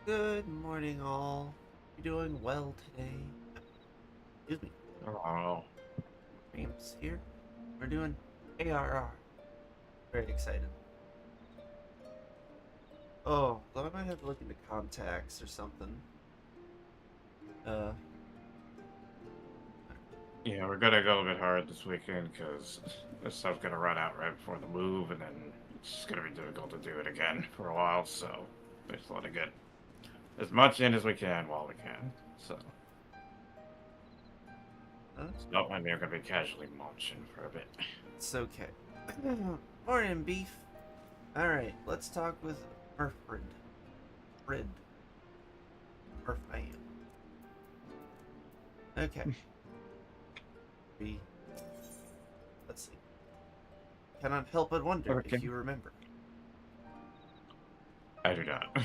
Good morning, all. You doing well today? Excuse me. Oh, Ramps here. We're doing ARR. Very excited. Oh, I might have to look into contacts or something. Uh, yeah, we're gonna go a bit hard this weekend because this stuff's gonna run out right before the move, and then it's gonna be difficult to do it again for a while. So we just want to get as much in as we can while we can. So that's it's not like we're gonna be casually munching for a bit. it's okay. Morning, beef. All right, let's talk with Murfred. Frid. Murfman. Okay. We. Let's see. Cannot help but wonder Okay. if you remember. I do not.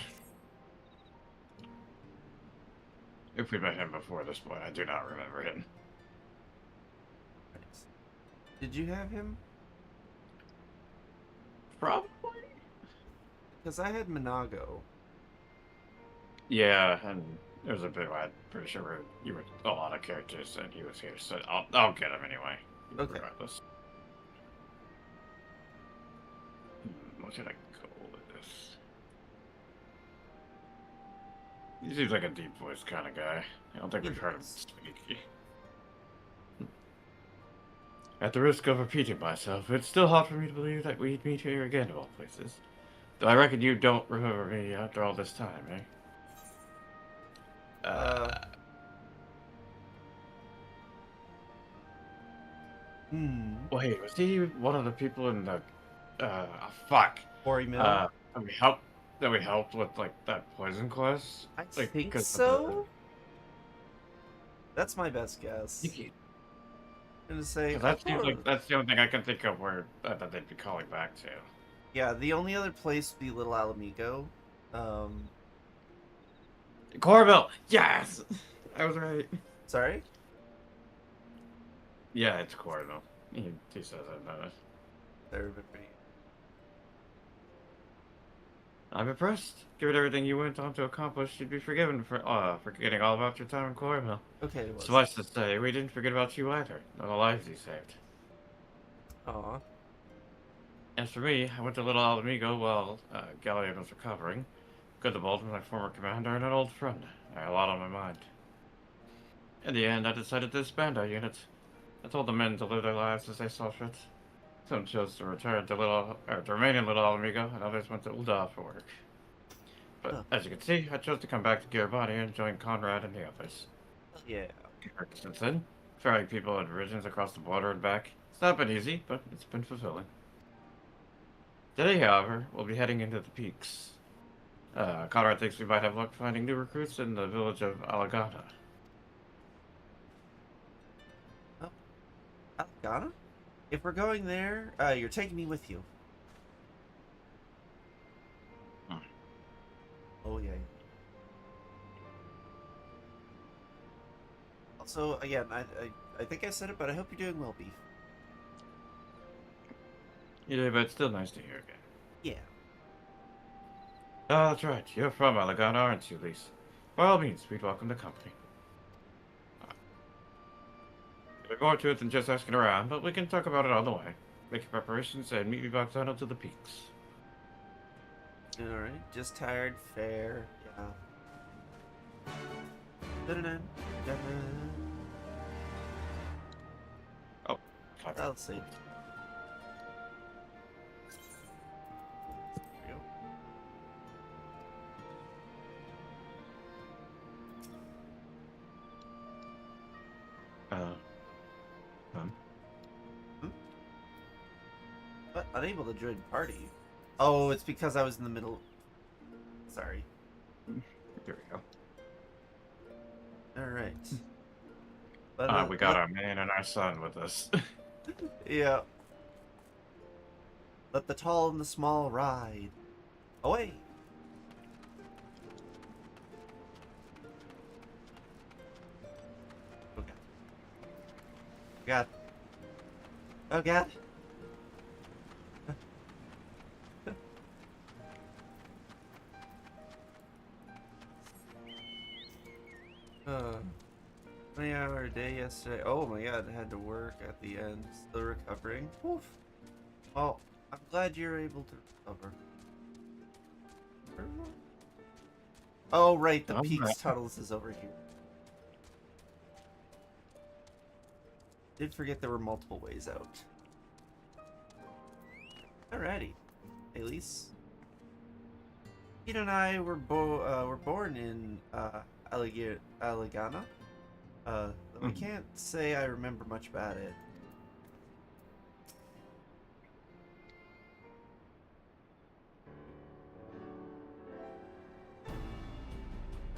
If we met him before this point, I do not remember him. Right. Did you have him? Probably. Because I had Minago. Yeah, and it was a bit. I'm pretty sure you were a lot of characters, and he was here, so I'll get him anyway, Okay. regardless. What should I go with this? He seems like a deep voice kind of guy. I don't think He we've heard him does. speak. At the risk of repeating myself, it's still hard for me to believe that we'd meet here again of all places. Though I reckon you don't remember me after all this time, eh? Uh, hmm. Wait, was he one of the people in the, fuck. Quarry Mill? Uh, that we helped with, like, that poison quest? I Like, think because of the... so. That's my best guess. Because I'm gonna say, that seems like that's the only thing I can think of where that they'd be calling back to. yeah, the only other place would be Little Alamigo. Um, Corville! Yes! I was right. sorry? Yeah, it's Corville. He says I know. I remember you. I'm impressed. Given everything you went on to accomplish, you'd be forgiven for forgetting all about your time in Corville. Okay, it was. Suffice to say, we didn't forget about you either. Nor the lives you saved. Aw. As for me, I went to Little Alamigo while Gallion was recovering. Goodebold was my former commander and an old friend. I had a lot on my mind. In the end, I decided to disband our unit. I told the men to live their lives as they saw fit. Some chose to return to remain in Little Alamigo, and others went to Ulda for work. But Huh. as you can see, I chose to come back to Garibani and join Conrad and the others. Yeah. Since then, ferrying people and regions across the border and back. It's not been easy, but it's been fulfilling. Today, however, we'll be heading into the peaks. Conrad thinks we might have luck finding new recruits in the village of Alagana. Oh, Alagana? If we're going there, you're taking me with you. Hmm. Oh, yeah. Also, again, I think I said it, but I hope you're doing well, Beef. Yeah, but it's still nice to hear again. Yeah. Oh, that's right. You're from Alagana, aren't you, Lise? By all means, we'd welcome the company. There's more to it than just asking around, but we can talk about it on the way. Make your preparations and meet me back down to the peaks. Alright, just tired, fair, yeah. Dun-dun-dun, dun-dun. Oh, sorry. I'll see. There we go. Fun. Hmm? What? Unable to join party? Oh, it's because I was in the middle. Sorry. Here we go. Alright. We got our man and our son with us. Yeah. Let the tall and the small ride. Away! Okay. God. Oh god. Uh, 20-hour day yesterday. Oh my god, I had to work at the end. Still recovering. Oof. Well, I'm glad you're able to recover. Oh, right, the Oh, Peaks Tunnels is over here. Did forget there were multiple ways out. Alrighty. Elise. Pete and I were born in Aligana. Though I can't say I remember much about it.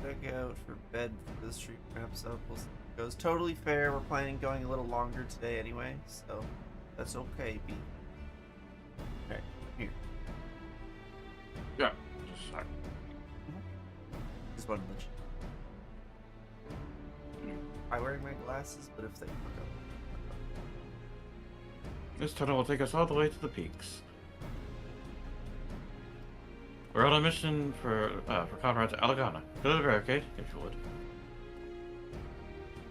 Check out for bed for the stream wraps up. We'll see how it goes. Totally fair. We're planning going a little longer today anyway, so that's okay, B. Alright, here. Yeah, just a sec. Just one legit. I'm wearing my glasses, but if they fuck up. This tunnel will take us all the way to the peaks. We're on a mission for Conrad to Aligana. Go to the barricade, if you would.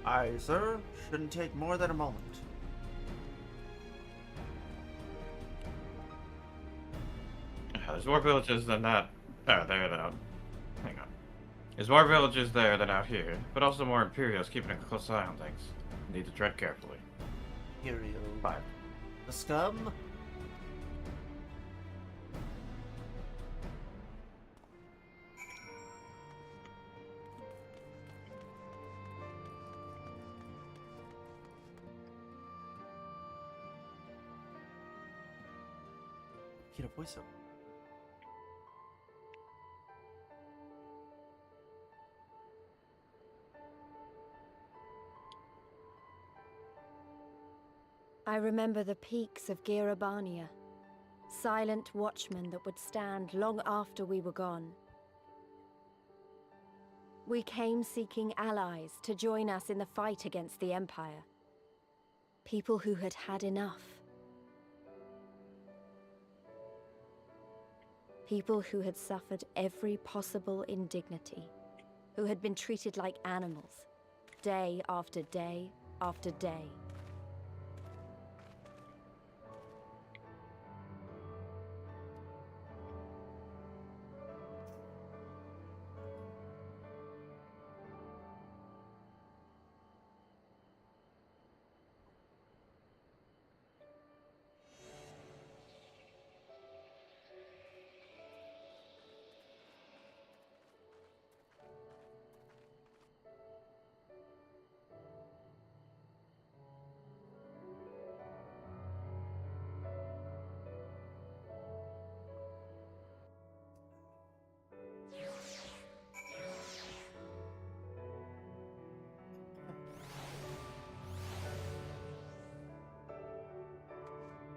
Aye, sir. Shouldn't take more than a moment. There's more villages than that. There than out. Hang on. There's more villages there than out here, but also more Imperials keeping a close eye on things. Need to tread carefully. Imperial. 5. The scum? Get a voiceover. I remember the peaks of Girabania, silent watchmen that would stand long after we were gone. We came seeking allies to join us in the fight against the Empire. People who had had enough. People who had suffered every possible indignity, who had been treated like animals, day after day after day.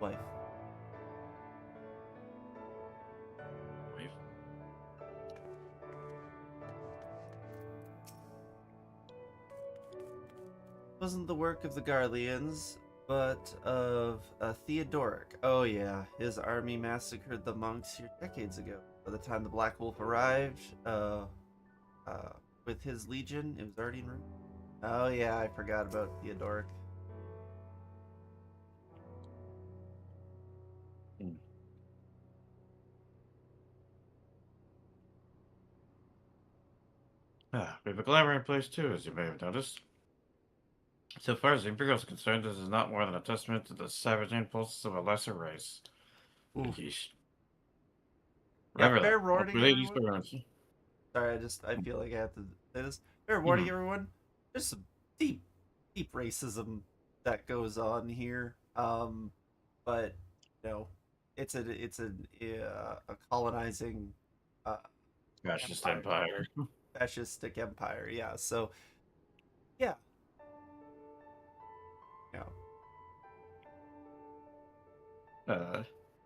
Wife. Wasn't the work of the Garleans, but of Theodoric. Oh yeah, his army massacred the monks here decades ago. By the time the Black Wolf arrived, with his legion, it was already in ruin. Oh yeah, I forgot about Theodoric. We have a glamour in place too, as you may have noticed. So far as the Imperials are concerned, this is not more than a testament to the savage impulses of a lesser race. Yeesh. Yeah, fair Hope warning, we lead these everyone. burns. Sorry, I feel like I have to say this. Fair warning, everyone. There's some deep racism that goes on here. But you know, it's a colonizing Fascist empire. fascistic empire. Yeah. So yeah.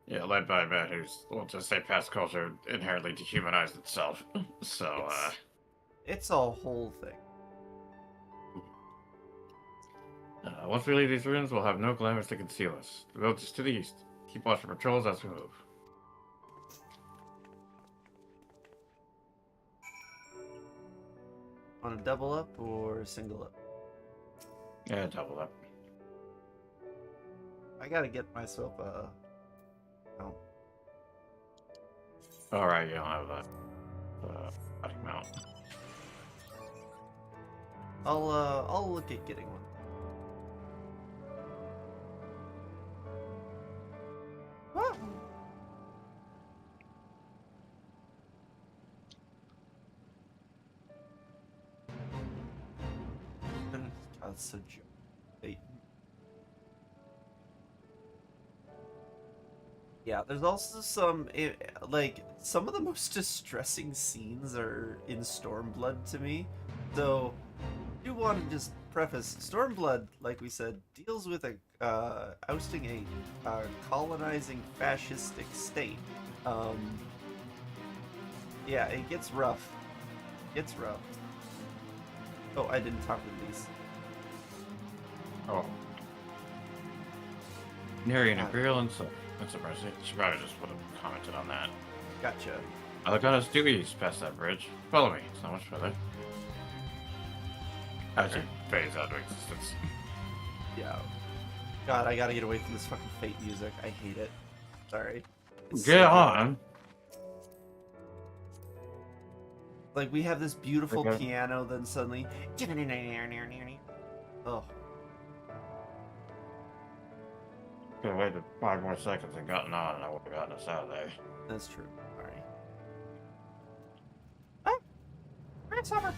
Yeah, led by a man who's, we'll just say, past culture inherently dehumanized itself. So, it's a whole thing. once we leave these ruins, we'll have no glamours to conceal us. The village is to the east. Keep watch for patrols as we move. Want to double up or single up? Yeah, double up. I gotta get myself a. Oh. Alright, you don't have that. Fighting mount. I'll look at getting one. Ah! That's so joke. Yeah, there's also some, like, some of the most distressing scenes are in Stormblood to me. So, I do want to just preface, Stormblood, like we said, deals with ousting a colonizing fascistic state. Yeah, it gets rough. It's rough. Oh, I didn't talk with these. Oh. Nary an Imperial and so. That's a mercy. She probably just would have commented on that. Gotcha. I'll go due east past that bridge. Follow me. It's not much further. As you phase out of existence. Yeah. God, I gotta get away from this fucking Fate music. I hate it. Sorry. It's Get so on! Like, we have this beautiful Okay. piano, then suddenly... Oh. Could have waited 5 more seconds and gotten on, and I would have gotten us out of there. That's true. Sorry. Oh! Grasshopper!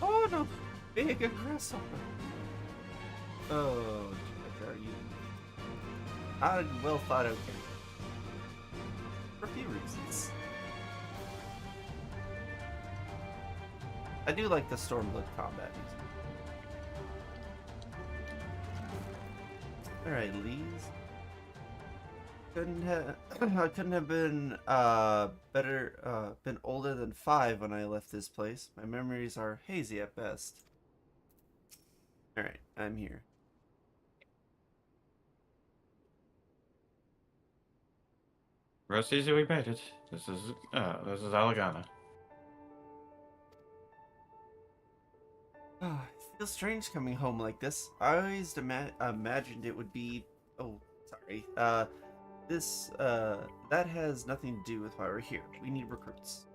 Oh, no! Big grasshopper! Oh, are you... Well thought out character. For a few reasons. I do like the Stormblood combat music. Alright, Lees. I couldn't have been been older than 5 when I left this place. My memories are hazy at best. Alright, I'm here. Rest easy, we made it. This is Alagana. Oh, it feels strange coming home like this. I always imagined it would be... Oh, sorry. That has nothing to do with why we're here. We need recruits.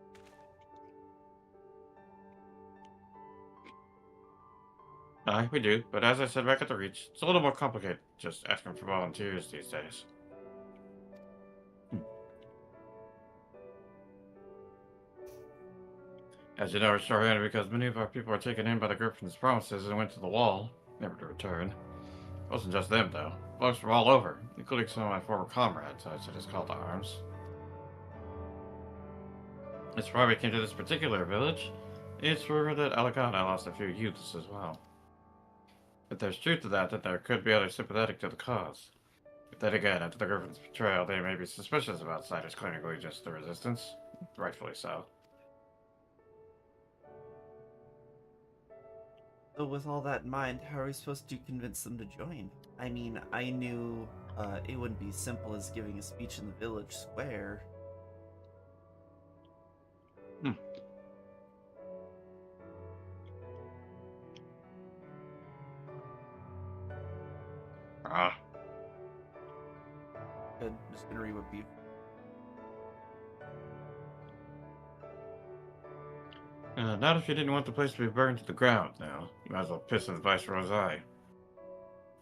Aye, we do, but as I said back at the Reach, it's a little more complicated just asking for volunteers these days. As you know, we're short-handed because many of our people were taken in by the Griffin's promises and went to the wall, never to return. It wasn't just them, though. Folks from all over, including some of my former comrades, I should just call to arms. It's why we came to this particular village. It's rumored that Alagana lost a few youths as well. If there's truth to that, then there could be others sympathetic to the cause. But then again, after the Griffin's betrayal, they may be suspicious of outsiders claiming allegiance to the resistance. Rightfully so. So with all that in mind, how are we supposed to convince them to join? I mean, I knew it wouldn't be simple as giving a speech in the village square. Good, I'm just gonna read what beef. Not if you didn't want the place to be burned to the ground now. You might as well piss in the Viceroy's eye.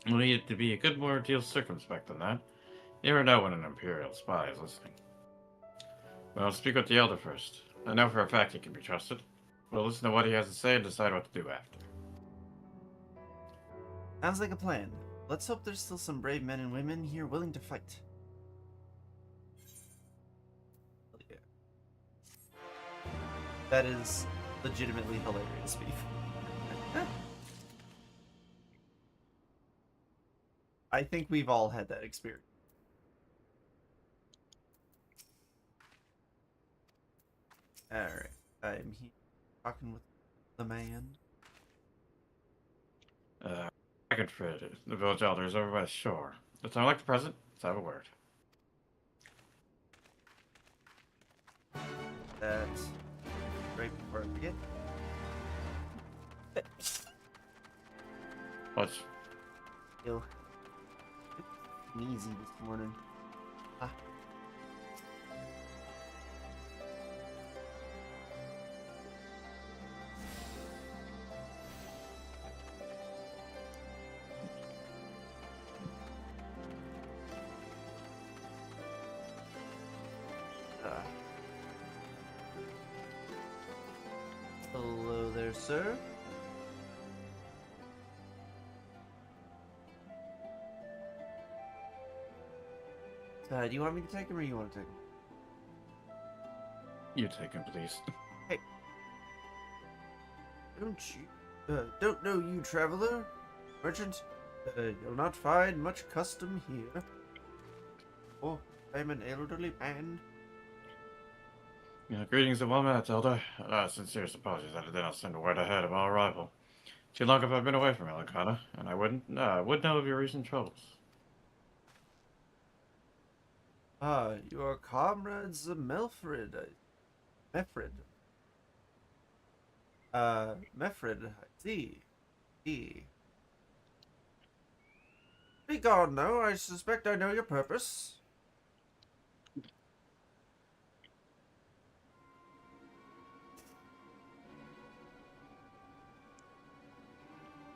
You'll need to be a good more deal circumspect than that. You never know when an Imperial spy is listening. Well, I'll speak with the Elder first. I know for a fact he can be trusted. We'll listen to what he has to say and decide what to do after. Sounds like a plan. Let's hope there's still some brave men and women here willing to fight. Yeah. That is legitimately hilarious, beef. I think we've all had that experience. Alright, I'm here talking with the man. Dragonford, the village elder is over by the shore. Does sound like the present? Let's have a word. that right before I forget. What's Feel easy this morning. Ah. Hello there, sir. Do you want me to take him or you want to take him? you taking, please? Hey. Don't know you, traveler? Merchant? You'll not find much custom here. Oh, I'm an elderly man. Yeah, greetings and well met, Elder. Sincere apologies that I did not send word ahead of our arrival. Too long have I been away from Elicana, and I would know of your recent troubles. Your comrades, Mefred, I see. Be gone now, I suspect I know your purpose.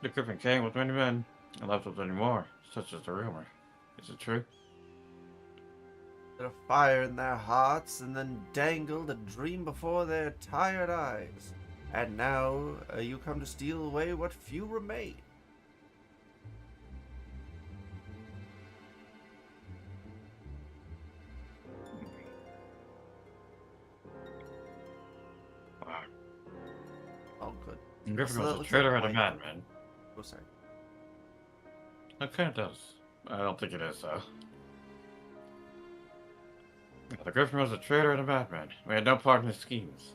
The Griffin came with many men, and left with many more, such is the rumor. Is it true? Lit a fire in their hearts and then dangled a dream before their tired eyes. And now you come to steal away what few remain. Wow. Oh, good. Griffin So that was a looks traitor like and a white. madman. Oh, sorry. It kind of does. I don't think it is, though. The Griffin was a traitor and a madman. We had no part in his schemes.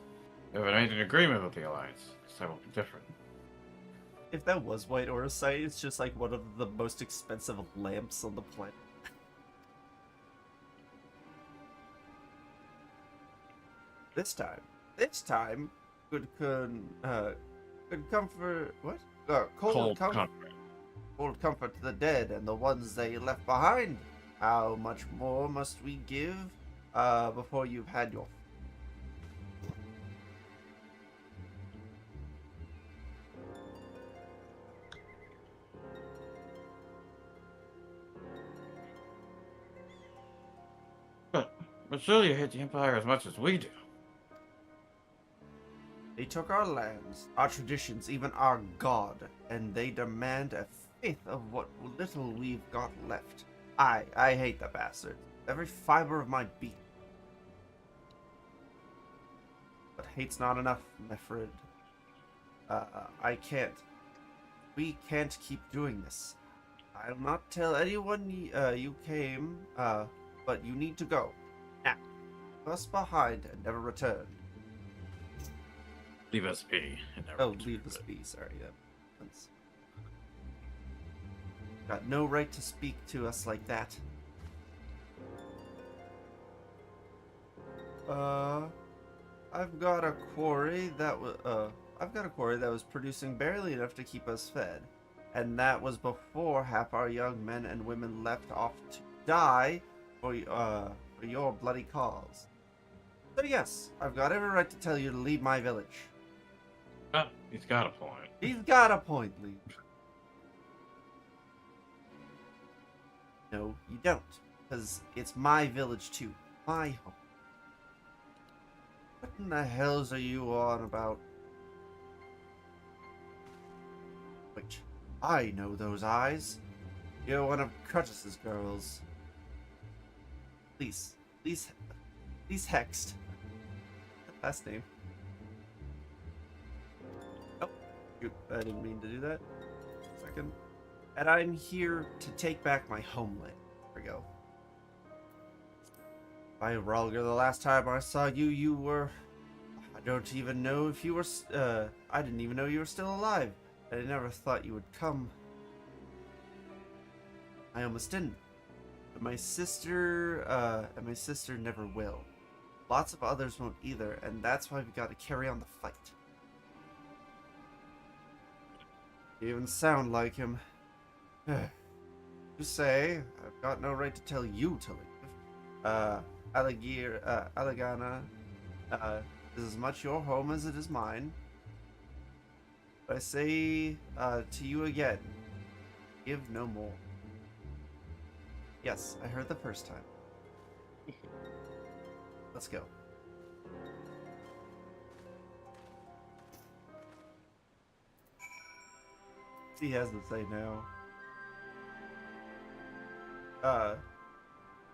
We have made an agreement with the Alliance. So will be different. If that was white orosite, it's just like one of the most expensive lamps on the planet. This time, good comfort. What? Cold comfort. Cold comfort to the dead and the ones they left behind. How much more must we give before you've had your... But surely you hate the Empire as much as we do. They took our lands, our traditions, even our god, and they demand a fifth of what little we've got left. I hate the bastards. Every fiber of my being. But hate's not enough, Mefred. I can't. We can't keep doing this. I'll not tell anyone you came, but you need to go. Now. Leave us behind and never return. Leave us be. Oh, leave us be, sorry. That's... Got no right to speak to us like that. I've got a quarry that was producing barely enough to keep us fed. And that was before half our young men and women left off to die for your bloody cause. So yes, I've got every right to tell you to leave my village. Oh, he's got a point. He's got a point, Lee. No, you don't. Because it's my village too. My home. What in the hells are you on about? Wait, I know those eyes. You're one of Curtis's girls. Please Hext. Last name. Oh, I didn't mean to do that. Second. And I'm here to take back my homeland. There we go. By Ralger, the last time I saw you, you were... I don't even know if you were... I didn't even know you were still alive. I never thought you would come. I almost didn't. But my sister never will. lots of others won't either, and that's why we gotta carry on the fight. You even sound like him. You say, I've got no right to tell you to leave. Allegana, is as much your home as it is mine. But I say to you again, give no more. Yes, I heard the first time. Let's go. He has to say now.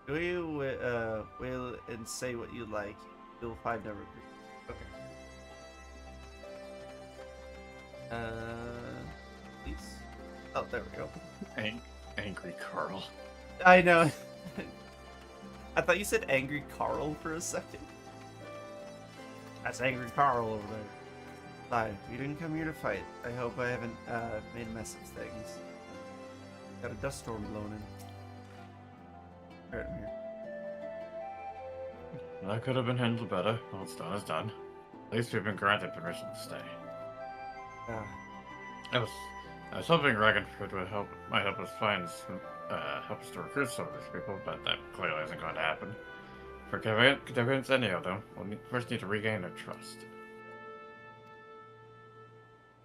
Will and say what you like. You'll find no regret. Okay. Please. Oh, there we go. Angry Carl. I know. I thought you said Angry Carl for a second. That's Angry Carl over there. Hi, you didn't come here to fight. I hope I haven't made a mess of things. Got a dust storm blowing in. Right in here. That could have been handled better. What's done is done. At least we've been granted permission to stay. I was hoping Ragnford would might help us find some, help us to recruit some of these people, but that clearly isn't going to happen. To convince any of them, we'll first need to regain their trust.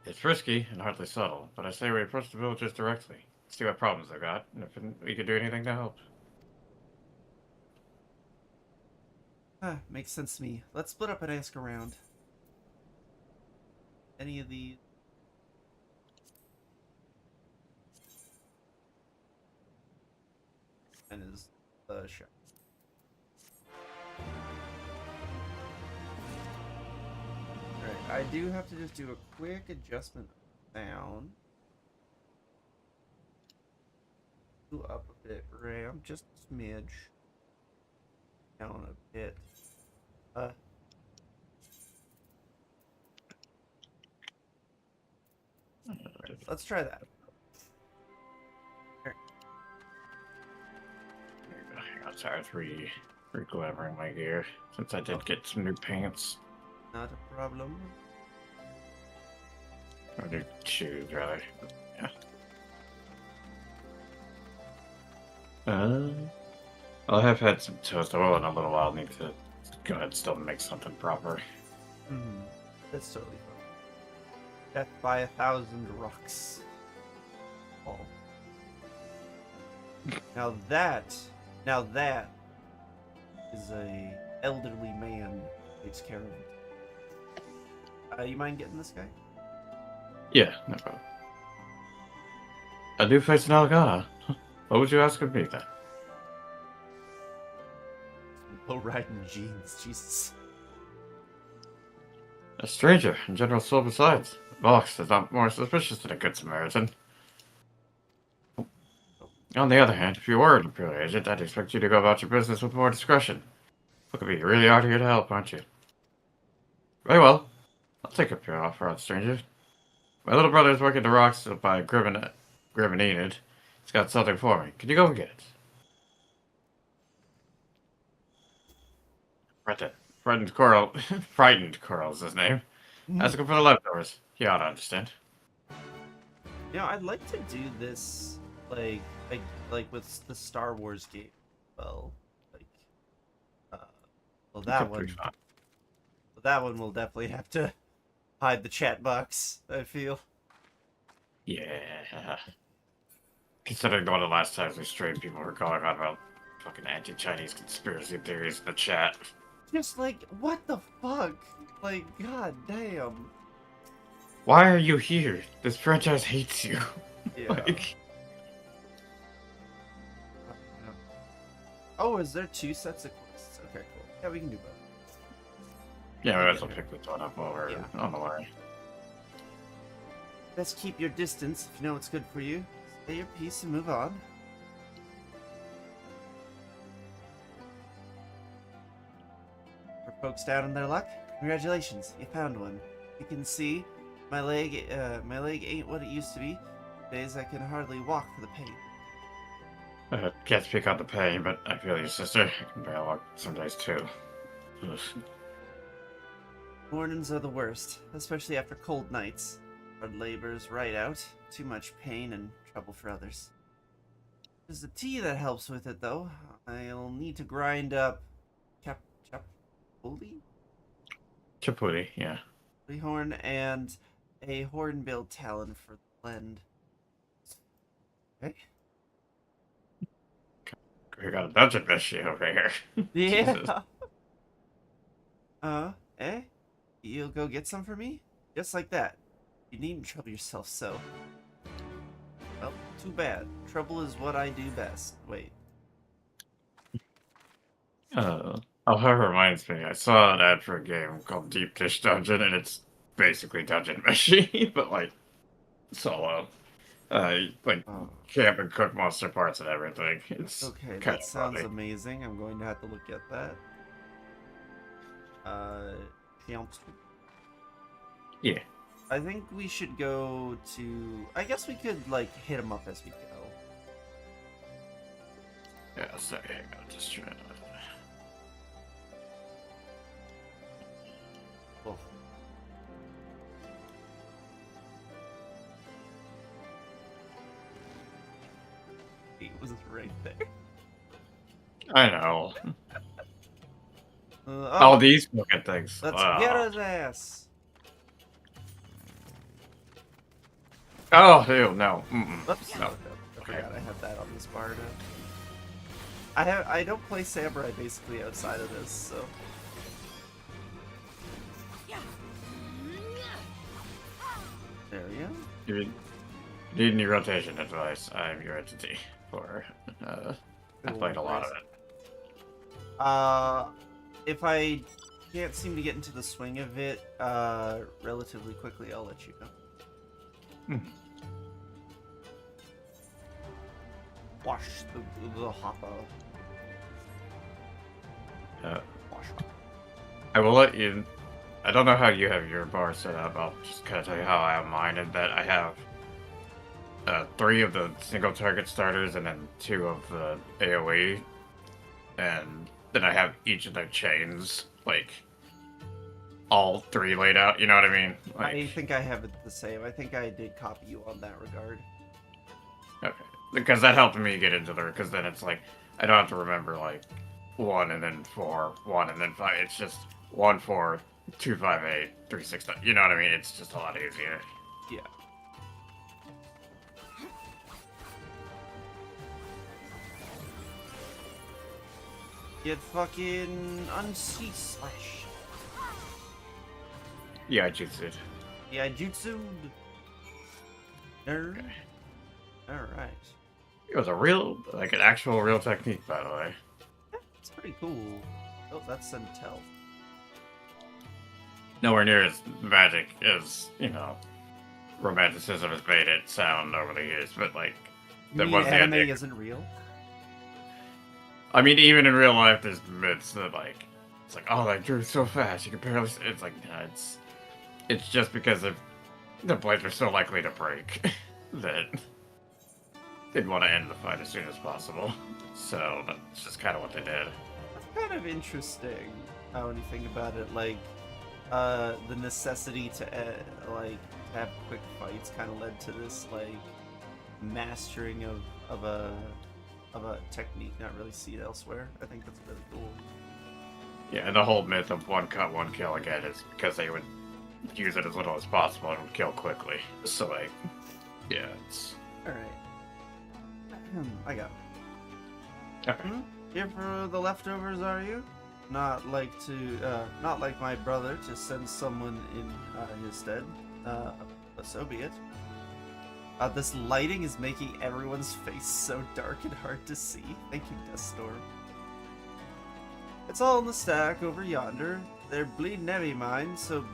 It's risky and hardly subtle, but I say we approach the villagers directly, see what problems they've got, and if we could do anything to help. Makes sense to me. Let's split up and ask around. Any of these? And is the shop. Alright, I do have to just do a quick adjustment down. Go up a bit, Ram, just a smidge. Down a bit. Let's try that. I got tired re-glamoring my gear, since I did get some new pants. Not a problem. Or new shoes, rather. Yeah. I have had some toast oil in a little while. Need to go ahead and still make something proper. That's totally fine. Death by 1,000 rocks. Oh. Now that is a elderly man who takes care of it. You mind getting this guy? Yeah, no problem. I do face an Algana. What would you ask of me then? Low riding jeans, Jesus. A stranger, and General Soul besides. Vohgas is not more suspicious than a good Samaritan. On the other hand, if you were an Imperial agent, I'd expect you to go about your business with more discretion. Look at me, you really are here to help, aren't you? Very well. I'll take up your offer, odd stranger. My little brother is working the rocks by Grim and Enid. He's got something for me. Can you go and get it? Frightened Coral is his name. Ask him for the leftovers. He ought to understand. You know, I'd like to do this like with the Star Wars game. Well, that one will definitely have to hide the chat box, I feel. Yeah. Considering one of the last times we strayed, people were going on about fucking anti-Chinese conspiracy theories in the chat. Just like, what the fuck? Like, god damn. Why are you here? This franchise hates you. Yeah. Like... Oh, is there 2 sets of quests? Okay, cool. Yeah, we can do both. Yeah, we might as well pick this one up while we're on the way. Best keep your distance if you know what's good for you. Say your piece and move on. For folks down on their luck, congratulations, you found one. You can see my leg ain't what it used to be. Days I can hardly walk for the pain. Can't speak on the pain, but I feel your sister. I can barely walk some days too. Mornings are the worst, especially after cold nights. Hard labor's right out. Too much pain and trouble for others. There's the tea that helps with it, though. I'll need to grind up chapuli Chapuli, yeah. horn and a hornbill talon for the blend. Okay. We got a dungeon issue over here. Jesus. Yeah. Eh? You'll go get some for me? Just like that. You needn't trouble yourself so. Well, too bad. Trouble is what I do best. Wait. Oh, that reminds me. I saw an ad for a game called Deep Dish Dungeon, and it's basically Dungeon Meshi, but like solo. Like camp and cook monster parts and everything. It's okay. That sounds funny. amazing. I'm going to have to look at that. Yeah. I think we should go to. I guess we could like hit him up as we go. Yeah. Sorry, hang on. Just trying to. Oh. He was right there. I know. Oh, These fucking things. let's Wow. get his ass. Oh, ew, no. Mm-mm. Oops. No. I forgot I had that on this bar now. I don't play Samurai basically outside of this, so. There we go. You need any rotation advice? I'm your entity for. I played a lot of it. If I can't seem to get into the swing of it relatively quickly, I'll let you know. Wash the hopper. Wash. I will let you. I don't know how you have your bar set up. I'll just kind of tell you how I have mine. And that I have 3 of the single target starters and then 2 of the AoE, and then I have each of their chains, like all 3 laid out. You know what I mean? Like, I think I have it the same. I think I did copy you on that regard. okay, because that helped me get into there. Because then it's like I don't have to remember like 1 and then 4, 1 and then 5. It's just 1 4 2 5 8 3 6 9. You know what I mean? It's just a lot easier. Yeah. Get fucking unseat slash. Yeah, I jutsu'd. Yeah, jutsu. Nerd. Okay. Alright. It was an actual real technique, by the way. Yeah, it's pretty cool. Oh, that's Centel. Nowhere near as magic as, romanticism has made it sound over the years, but like, The was the anime idea. isn't real? I mean, even in real life, there's myths that like, it's like, oh, that drew so fast, you can barely. It's like, no, it's just because the blades are so likely to break that they'd want to end the fight as soon as possible. So that's just kind of what they did. Kind of interesting. When you think about it, like, the necessity to have quick fights kind of led to this like mastering of a technique not really seen elsewhere. I think that's really cool. Yeah, and the whole myth of one cut, one kill again is because they would use it as little as possible and would kill quickly. So like, yeah, it's All right. I got it. okay. Here for the leftovers, are you? Not like my brother to send someone in his stead. But so be it. This lighting is making everyone's face so dark and hard to see. Thank you, Deathstorm. It's all in the stack over yonder. They're bleeding heavy, mine, so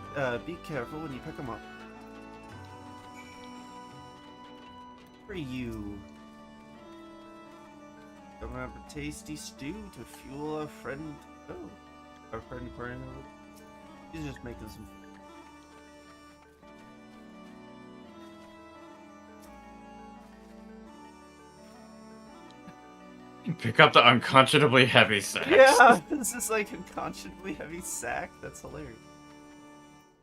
be careful when you pick them up. For you. Gonna have a tasty stew to fuel our friend. Oh, our friend Corinne. He's just making some. Pick up the unconscionably heavy sacks. Yeah, this is like unconscionably heavy sack. That's hilarious.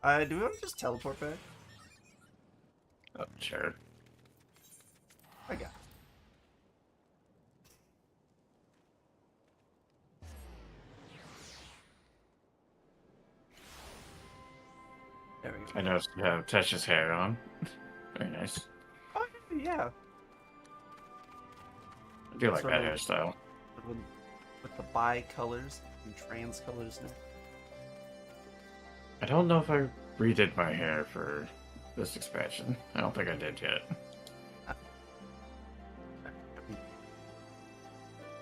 Do we want to just teleport back? Oh, sure. I got it. There we go. I noticed you have Tesh's hair on. Very nice. Oh, yeah. I do like Sort that of hairstyle. with the bi-colors and trans colors now. I don't know if I redid my hair for this expansion. I don't think I did yet.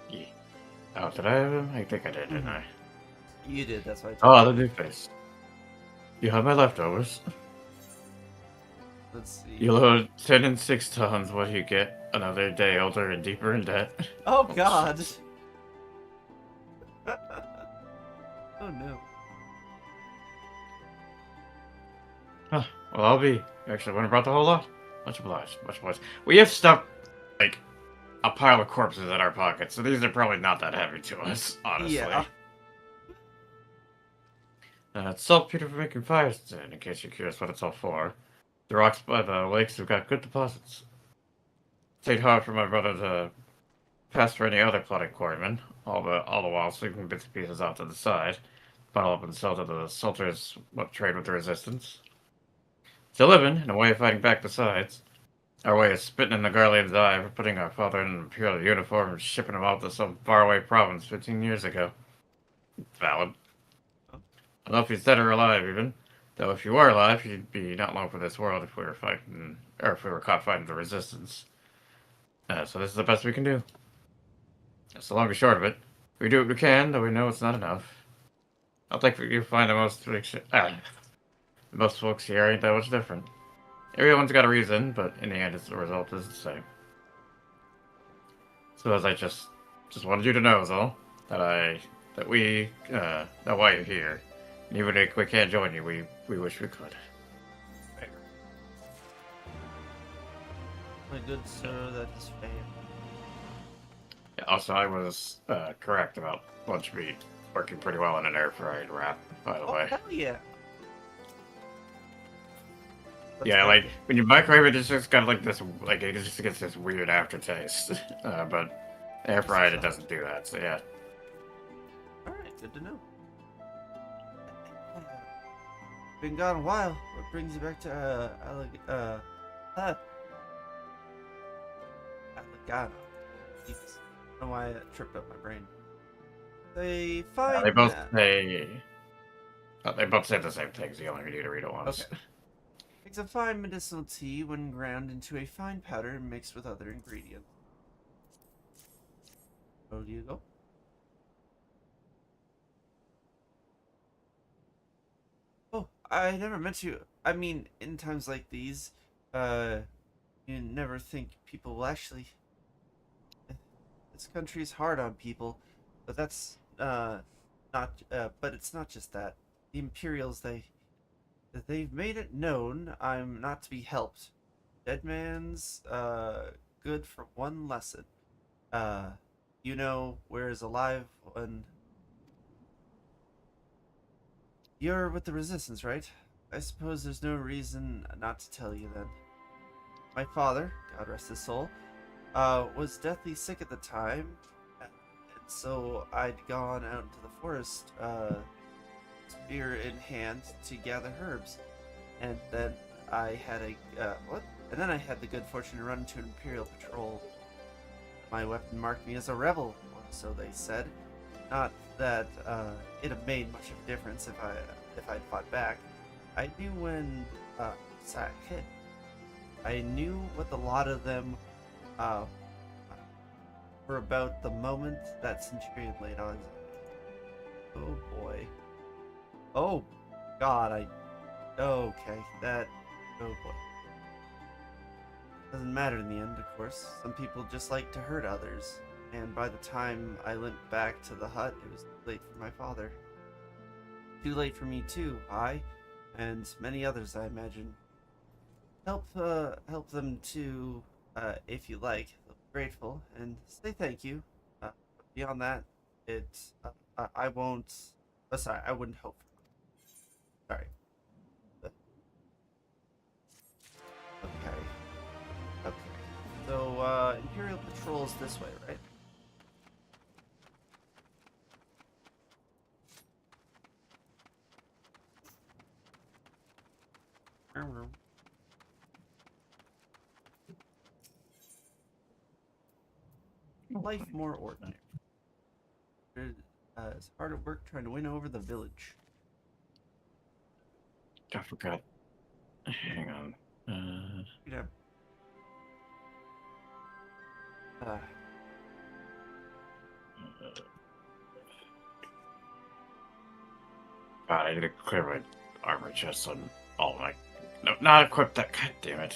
Yeah. Oh, did I have him? I think I did, didn't I? You did, that's why I Oh, told the new face. You have my leftovers. Let's see. You load 10 and 6 tons. What do you get? Another day older and deeper in debt. Oh, God. Oh, no. Huh. Well, I'll be. Actually, when I brought the whole lot. Much obliged. Much obliged. We have stuff like a pile of corpses in our pockets, so these are probably not that heavy to us, honestly. Yeah. It's saltpeter for making fires, in case you're curious what it's all for. The rocks by the lakes have got good deposits. Stayed hard for my brother to pass for any other plotting quarrymen, all the while sweeping bits and pieces off to the side, bundle up and sell to the soldiers what trade with the resistance. Still living, and a way of fighting back besides. Our way is spitting in the Guardian's eye for putting our father in an imperial uniform and shipping him out to some faraway province 15 years ago. Valid. I don't know if he's dead or alive, even. Though if you were alive, you'd be not long for this world if we were fighting, or if we were caught fighting the resistance. So this is the best we can do. That's the long and short of it. We do what we can, though we know it's not enough. I think you find most folks here ain't that much different. Everyone's got a reason, but in the end, the result is the same. So as I just wanted you to know, is all that we know why you're here. And even if we can't join you, we wish we could. Fair. My good sir, that is fair. Yeah, also, I was correct about lunch meat working pretty well in an air fried wrap, by the way. Hell yeah. That's Yeah, great. like when you microwave it, it's just got like this, like it just gets this weird aftertaste. But air fried, it doesn't do that. So yeah. All right, good to know. Been gone a while. What brings you back to Allegano? Jesus. I don't know why that tripped up my brain. They find They both that. they both say the same things. You only need to read it once. Okay. Makes a fine medicinal tea when ground into a fine powder and mixed with other ingredients. Where do you go? Oh, I never meant to. I mean, in times like these, you never think people will actually. This country is hard on people, but that's not. But it's not just that. The Imperials, they've made it known I'm not to be helped. Dead man's good for one lesson. You know, whereas alive when you're with the resistance, right? I suppose there's no reason not to tell you then. My father, God rest his soul, was deathly sick at the time, and so I'd gone out into the forest, spear in hand, to gather herbs, and then I had And then I had the good fortune to run into an Imperial patrol. My weapon marked me as a rebel, or so they said. Not that it'd have made much of a difference if I'd fought back. I knew when Sack hit. I knew what the lot of them were about the moment that Centurion laid on. Oh boy. Oh God, okay, that. Oh boy. Doesn't matter in the end, of course. Some people just like to hurt others. And by the time I limped back to the hut, it was too late for my father. Too late for me too, and many others, I imagine. Help them too, if you like. They'll be grateful, and say thank you. beyond that, I won't. Sorry, I wouldn't hope. Sorry. But, okay. Okay. So Imperial Patrol's this way, right? Life more ordinary. It's hard at work trying to win over the village. I forgot. Hang on. You know. God, I need to clear my armor chest on all my. No, not equip that. God damn it.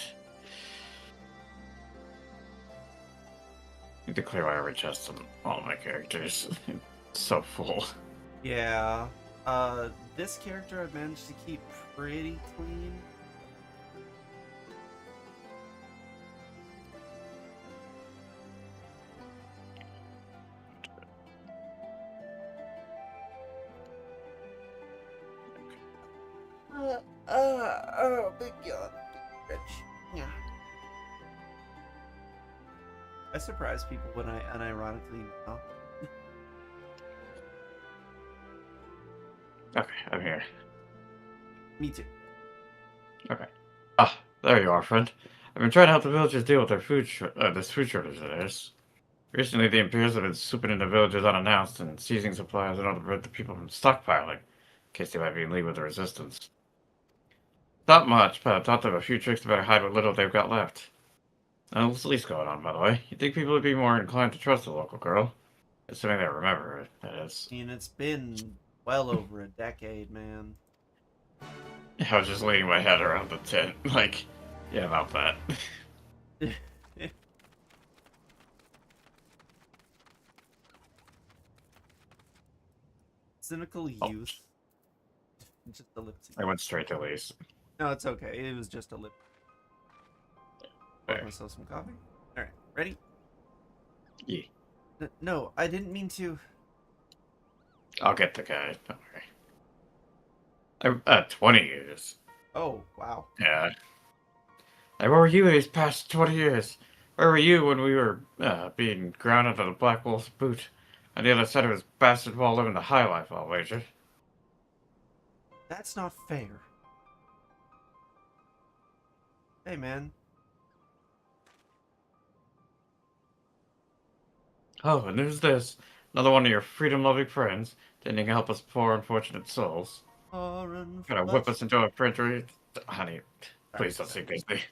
Need to clear my armor chest on all my characters. It's so full. Yeah. This character I've managed to keep pretty clean. Big yawn. Rich. Yeah. I surprise people when I unironically know. Okay, I'm here. Me too. Okay. Ah, there you are, friend. I've been trying to help the villagers deal with their this food shortage of theirs. Recently, the Imperials have been swooping into villages unannounced and seizing supplies in order to prevent the people from stockpiling, in case they might be in league with the resistance. Not much, but I taught them a few tricks to better hide what little they've got left. What's the least going on, by the way? You'd think people would be more inclined to trust the local girl. Assuming they remember it, that is. I mean, it's been well over a decade, man. I was just leaning my head around the tent, like, yeah, about that. Cynical youth. Just a lip sync. I went straight to Lise. No, it's okay. It was just a lip. Pour myself some coffee. All right, ready? Yeah. No, I didn't mean to. I'll get the guy. Don't worry. 20 years. Oh, wow. Yeah. Like, where were you these past 20 years? Where were you when we were being grounded on the Black Wolf's boot? On the other side of his bastard wall living the high life, I'll wager. That's not fair. Hey, man. Oh, and there's this. Another one of your freedom-loving friends, tending to help us poor, unfortunate souls. Gonna whip us into a perjury. Honey, please don't say Disney.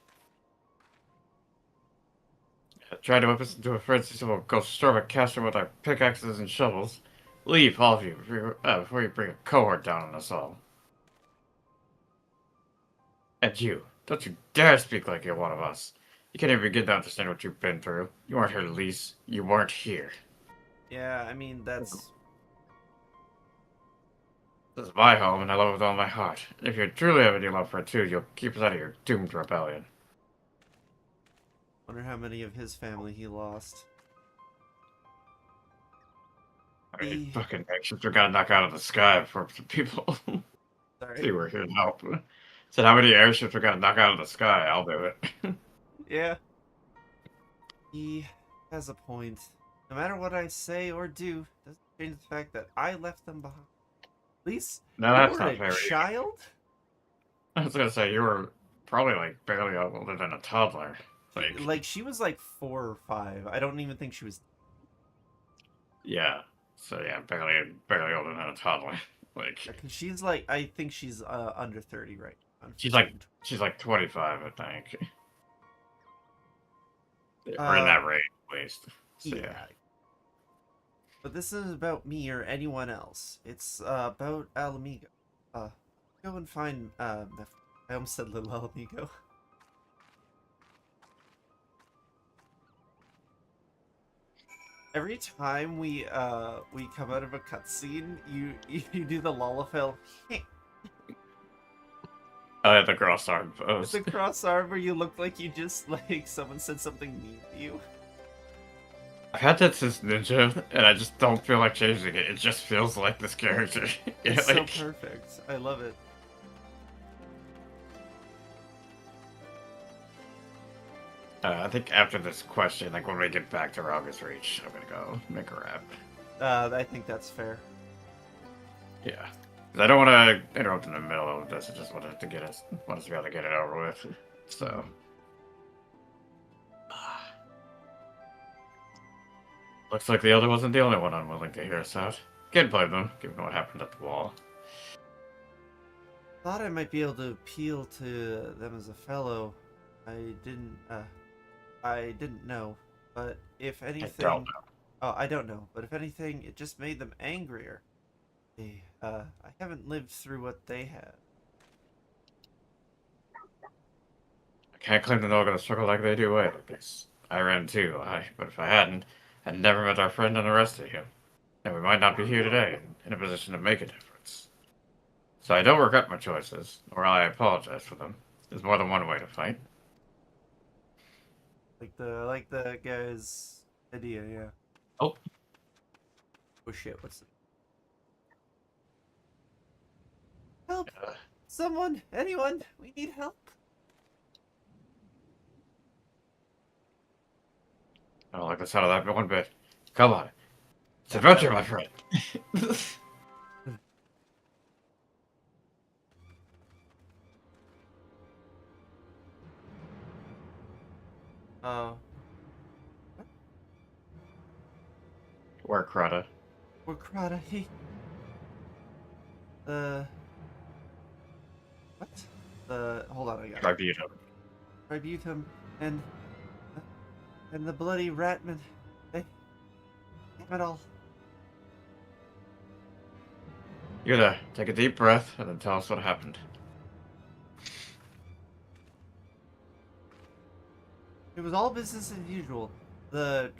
Try to whip us into a frenzy, so we'll go storm a castle with our pickaxes and shovels. Leave, all of you, before you bring a cohort down on us all. And you, don't you dare speak like you're one of us. You can't even begin to understand what you've been through. You weren't here, Lise. You weren't here. Yeah, I mean, that's... This is my home, and I love it with all my heart. If you truly have any love for it, too, you'll keep us out of your doomed rebellion. Wonder how many of his family he lost. I mean, fucking actions are gonna knock out of the sky for people. Sorry. See, we're here to help. Said how many airships are gonna knock out of the sky? I'll do it. Yeah. He has a point. No matter what I say or do, doesn't change the fact that I left them behind. At least No, that's you not were fair. a child? I was gonna say you were probably like barely older than a toddler. Like she was like 4 or 5. I don't even think she was. Yeah. So yeah, barely older than a toddler. Like she's like, I think she's under 30 right now. She's like 25, I think. Or in that range, at least. So, yeah. But this isn't about me or anyone else. It's about Alamigo. Go and find I almost said little Alamigo. Every time we come out of a cutscene, you do the Lalafell. The cross arm pose. The cross arm where you look like you just like someone said something mean to you. I've had that since Ninja, and I just don't feel like changing it. It just feels like this character. It's Like, so perfect. I love it. I think after this question, like when we get back to Raga's Reach, I'm gonna go make a rap. I think that's fair. Yeah. 'Cause I don't want to interrupt in the middle of this. I just wanted to get us, want us to be able to get it over with. So. Looks like the other wasn't the only one unwilling to hear us out. Can't blame them, given what happened at the wall. Thought I might be able to appeal to them as a fellow. I didn't know. But if anything, I don't know. oh, I don't know. But if anything, it just made them angrier. I haven't lived through what they had. I can't claim they're all gonna struggle like they do either, because I ran too. But if I hadn't, I'd never met our friend and the rest of you. And we might not be here today, in a position to make a difference. So I don't regret my choices, or I apologize for them. There's more than one way to fight. I like the guy's idea, yeah. Oh. Oh shit, what's it? Help! Uh, Someone! Anyone! We need help! I don't like the sound of that one bit. Come on. It's adventure, my friend. Where, Crata? We're Crata, he... What? Hold on, I got it. Tributum. Tributum and the bloody Ratman. They... Damn it all. You're there. Take a deep breath, and then tell us what happened. It was all business as usual. The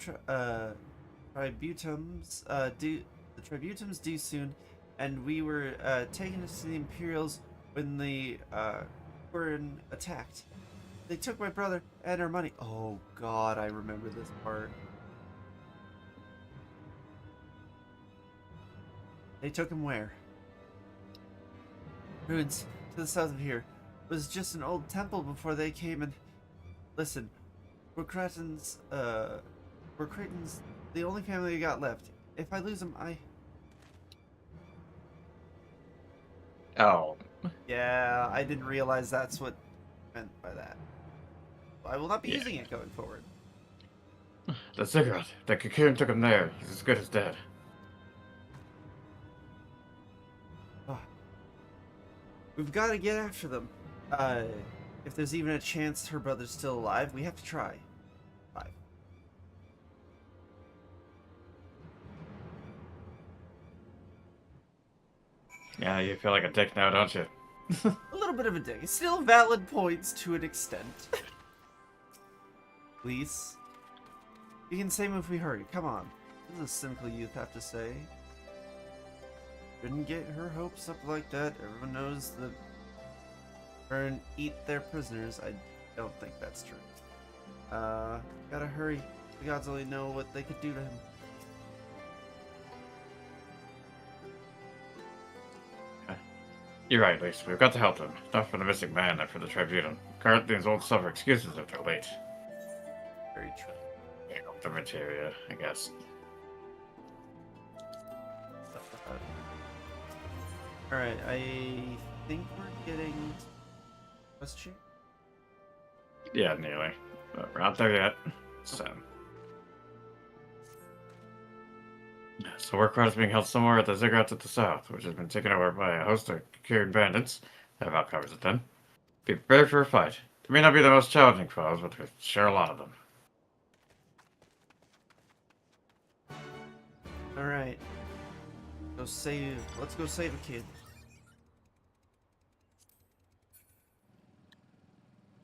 tributums due soon, and we were taken to the Imperials when the were attacked. They took my brother and our money. Oh God, I remember this part. They took him where? Ruins to the south of here. It was just an old temple before they came and... Listen, we're Cretans, the only family we got left. If I lose them, Oh. Yeah, I didn't realize that's what meant by that. I will not be Yeah. using it going forward. The cigarette. The cocoon took him there. He's as good as dead. We've got to get after them. If there's even a chance her brother's still alive, we have to try. Bye. Yeah, you feel like a dick now, don't you? A little bit of a dig. Still valid points to an extent. Please. You can say if we hurry. Come on. What does a cynical youth have to say? Shouldn't get her hopes up like that. Everyone knows the burn eat their prisoners. I don't think that's true. Gotta hurry. The gods only know what they could do to him. You're right, Lisa. We've got to help them. Not for the missing man, not for the tribunal. Corinthians won't suffer excuses if they're late. Very true. You know, the materia, I guess. Alright, I think we're getting question. Yeah, nearly. But we're not there yet. So Warcraft is being held somewhere at the ziggurat to the south, which has been taken over by a host of cured bandits. That about covers it then. Be prepared for a fight. They may not be the most challenging foes, but we share a lot of them. Alright. Let's go save a kid.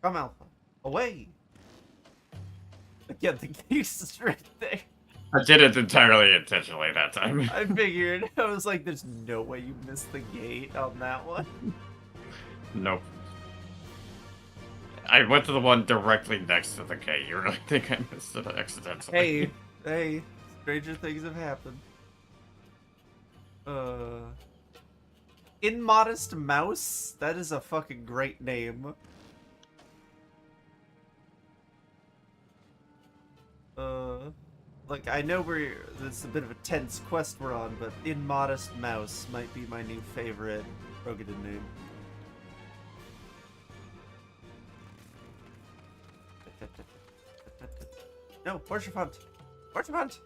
Come, Alpha. Away! Again, the case is right there. I did it entirely intentionally that time. I figured. I was like, there's no way you missed the gate on that one. Nope. I went to the one directly next to the gate. You really think I missed it accidentally? Hey, Hey, stranger things have happened. Immodest Mouse? That is a fucking great name. Like, I know this is a bit of a tense quest we're on, but Immodest Mouse might be my new favorite Rogadin name. No, Portia Font! Portia Font!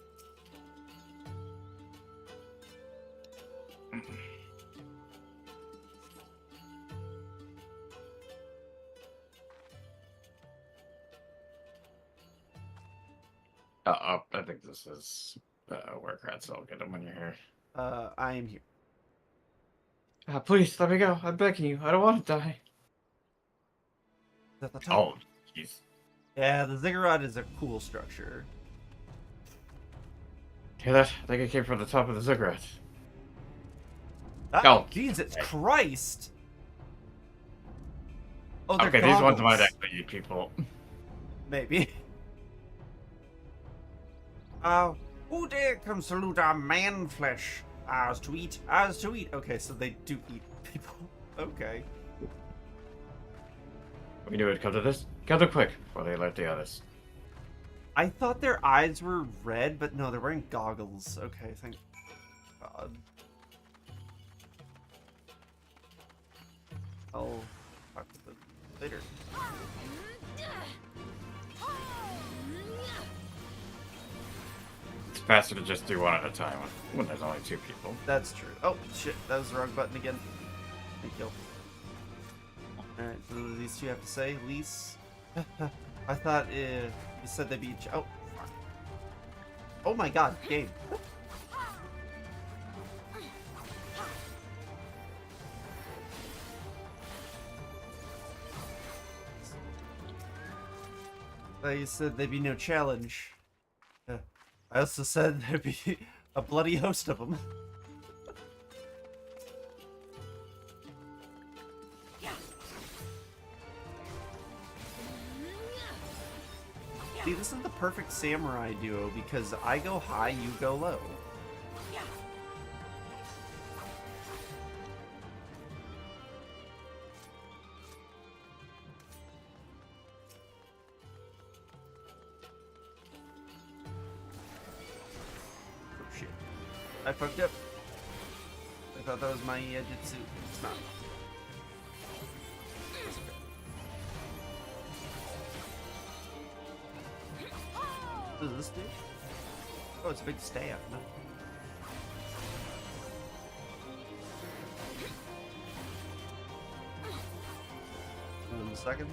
I think this is where Kratz will get him when you're here. I am here. Please, let me go. I'm begging you. I don't want to die. Is that the top? Oh, jeez. Yeah, the ziggurat is a cool structure. Hear that? I think it came from the top of the ziggurat. Oh, Oh. Jesus Christ! Oh, they're Okay, these ones might goggles. actually eat people. Maybe. Who dare come salute our man flesh? Ours to eat, ours to eat. Okay, so they do eat people. Okay. We knew it'd come to this. Gather quick before they alert the others. I thought their eyes were red, but no, they're wearing goggles. Okay, thank God. I'll talk to them later. It's faster to just do one at a time when there's only 2 people. That's true. Oh, shit, that was the wrong button again. Thank you. Alright, so what do these two have to say? Lys? I thought you said they'd be... Oh, fuck. Oh my god, game. You said there'd be no challenge. I also said there'd be a bloody host of them. See, this is the perfect samurai duo because I go high, you go low. Oh shit. I fucked up. I thought that was my Jitsu. It's not. That's okay. What does this do? Oh, it's a big staff. No. In a second.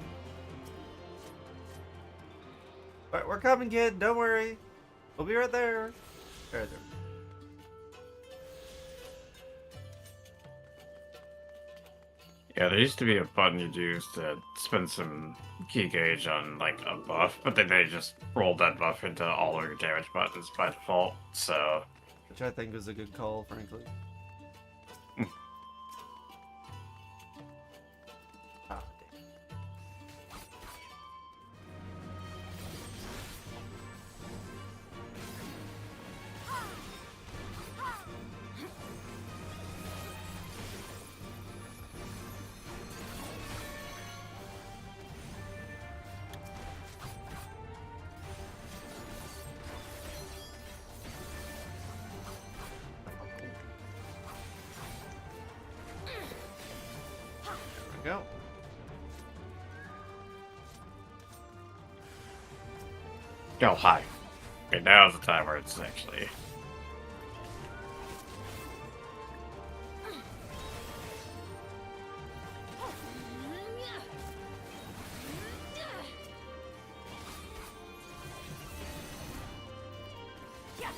Alright, we're coming, kid. Don't worry. We'll be right there. Right there. Yeah, there used to be a button you'd use to spend some key gauge on, like, a buff, but then they just rolled that buff into all of your damage buttons by default, so... Which I think was a good call, frankly. Ah, damn. Go. Go high. Okay, now's the time where it's actually... Yes.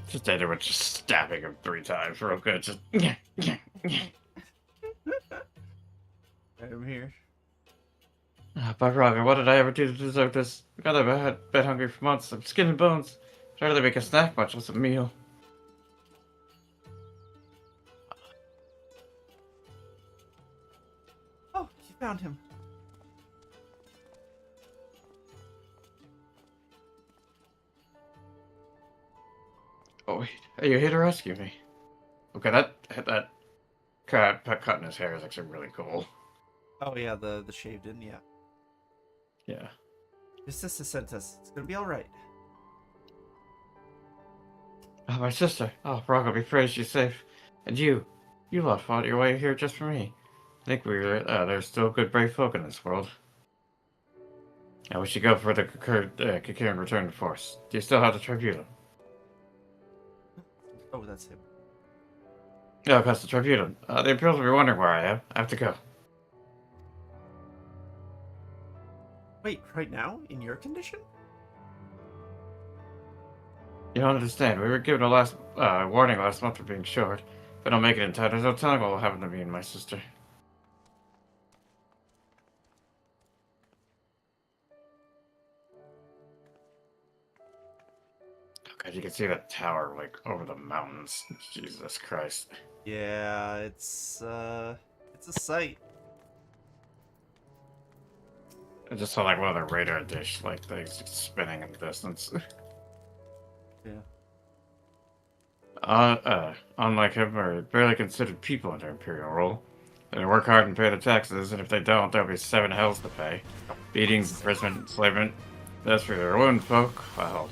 Just ended with just stabbing him 3 times real good, just... I'm here. By Roger, what did I ever do to deserve this? God, I've been hungry for months. I'm skin and bones. Try to make a snack, much less a meal. Oh, you found him. Oh wait, are you here to rescue me? Okay, that cut in his hair is actually really cool. Oh yeah, the shaved in, yeah. Yeah. Your sister sent us. It's gonna be all right. Oh, my sister. Oh, Braga, be praised she's safe. And you lot fought your way here just for me. I think there's still good brave folk in this world. Now we should go for the Kikirn return to force. Do you still have the tribunal? Oh, that's him. Yeah, past the tribunal. The Imperials will be wondering where I am. I have to go. Wait, right now? In your condition? You don't understand. We were given a warning last month for being short. If I don't make it in time, there's no telling what will happen to me and my sister. God, you can see that tower, like, over the mountains. Jesus Christ. Yeah, it's a sight. I just saw, like, one of the radar dish, like, things spinning in the distance. Yeah. Unlike him, we're barely considered people under Imperial rule. They work hard and pay their taxes, and if they don't, there'll be 7 hells to pay. Beatings, imprisonment, enslavement. As for their own folk, well...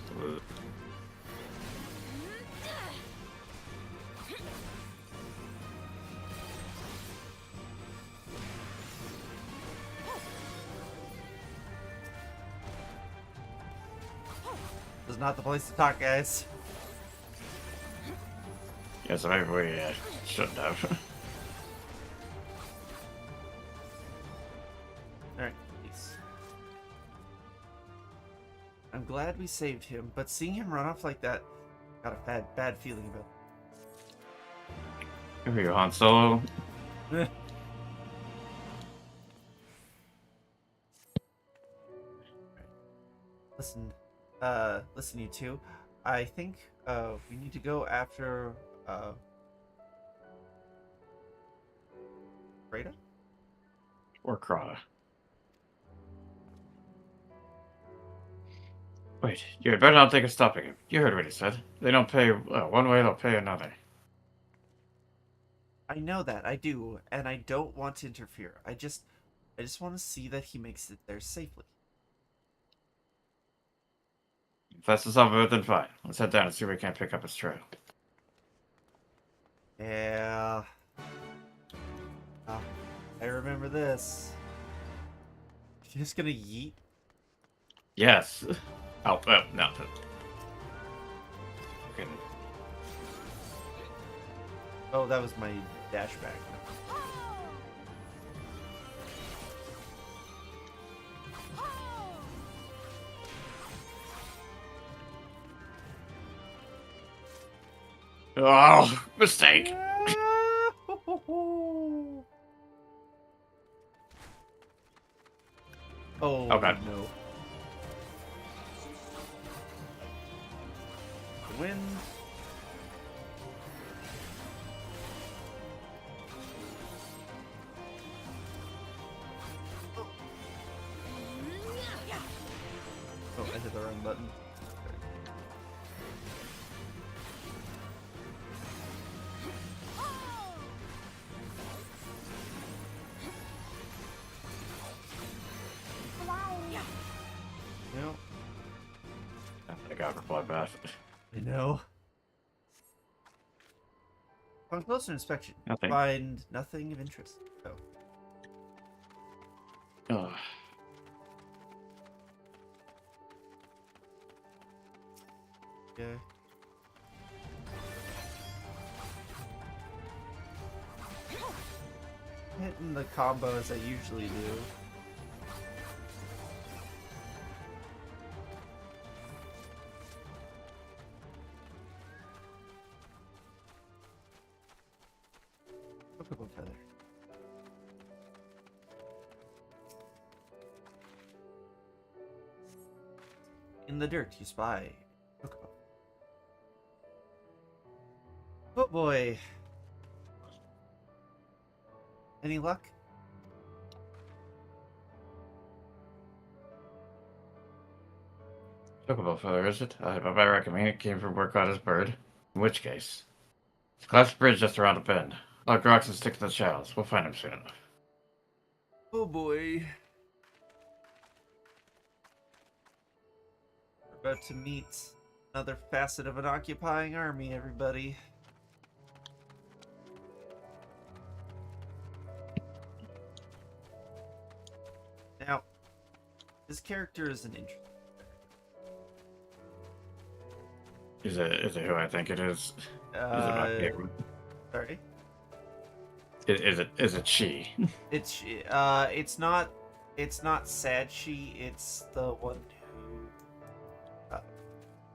This is not the place to talk, guys. Yeah, so maybe we shouldn't have. Alright, peace. I'm glad we saved him, but seeing him run off like that, got a bad feeling about it. Here you, Han Solo. Listen, you two. I think we need to go after Rada? Or Krana. Wait, you had better not think of stopping him. You heard what he said. They don't pay one way, they'll pay another. I know that, I do, and I don't want to interfere. I just want to see that he makes it there safely. If that's the sum of it, then fine. Let's head down and see if we can't pick up his trail. Yeah. Oh, I remember this. You just gonna yeet? Yes. Oh, no. Okay. Oh, that was my dash back. Oh, mistake. Oh, God. no. The wind. Oh, I hit the wrong button. No. I got reply back. I know. On closer inspection, Nothing. find nothing of interest. Oh. Ugh. Okay. Hitting the combo as I usually do. Chocobo feather. In the dirt, you spy Chocobo. Oh boy. Any luck? Chocobo feather, is it? I recommend it came from work on his bird. In which case, glass bridge just around the bend. Lug rocks and stick to the shallows. We'll find him soon enough. Oh boy. We're about to meet another facet of an occupying army, everybody. Now, this character is an interesting. Is it who I think it is? Is it my favorite? Sorry. Is it she? It's not Sad She. It's the one who.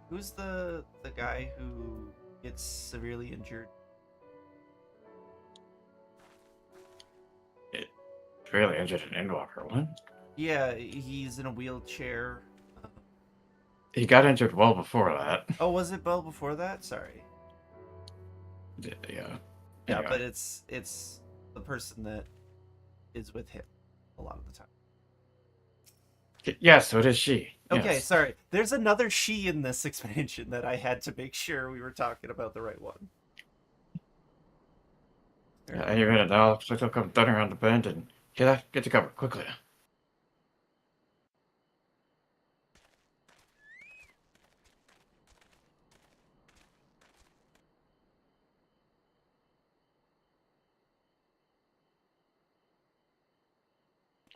Who's the guy who gets severely injured? Really injured an Endwalker. What? Yeah, he's in a wheelchair. He got injured well before that. Oh, was it well before that? Sorry. Yeah. Yeah, Anyway. but it's the person that is with him a lot of the time. Yeah, so it is she. Okay, Yes. sorry. There's another she in this expansion that I had to make sure we were talking about the right one. Yeah, you're in it now. Looks like they'll come dunning around the bend and get to cover quickly.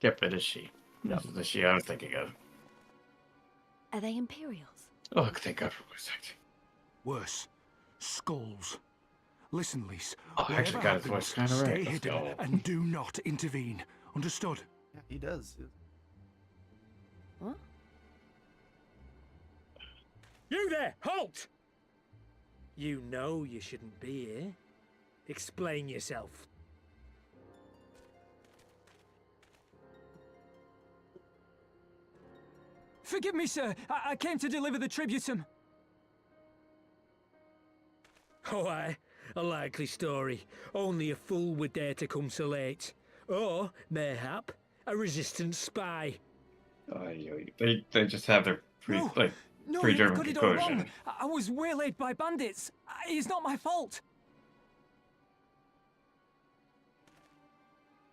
Yep, it is she. Yep. This is the she I was thinking of. Are they Imperials? Oh, thank God for a second. Worse, skulls. Listen, Lys. Oh, I actually got his voice kind of stay right. Let's hidden go. and do not intervene. Understood? Yeah, he does. What? You there! Halt! You know you shouldn't be here. Explain yourself. Forgive me, sir. I came to deliver the tributum. Oh, aye. A likely story. Only a fool would dare to come so late. Or, mayhap, a resistance spy. They just have their No, you've pre-German got it all conclusion. wrong. I was waylaid by bandits. It's not my fault.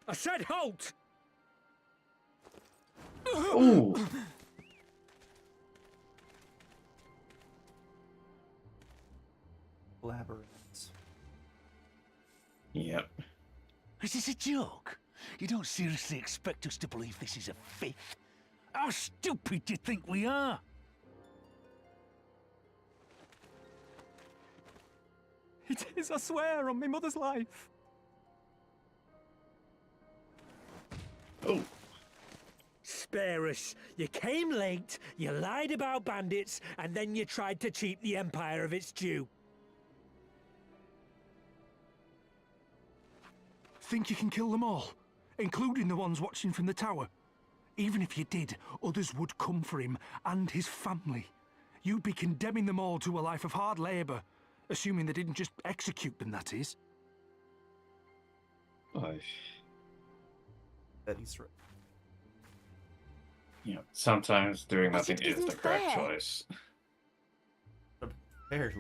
I said halt! Ooh. Labyrinths. Yep. Is this a joke? You don't seriously expect us to believe this is a fifth? How stupid do you think we are? It is, I swear, on my mother's life. Oh. Spare us. You came late, you lied about bandits, and then you tried to cheat the Empire of its due. Think you can kill them all? Including the ones watching from the tower? Even if you did, others would come for him and his family. You'd be condemning them all to a life of hard labour. Assuming they didn't just execute them, that is. That he's right. You know, sometimes doing But nothing it is the isn't correct fair. choice. Barely.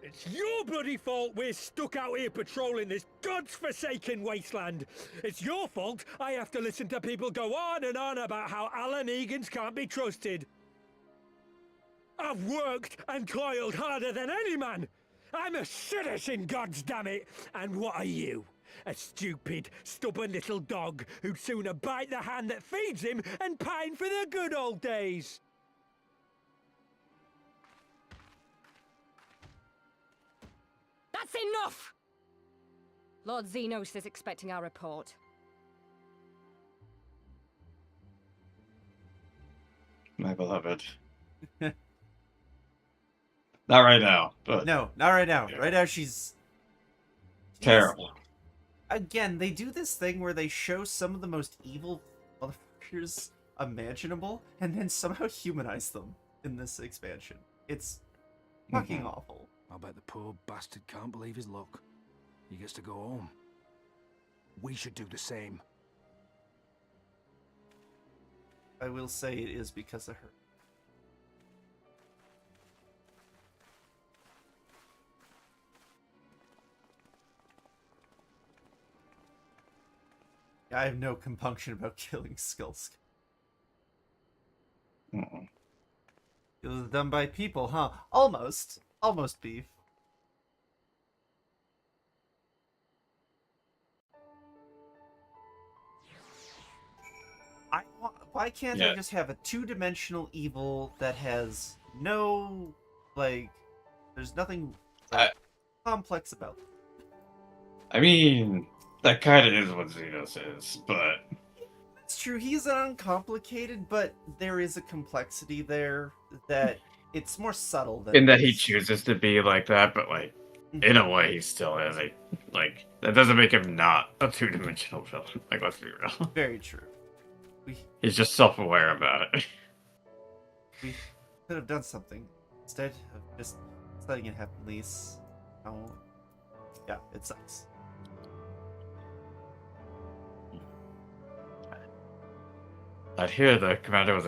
It's your bloody fault we're stuck out here patrolling this god's-forsaken wasteland. It's your fault I have to listen to people go on and on about how Alan Egan's can't be trusted. I've worked and toiled harder than any man. I'm a citizen, goddammit. And what are you? A stupid, stubborn little dog who'd sooner bite the hand that feeds him and pine for the good old days. That's enough! Lord Xenos is expecting our report. My beloved. Not right now, but No, not right now. Yeah. Right now she's terrible. Again, they do this thing where they show some of the most evil motherfuckers imaginable and then somehow humanize them in this expansion. It's fucking awful. I bet the poor bastard can't believe his luck. He gets to go home. We should do the same. I will say it is because of her. I have no compunction about killing Skullsk. Mm-mm. It was done by people, huh? Almost. Almost beef. Why can't I just have a two-dimensional evil that has no, like, there's nothing complex about it? I mean, that kind of is what Xenos is, but... It's true, he's uncomplicated, but there is a complexity there that it's more subtle than... In that he chooses to be like that, but, like, in a way he still is. Like, that doesn't make him not a two-dimensional villain. Like, let's be real. Very true. He's just self-aware about it. We could have done something instead of just letting it happen, Lise. Oh, yeah, it sucks. I'd hear the commander was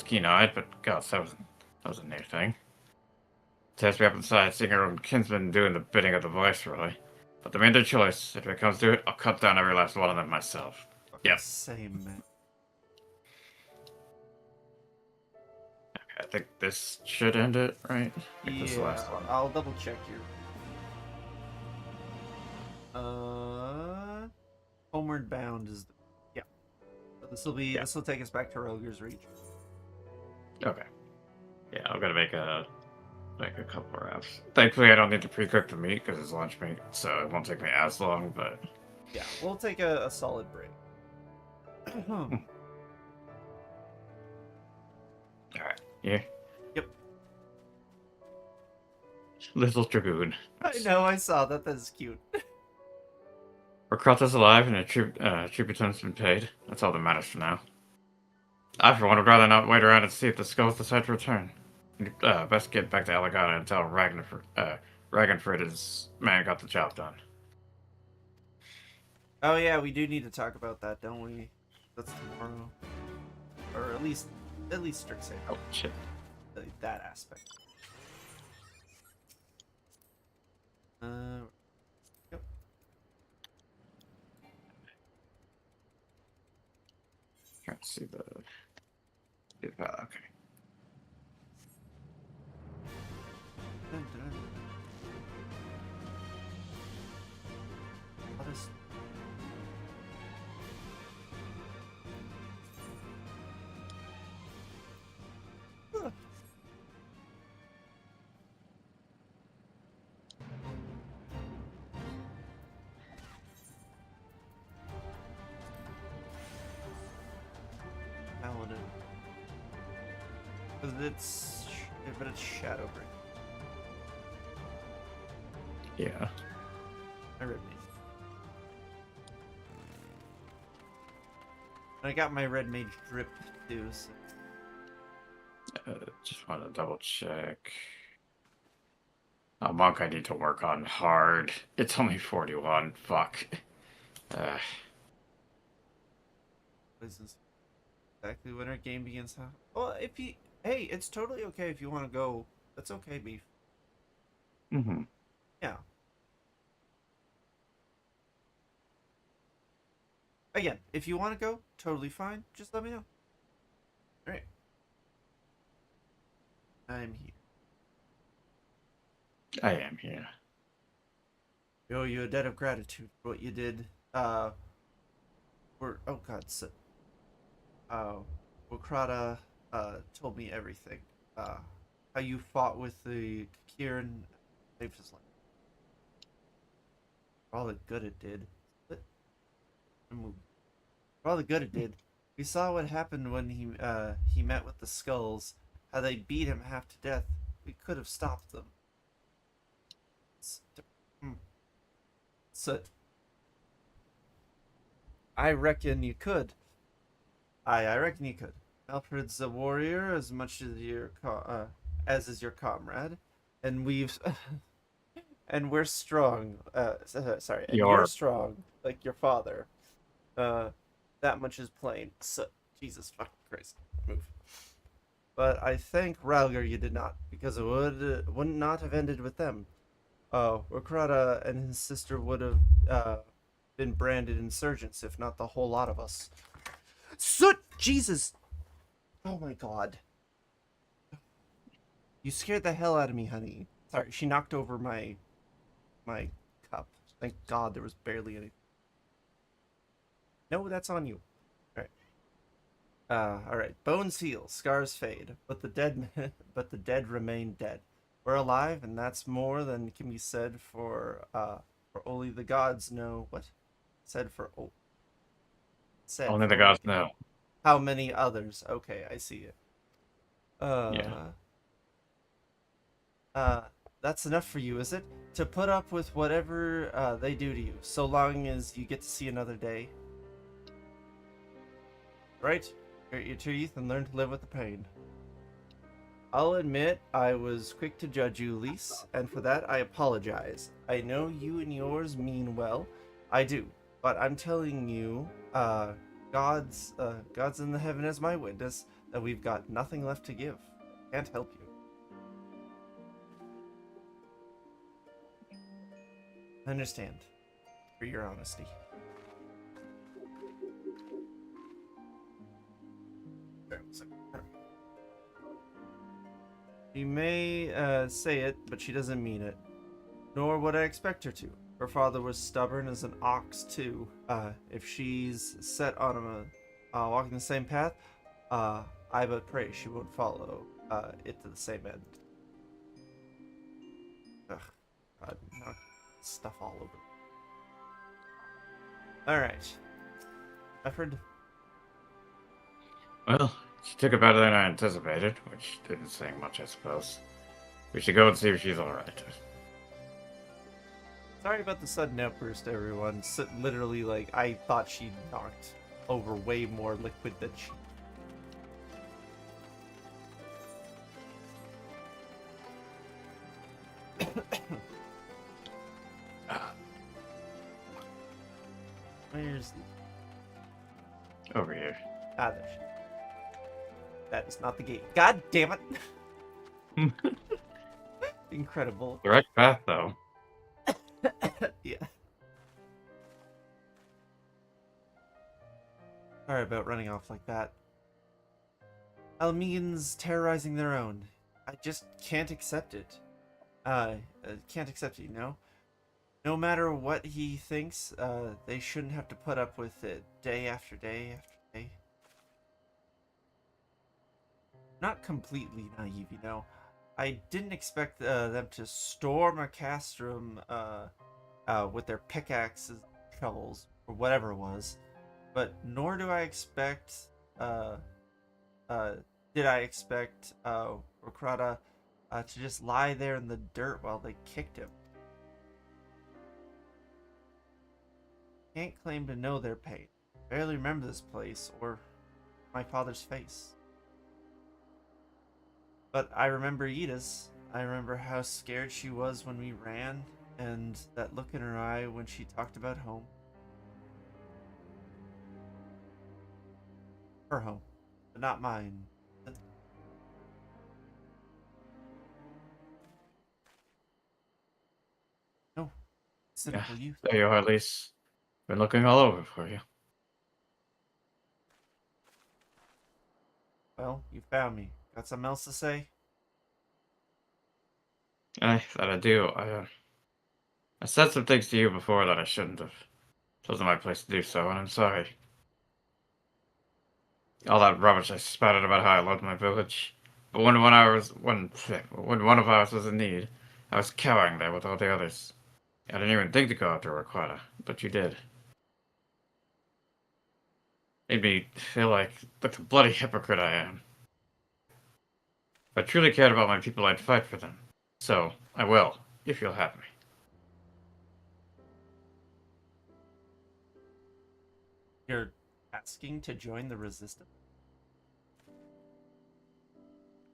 keen-eyed, but gosh, that was a new thing. Test me up inside, seeing her own kinsman doing the bidding of the viceroy. But they made their choice. If it comes to it, I'll cut down every last one of them myself. Yep. Same, man. I think this should end it, right? I think this is the Yeah, last one. I'll double check here. Homeward Bound is the... Yeah. So this will take us back to Roger's Reach. Okay. Yeah, I'm gonna make a couple of wraps. Thankfully, I don't need to pre-cook the meat because it's lunch meat, so it won't take me as long. But yeah, we'll take a solid break. All right. Yeah. Yep. Little Dragoon. I know, I saw that. That's cute. Rakrata's alive and a tribute's been paid. That's all that matters for now. I, for one, would rather not wait around and see if the skulls decide to return. Best get back to Elegana and tell Ragnfrid his man got the job done. Oh yeah, we do need to talk about that, don't we? That's tomorrow, or at least Strixhaven. Oh shit. That aspect. Yep. Trying to see the. Okay. Dun, dun. What is... Paladin. But it's Shadowbring. Yeah. My red mage. I got my red mage drip too. So. Just want to double check. Monk, I need to work on hard. It's only 41. Fuck. This is exactly when our game begins. Huh? Well, hey, it's totally okay if you want to go. That's okay, beef. Mm-hmm. Yeah. Again, if you want to go, totally fine. Just let me know. All right. I'm here. I am here. I owe you a debt of gratitude for what you did. Oh God, so, Wakrata, told me everything. How you fought with the Kieran, saved his life. For all the good it did. For all the good it did. We saw what happened when he met with the skulls. How they beat him half to death. We could have stopped them. So I reckon you could. I reckon you could. Alfred's a warrior as much as as is your comrade, and we've and we're strong. Sorry, and you're Your strong like your father. That much is plain. So, Jesus fucking Christ, move. But I thank Ralgar you did not, because it would not have ended with them. Wakrata and his sister would have been branded insurgents, if not the whole lot of us. Soot! Jesus! Oh my god. You scared the hell out of me, honey. Sorry, she knocked over my cup. Thank God there was barely any. No, that's on you. Alright. Bones heal, scars fade, but the dead remain dead. We're alive, and that's more than can be said for only the gods know what? Said for said only for the gods know. how many others? Okay, I see it. That's enough for you, is it? To put up with whatever they do to you, so long as you get to see another day. Right? Grit your teeth and learn to live with the pain. I'll admit I was quick to judge you, Lys, and for that I apologize. I know you and yours mean well. I do. But I'm telling you, God's in the heaven as my witness, that we've got nothing left to give. Can't help you. I understand. For your honesty. She may say it, but she doesn't mean it. Nor would I expect her to. Her father was stubborn as an ox, too. If she's set on walking the same path, I but pray she won't follow it to the same end. Ugh, God, knock stuff all over. Alright. Efford? Well, she took it better than I anticipated, which didn't say much, I suppose. We should go and see if she's alright. Sorry about the sudden outburst, everyone. Literally, like, I thought she knocked over way more liquid than she... Where's the... Over here. Ah, there she is. That is not the gate. God damn it! Incredible. The right path, though. Yeah. Sorry about running off like that. Almegans terrorizing their own. I just can't accept it. Can't accept it, you know? No matter what he thinks, they shouldn't have to put up with it day after day after day. Not completely naive, you know. I didn't expect them to storm a castrum with their pickaxes, shovels, or whatever it was. But nor do I expect, did I expect Wakrata to just lie there in the dirt while they kicked him. Can't claim to know their pain. Barely remember this place or my father's face. But I remember Ida's. I remember how scared she was when we ran, and that look in her eye when she talked about home. Her home, but not mine. No, cynical youth. There you are, Lys. Been looking all over for you. Well, you found me. Got something else to say? That I do. I said some things to you before that I shouldn't have. It wasn't my place to do so, and I'm sorry. All that rubbish I spouted about how I loved my village. But when one of ours was in need, I was cowering there with all the others. I didn't even think to go after Raquata, but you did. Made me feel like the bloody hypocrite I am. If I truly cared about my people, I'd fight for them. So, I will, if you'll have me. You're asking to join the resistance?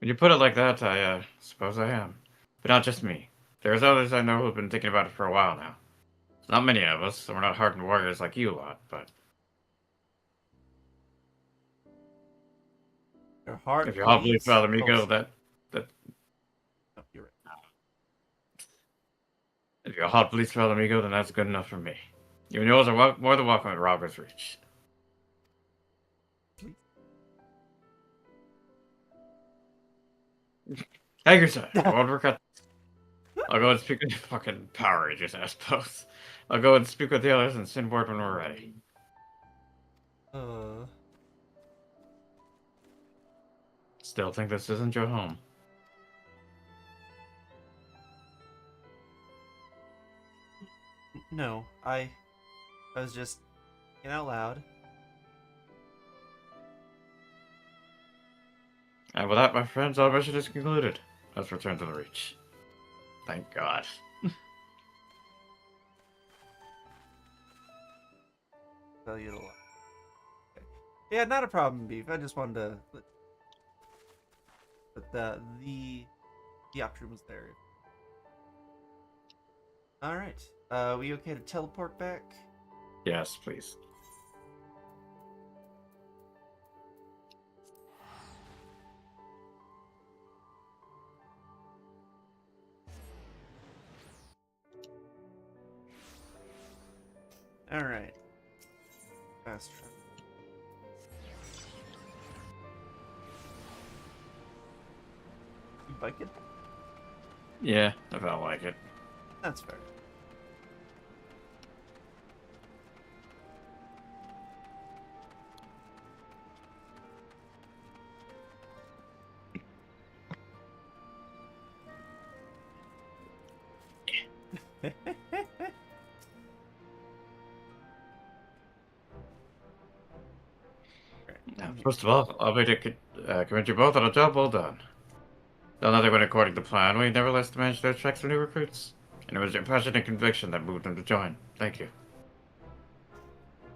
When you put it like that, I suppose I am. But not just me. There's others I know who've been thinking about it for a while now. Not many of us, so we're not hardened warriors like you lot, but Your heart if your heart believes bleeds. Father Miko, Oh, that no, you're right. if your heart believes Father Miko, then that's good enough for me. You and yours are more than welcome at Robber's Reach. Thank you, sir. I won't forget. I'll go and speak with the fucking Power Rangers, I suppose. I'll go and speak with the others and send word when we're ready. Still think this isn't your home. No, I was just thinking out loud. And with that, my friends, our mission is concluded. Let's return to the Reach. Thank God. Tell you to lie. Okay. Yeah, not a problem, Beef. I just wanted to. But the option was there. All right. We okay to teleport back? Yes, please. All right. Fast travel. You like it? Yeah, I felt like it. That's fair. First of all, I'll be to commend you both on a job well done. Though nothing went according to plan, we nevertheless managed to attract some new recruits. And it was your passion and conviction that moved them to join. Thank you.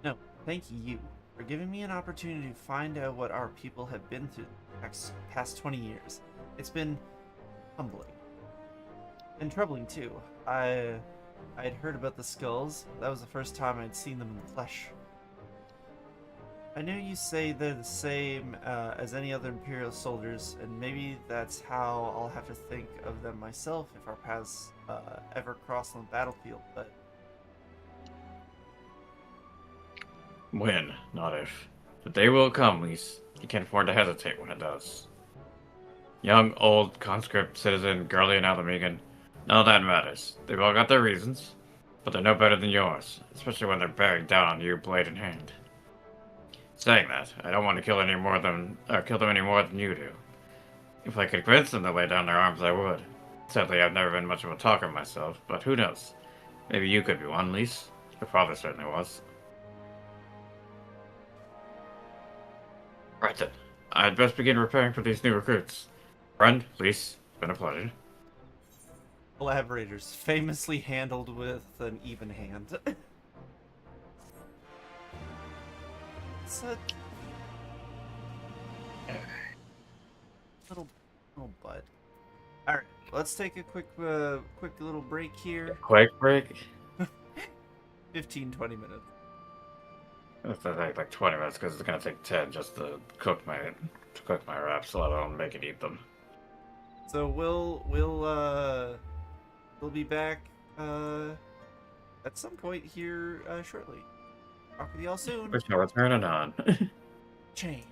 No, thank you for giving me an opportunity to find out what our people have been through the past 20 years. It's been humbling. And troubling, too. I'd heard about the skulls. That was the first time I'd seen them in the flesh. I know you say they're the same as any other Imperial soldiers, and maybe that's how I'll have to think of them myself if our paths ever cross on the battlefield, but... When, not if. The day will come, Lise. You can't afford to hesitate when it does. Young, old, conscript, citizen, girly, and Alamegan. None of that matters. They've all got their reasons, but they're no better than yours, especially when they're bearing down on you blade in hand. Saying that, I don't want to kill them any more than you do. If I could convince them to lay down their arms, I would. Sadly, I've never been much of a talker myself, but who knows? Maybe you could be one, Lise. Your father certainly was. Right then, I'd best begin preparing for these new recruits. Friend, Lise, it's been a pleasure. Collaborators, famously handled with an even hand. It's a little bud. All right, let's take a quick little break here. Quick break? 15, 20 minutes. It's gonna take like 20 minutes because it's gonna take 10 just to cook my wraps, let alone make it eat them. So we'll be back at some point here shortly. Talk with y'all soon. We shall return anon. Chain.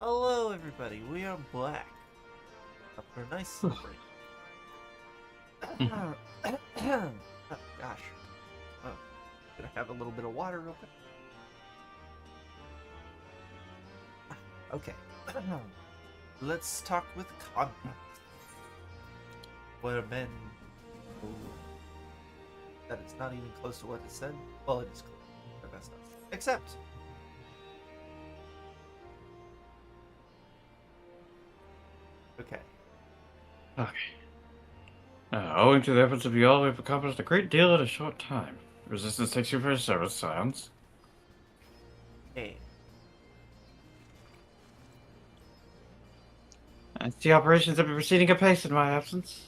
Hello, everybody. We are back. Up for a nice celebration. Oh, gosh. Oh, gonna have a little bit of water real quick. Okay. Let's talk with contact. Where men. That it's not even close to what it said. Well, it is close. But that's not. Except. Okay. Okay. Owing to the efforts of you all, we've accomplished a great deal in a short time. Resistance takes you for your service, Scions. Hey. I see operations have been proceeding apace in my absence.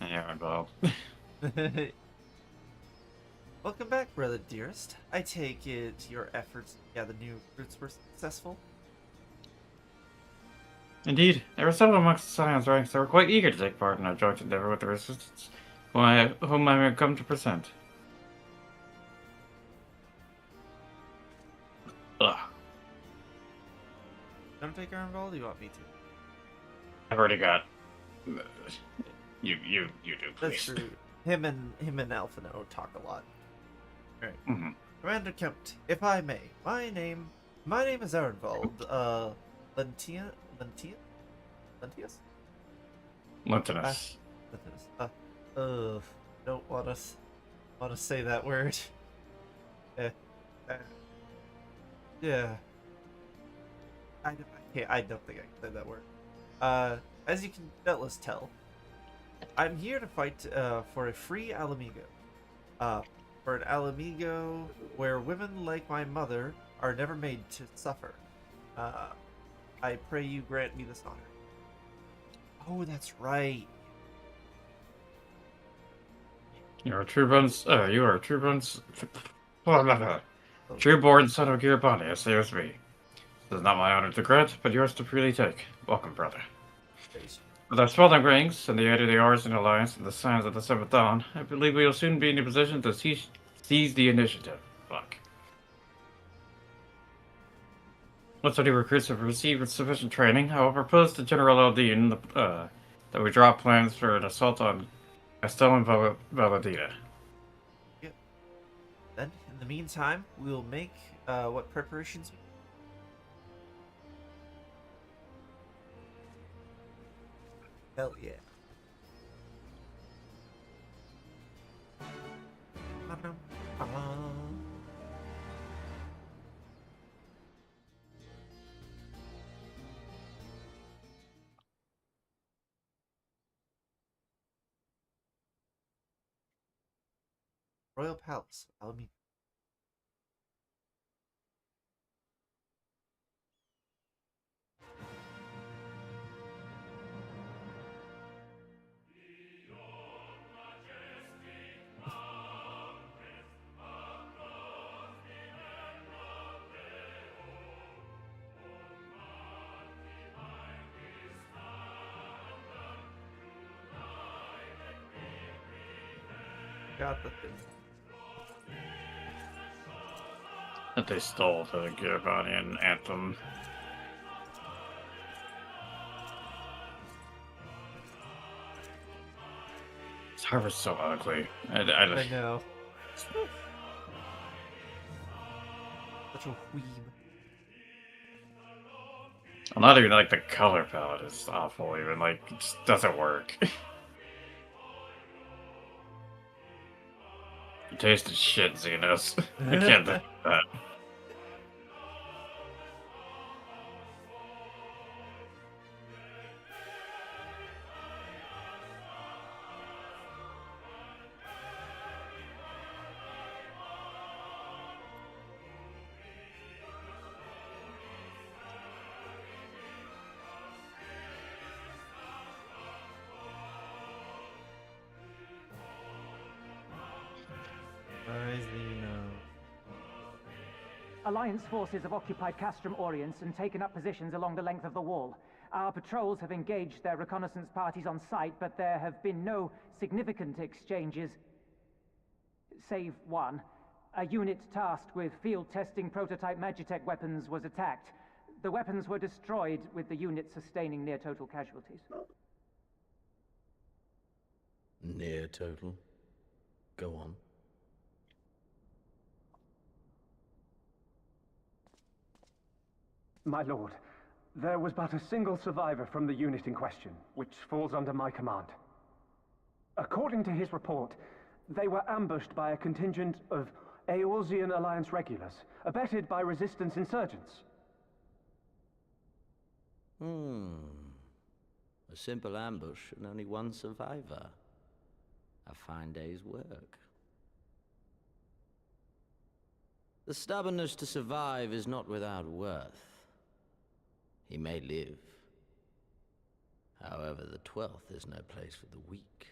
And you're involved. Welcome back, brother dearest. I take it your efforts to gather new recruits were successful? Indeed, there were several amongst the Scions ranks that were quite eager to take part in our joint endeavor with the Resistance, whom I have come to present. Ugh. Don't take her involved, you want me to? I've already got... You do, That's please. true. Him and Alphino talk a lot. Alright. Mm-hmm. Commander Kempt, if I may, my name is Aaronvald, Lentius? Lentinus. Don't wanna say that word. Yeah. I don't think I can say that word. As you can doubtless tell, I'm here to fight for a free Alamigo. For an Alamigo where women like my mother are never made to suffer. I pray you grant me this honor. Oh, that's right. You are a true born son of Girabani, as say with me. This is not my honor to grant, but yours to freely take. Welcome, brother. With our swaddling rings and the aid of the Origin Alliance and the signs of the Seventh Dawn, I believe we will soon be in a position to seize the initiative. Fuck. Once our new recruits have received with sufficient training, I will propose to General Aldine that we draw plans for an assault on Castel and Valadina. Yep. Then, in the meantime, we will make what preparations we Hell yeah. Royal Palace, Alameda. Got the thing. That they stole the Girabanian anthem. This harbor's so ugly. I know. Such a weeb. I'm not even like the color palette is awful. Even like it just doesn't work. You tasted shit, Xenos. I can't do that. Alliance forces have occupied Castrum Orients and taken up positions along the length of the wall. Our patrols have engaged their reconnaissance parties on site, but there have been no significant exchanges, save one. A unit tasked with field testing prototype Magitech weapons was attacked. The weapons were destroyed with the unit sustaining near total casualties. Near total? Go on. My lord, there was but a single survivor from the unit in question, which falls under my command. According to his report, they were ambushed by a contingent of Eorzean Alliance regulars, abetted by resistance insurgents. A simple ambush and only one survivor. A fine day's work. The stubbornness to survive is not without worth. He may live. However, the 12th is no place for the weak.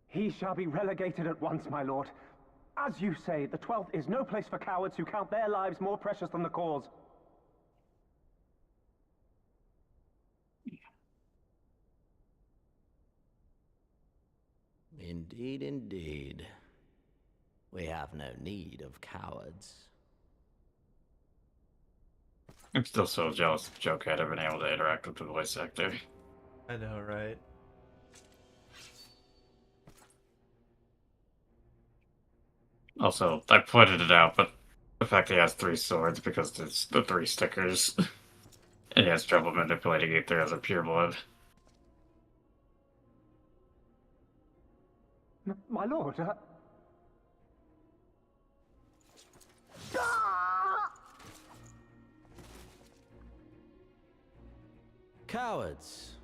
He shall be relegated at once, my lord. As you say, the 12th is no place for cowards who count their lives more precious than the cause. Indeed, indeed. We have no need of cowards. I'm still so jealous of Joe had been able to interact with the voice actor. I know, right? Also, I pointed it out, but the fact that he has 3 swords because there's the 3 stickers. And he has trouble manipulating Ether as a pureblood. My lord, Cowards.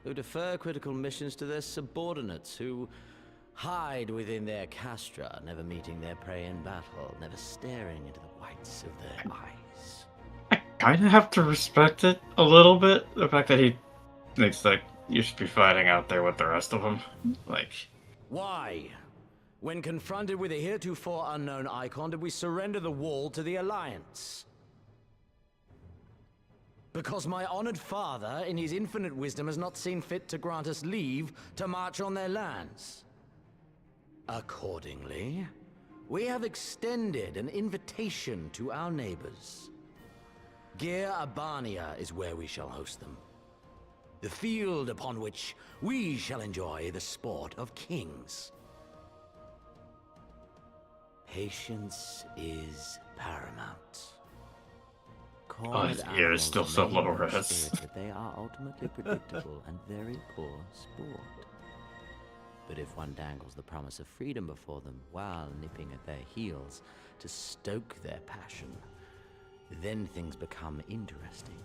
Who defer critical missions to their subordinates, who hide within their castra, never meeting their prey in battle, never staring into the whites of their eyes. I kind of have to respect it a little bit. The fact that he thinks like you should be fighting out there with the rest of them. Like, why? When confronted with a heretofore unknown icon, did we surrender the wall to the Alliance? Because my honored father, in his infinite wisdom, has not seen fit to grant us leave to march on their lands. Accordingly, we have extended an invitation to our neighbors. Gir Abania is where we shall host them. The field upon which we shall enjoy the sport of kings. Patience is paramount. his ear is still so low res. That they are ultimately predictable and very poor sport. But if one dangles the promise of freedom before them while nipping at their heels to stoke their passion, then things become interesting.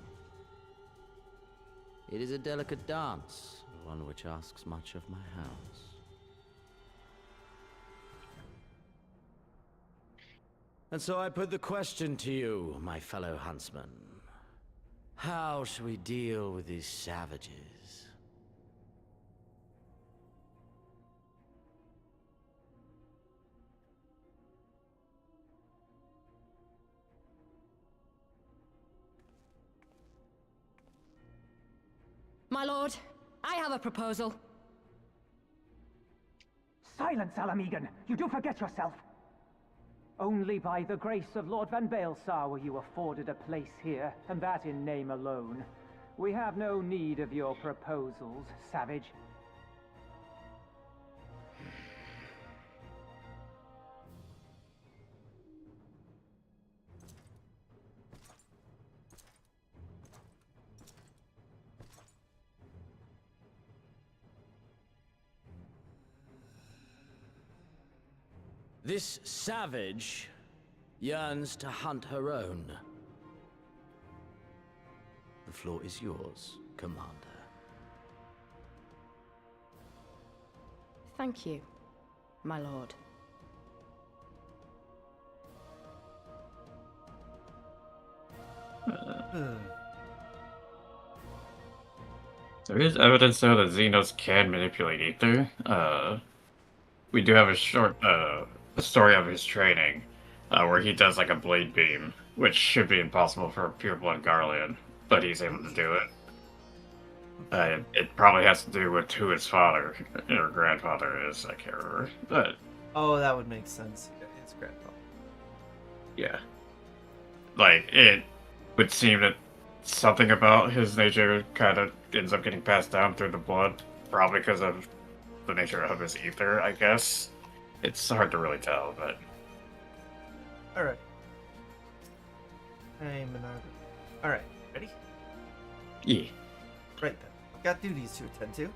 It is a delicate dance, one which asks much of my house. And so I put the question to you, my fellow huntsman. How shall we deal with these savages? My lord, I have a proposal. Silence, Alamegan! You do forget yourself! Only by the grace of Lord Van Baelsar were you afforded a place here, and that in name alone. We have no need of your proposals, savage. This savage yearns to hunt her own. The floor is yours, Commander. Thank you, my lord. There is evidence though that Xenos can manipulate ether. We do have a short story of his training, where he does like a blade beam, which should be impossible for a pureblood Garlean, but he's able to do it. It probably has to do with who his father or grandfather is. I can't remember, but oh, that would make sense. His grandfather. Yeah, like, it would seem that something about his nature kind of ends up getting passed down through the blood, probably because of the nature of his ether, I guess. It's hard to really tell, but... Alright. Hey, Monogamous. Alright, ready? Yeah. Right then. I've got duties to attend to.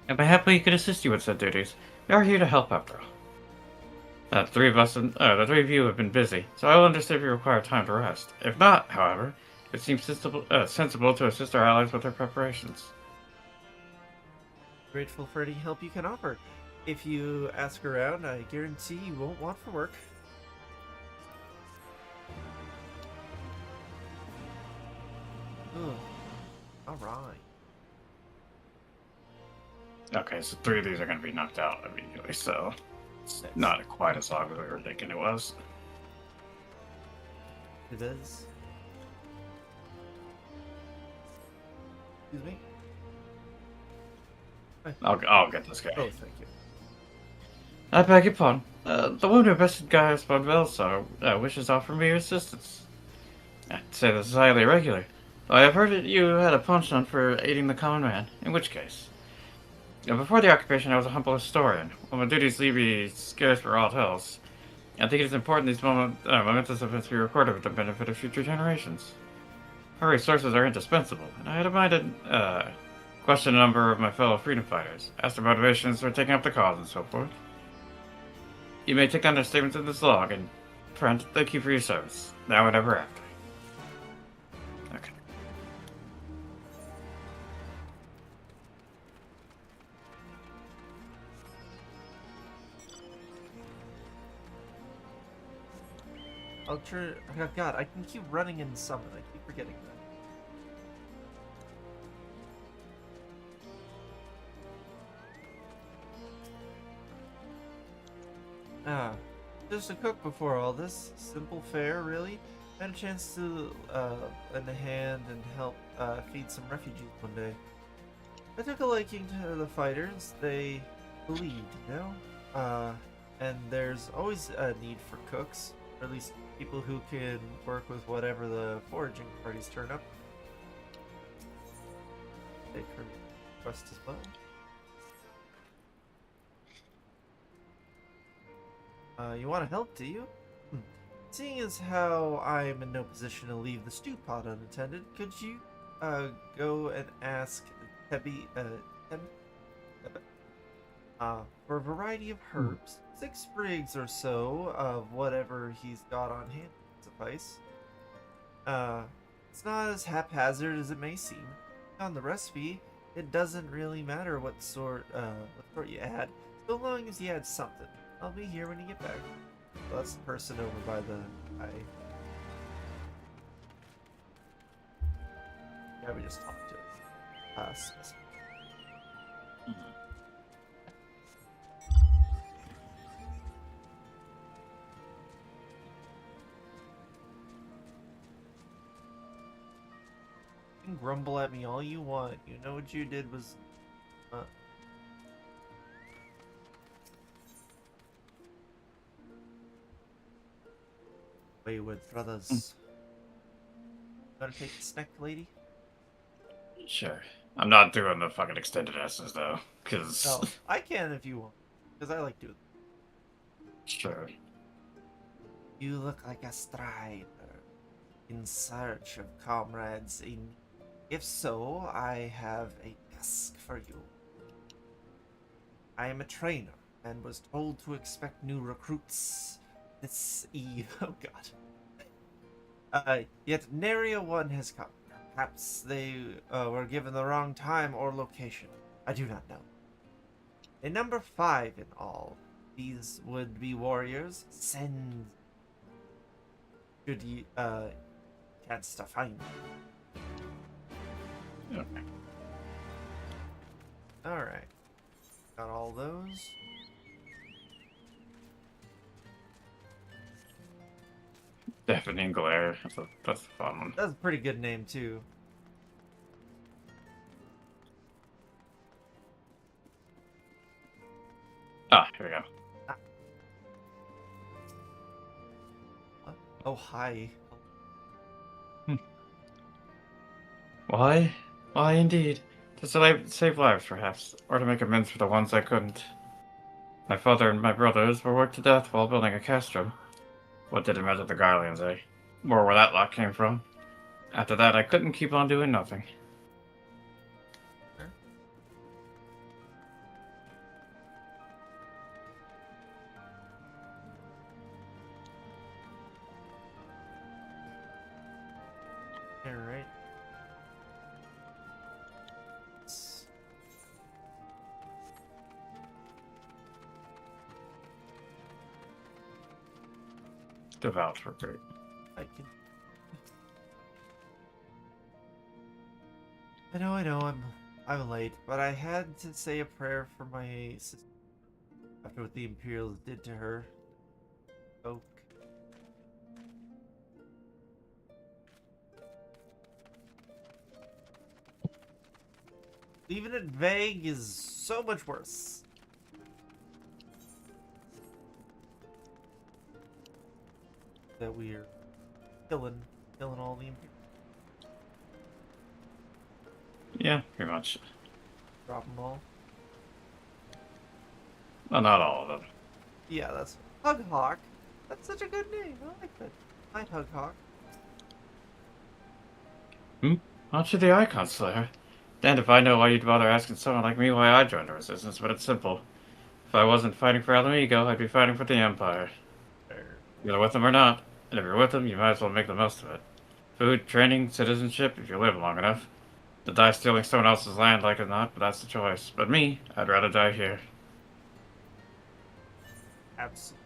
And by happily could assist you with said duties. We are here to help after all. The three of you have been busy, so I will understand if you require time to rest. If not, however, it seems sensible to assist our allies with their preparations. Grateful for any help you can offer. If you ask around, I guarantee you won't want for work. Ugh. Alright. Okay, so 3 of these are going to be knocked out immediately, so it's not quite as long as we were thinking it was. It is. Excuse me? I'll get this guy. Oh, thank you. I beg your pardon. The one who bested Gaius von Velsar wishes to offer me your assistance. I'd say this is highly irregular. I have heard that you had a penchant for aiding the common man, in which case... Before the occupation, I was a humble historian. While my duties leave me scarce for aught else, I think it is important these momentous events be recorded for the benefit of future generations. Our resources are indispensable, and I had in mind to question a number of my fellow freedom fighters, ask their motivations for taking up the cause, and so forth. You may take down their statements in this log, and friend, thank you for your service, now and ever after. Okay. I'll try. Oh God, I can keep running and summon. I keep forgetting that. Just a cook before all this. Simple fare, really. Had a chance to lend a hand and help feed some refugees one day. I took a liking to the fighters. They bleed, you know? And there's always a need for cooks, or at least people who can work with whatever the foraging parties turn up. Take her request as well. You want to help, do you? Seeing as how I'm in no position to leave the stew pot unattended, could you go and ask Tebby, for a variety of herbs, 6 sprigs or so of whatever he's got on hand suffice. It's not as haphazard as it may seem. On the recipe, it doesn't really matter what sort you add, so long as you add something. I'll be here when you get back. Well, that's the person over by the eye. Yeah, we just talked to it. Specific. You can grumble at me all you want. You know what you did was... Wayward brothers. Gotta take the snack, lady? Sure. I'm not doing the fucking extended S's, though, because... No, I can if you want, because I like doing them. Sure. You look like a strider, in search of comrades in... If so, I have a task for you. I am a trainer, and was told to expect new recruits this eve. Oh god. Yet nary a one has come. Perhaps they were given the wrong time or location. I do not know. A number 5 in all. These would be warriors. Send. Should you chance to find them. Okay. Alright. Got all those. Deafening glare. That's a fun one. That's a pretty good name too. Ah, here we go. Oh, hi. Why? Why indeed? To save lives, perhaps, or to make amends for the ones I couldn't. My father and my brothers were worked to death while building a castrum. What did it matter to the Garleans, eh? Or where that lot came from? After that, I couldn't keep on doing nothing. Alright. Devout were great. I can. I know, I'm late, but I had to say a prayer for my sister after what the Imperials did to her. Oak. Leaving it vague is so much worse. That we're killing all the Imperials. Yeah, pretty much. Drop them all. Well, not all of them. Yeah, that's Hughawk. That's such a good name. I like that. Hi, Hughawk. Aren't you the Icon Slayer? Damned if I know why you'd bother asking someone like me why I joined the Resistance, but it's simple. If I wasn't fighting for Alamigo, I'd be fighting for the Empire. You're with them or not, and if you're with them, you might as well make the most of it. Food, training, citizenship, if you live long enough. To die stealing someone else's land like it or not, but that's the choice. But me, I'd rather die here. Absolutely.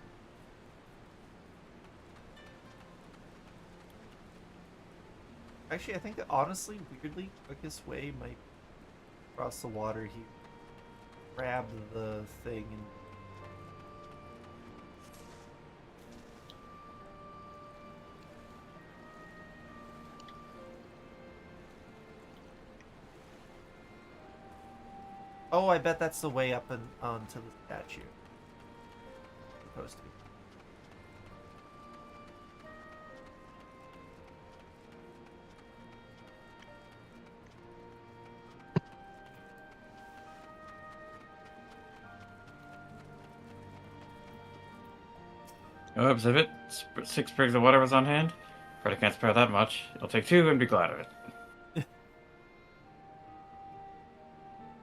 Actually, I think that honestly, weirdly, quickest way might cross the water here. Grab the thing and oh, I bet that's the way up and onto the statue. Supposed to be. Oh, exhibit. 6 sprigs of water was on hand. Afraid I can't spare that much. You'll take 2 and be glad of it.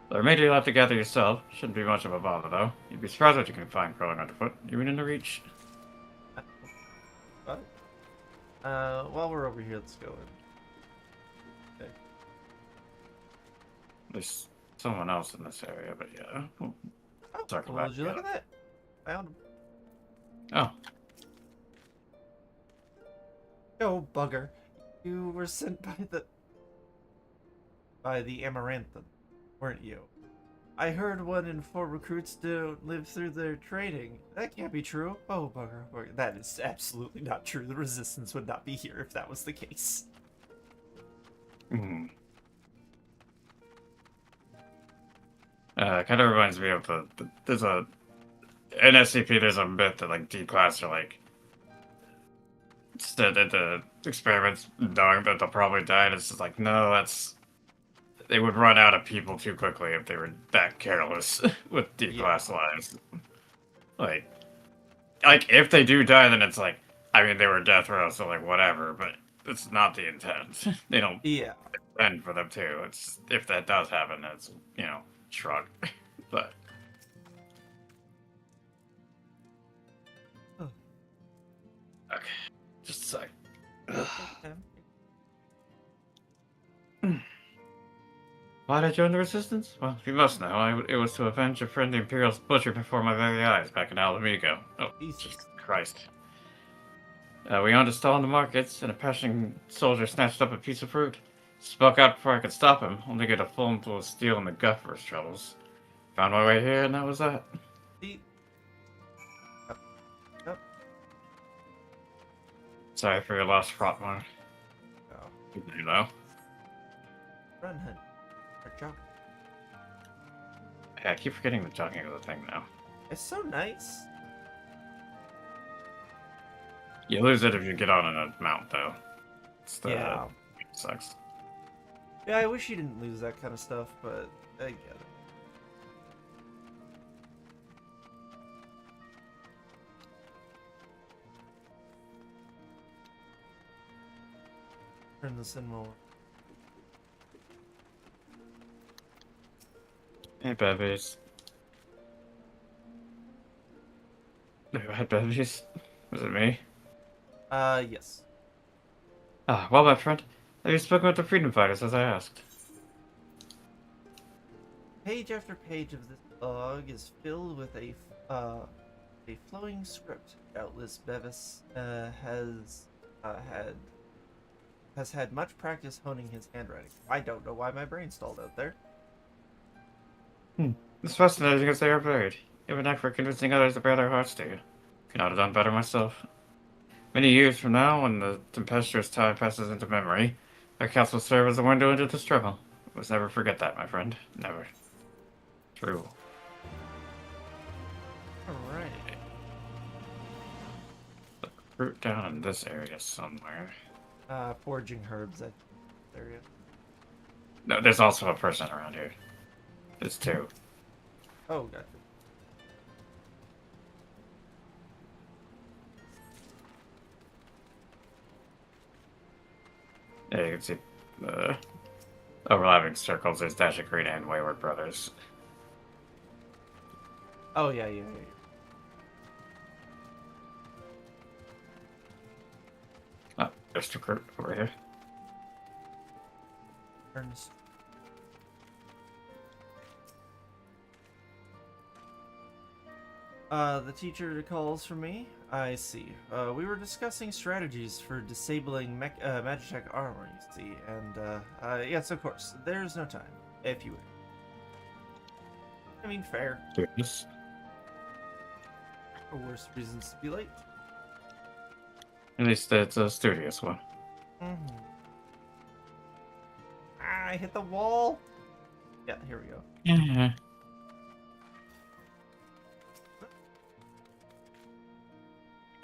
The remainder you'll have to gather yourself. Shouldn't be much of a bother, though. You'd be surprised what you can find growing underfoot, even in the reach. Got it. While we're over here, let's go in. Okay. There's someone else in this area, but yeah. We'll talk Well, about did you look at that? Found him. Oh. Oh, bugger. You were sent by the Amaranthine, weren't you? I heard 1 in 4 recruits don't live through their training. That can't be true. Oh, bugger. That is absolutely not true. The Resistance would not be here if that was the case. Hmm. Kind of reminds me of there's a in SCP. There's a myth that like D-class are like the experiments knowing that they'll probably die. And it's just like no, they would run out of people too quickly if they were that careless with D-class lives. Like if they do die, then it's like I mean they were death row, so like whatever. But it's not the intent. They don't intend for them to. It's if that does happen, it's shrug. But okay, just a sec. Why did I join the Resistance? Well, you must know, it was to avenge a friend the Imperials butchered before my very eyes back in Alamigo. Oh, Jesus Christ. We owned a stall in the markets, and a passionate soldier snatched up a piece of fruit. Spoke out before I could stop him, only to get a full full of steel in the gut for his troubles. Found my way here, and that was that. Sorry for your loss, Frotmar. You know. Run, hun. Or jump. Yeah, I keep forgetting the jogging of the thing now. It's so nice. You lose it if you get on a mount, though. It's the Yeah. sucks. Yeah, I wish you didn't lose that kind of stuff, but I get it. Turn this in more. Hey, babies. Go ahead, babies. Was it me? Yes. Ah, well, my friend, have you spoken with the freedom fighters as I asked? Page after page of this log is filled with a flowing script. Doubtless Bevis has had much practice honing his handwriting. I don't know why my brain stalled out there. It's fascinating because they are buried. You have an knack for convincing others to bear their hearts to you. Could not have done better myself. Many years from now, when the tempestuous time passes into memory, our accounts will serve as a window into the struggle. We must never forget that, my friend. Never. True. Alright. Root down in this area somewhere. Foraging herbs, area. No, there's also a person around here. There's two. Oh, gotcha. Yeah, you can see the overlapping circles. There's Dasha Green and Wayward Brothers. Oh, yeah. Oh, there's recruit over here. Turns. The teacher calls for me. I see. We were discussing strategies for disabling Magitech armor, you see, and, yes, of course. There's no time, if you would. I mean, fair. Yes. For worse reasons to be late. At least it's a studious one. Mm-hmm. Ah, I hit the wall! Yeah, here we go. Yeah.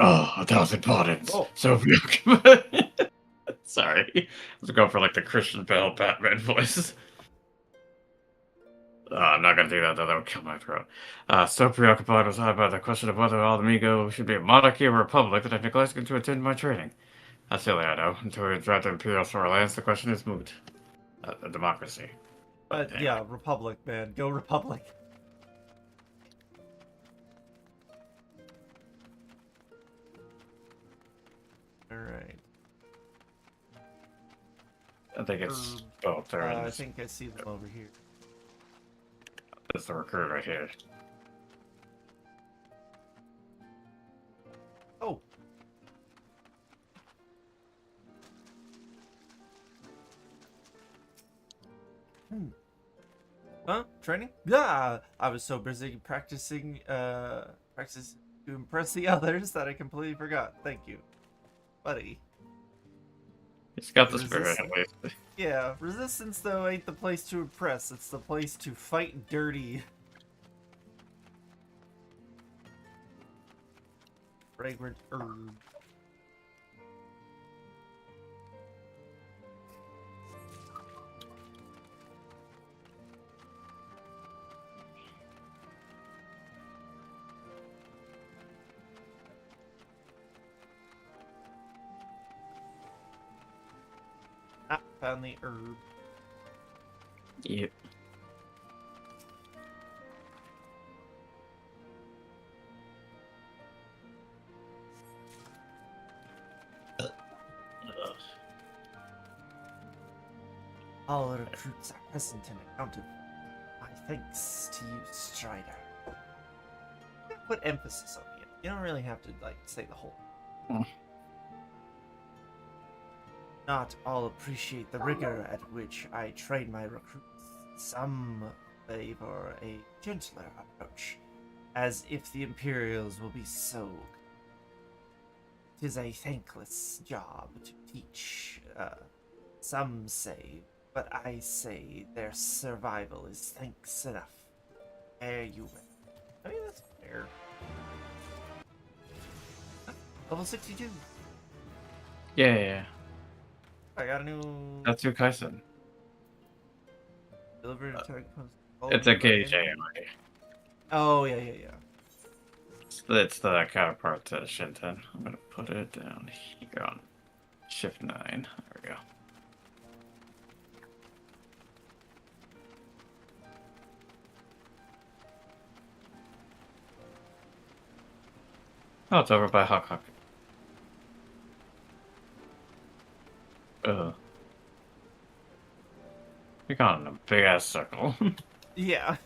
Oh, that was important. Oh. So preoccupied. Sorry. I was going for like the Christian Bale Batman voice. I'm not gonna do that though, that would kill my throat. So preoccupied was I by the question of whether Aldemigo should be a monarchy or a republic that I neglected to attend my training. That's silly, I know. Until we drive the Imperials from our lands, the question is moot. A democracy. But Yeah, Republic, man. Go Republic. Alright. I think it's both. There I is. think I see them over here. There's the recruit right here. Oh! Huh? Training? Yeah! I was so busy practicing to impress the others that I completely forgot. Thank you. Buddy. He's got the spirit at least. Yeah, resistance though ain't the place to impress, it's the place to fight dirty. Fragrant herb. Ah, found the herb. Yep. All recruits are present and accounted for. My thanks to you, Strider. Put emphasis on the end. You don't really have to, like, say the whole. Not all appreciate the rigor at which I train my recruits. Some favor a gentler approach, as if the Imperials will be so. 'Tis a thankless job to teach, some say, but I say their survival is thanks enough. Fare you well. I mean, that's fair. Level 62. Yeah. I got a new... That's your Kaisen. Delivered attack post. It's a gauge AMA. Oh, yeah. It's the counterpart to Shinten. I'm gonna put it down here on Shift 9. There we go. Oh, it's over by Hawk. You're gone in a big ass circle. Yeah.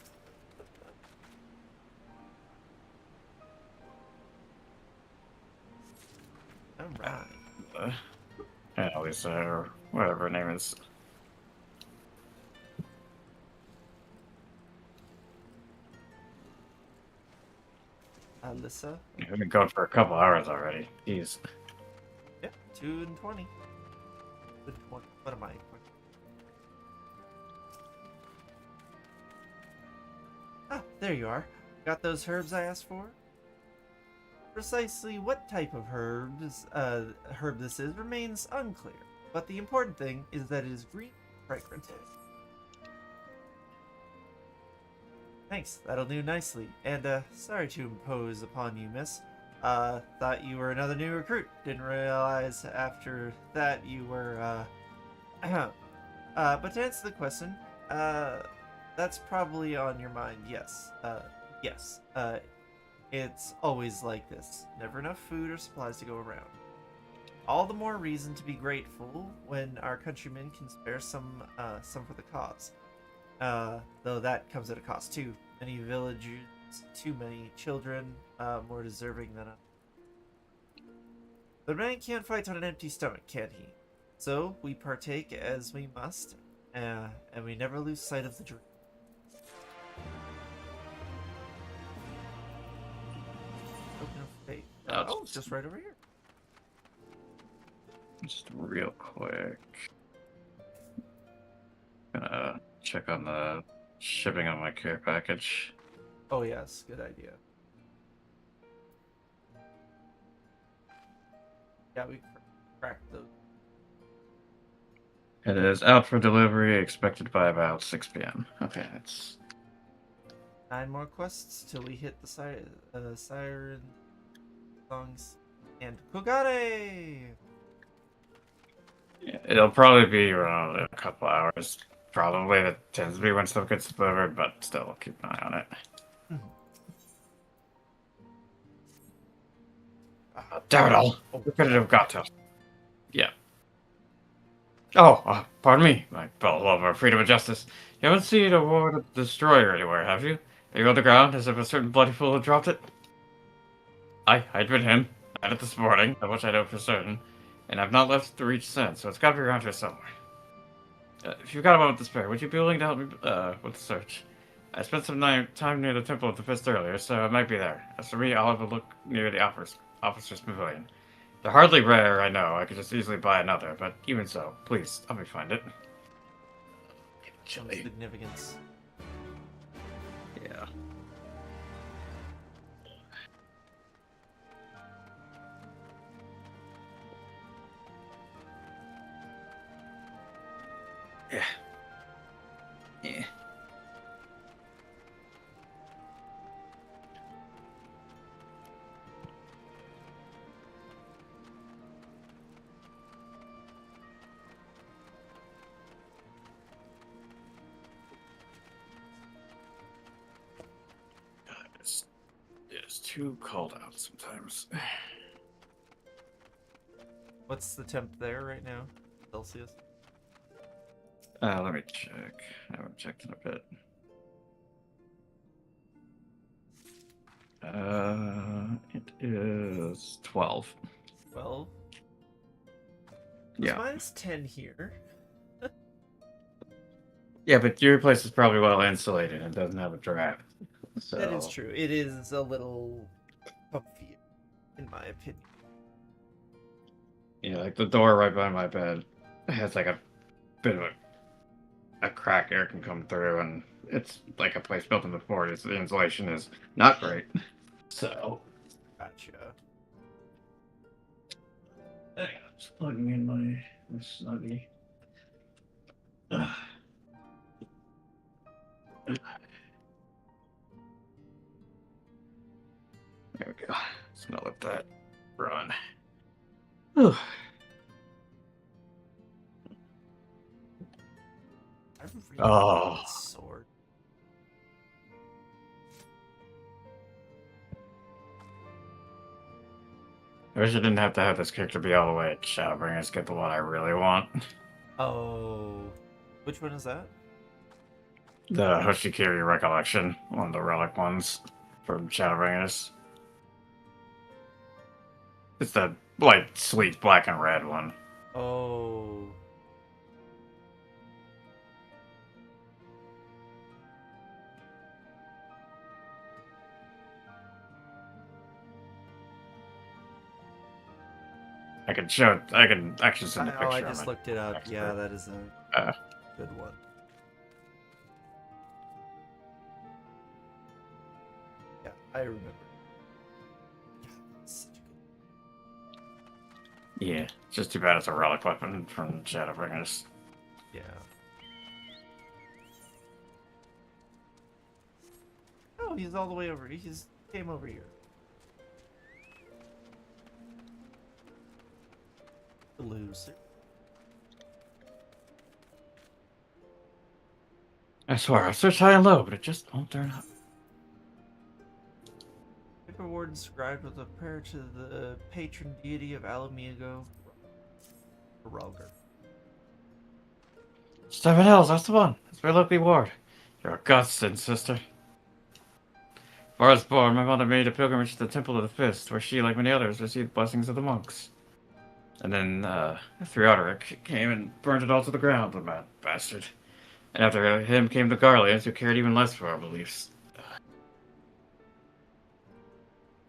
Alright. Yeah, Lisa, or whatever her name is. Alyssa. We've been going for a couple hours already. Jeez. Yeah, 2 and 20. 2 and 20. What am I? Ah, there you are. Got those herbs I asked for? Precisely what type of herb this is remains unclear, but the important thing is that it is green and fragrant. Thanks, that'll do nicely. And, sorry to impose upon you, miss. Thought you were another new recruit. Didn't realize after that you were, but to answer the question, that's probably on your mind, yes. Yes. It's always like this. Never enough food or supplies to go around. All the more reason to be grateful when our countrymen can spare some for the cause. Though that comes at a cost too. Many villages, too many children, more deserving than us. But man can't fight on an empty stomach, can he? So we partake as we must, and we never lose sight of the dream. Oh, it's just right over here. Just real quick. Gonna check on the shipping on my care package. Oh yes, good idea. Yeah, we cracked those. It is out for delivery, expected by about 6 p.m. Okay, that's 9 more quests till we hit the siren songs and Kogare. yeah, it'll probably be around a couple hours. Probably that tends to be when stuff gets delivered, but still, I'll keep an eye on it. Damn it all! We could have got to. Yeah. Oh, pardon me, my fellow lover of freedom and justice. You haven't seen a war destroyer anywhere, have you? Are you on the ground as if a certain bloody fool had dropped it? I'd been him. I had it this morning, of which I know for certain, and I've not left the reach since, so it's gotta be around here somewhere. If you've got a moment to spare, would you be willing to help me with the search? I spent some time near the Temple of the Fist earlier, so it might be there. As for me, I'll have a look near the officer's pavilion. They're hardly rare, I know. I could just easily buy another, but even so, please, help me find it. Significance. Yeah. Yeah. It's too cold out sometimes. What's the temp there right now? Celsius? Let me check. I haven't checked in a bit. It is 12. 12? Yeah. Minus 10 here. Yeah, but your place is probably well insulated and doesn't have a draft. So... That is true. It is a little comfy, in my opinion. Yeah, like the door right by my bed has like a bit of a crack air can come through, and it's like a place built in the 40s. The insulation is not great. So, Gotcha. Just plugging in my Snuggie. There we go. Just gonna let that run. Whew. I really Oh. like this sword. I wish I didn't have to have this character be all the way at Shadowbringers to get the one I really want. Oh, which one is that? The Hoshikiri Recollection, one of the relic ones from Shadowbringers. It's the light, sweet black and red one. Oh. I can actually send a picture. I of just it. looked it up. Expert. Yeah, that is a good one. Yeah, I remember. Such a good. Yeah, it's just too bad it's a relic weapon from Shadowbringers. Yeah. Oh, he's all the way over. He just came over here. Loser. I swear, I searched high and low, but it just won't turn up. Paper ward inscribed with a prayer to the patron deity of Alamigo, Ralgar. 7 Hells, that's the one. That's my local ward. You're a godsend, sister. Before I was born, my mother made a pilgrimage to the Temple of the Fist, where she, like many others, received blessings of the monks. And then, Theodoric came and burned it all to the ground, the mad bastard. And after him came the Garleans, who cared even less for our beliefs.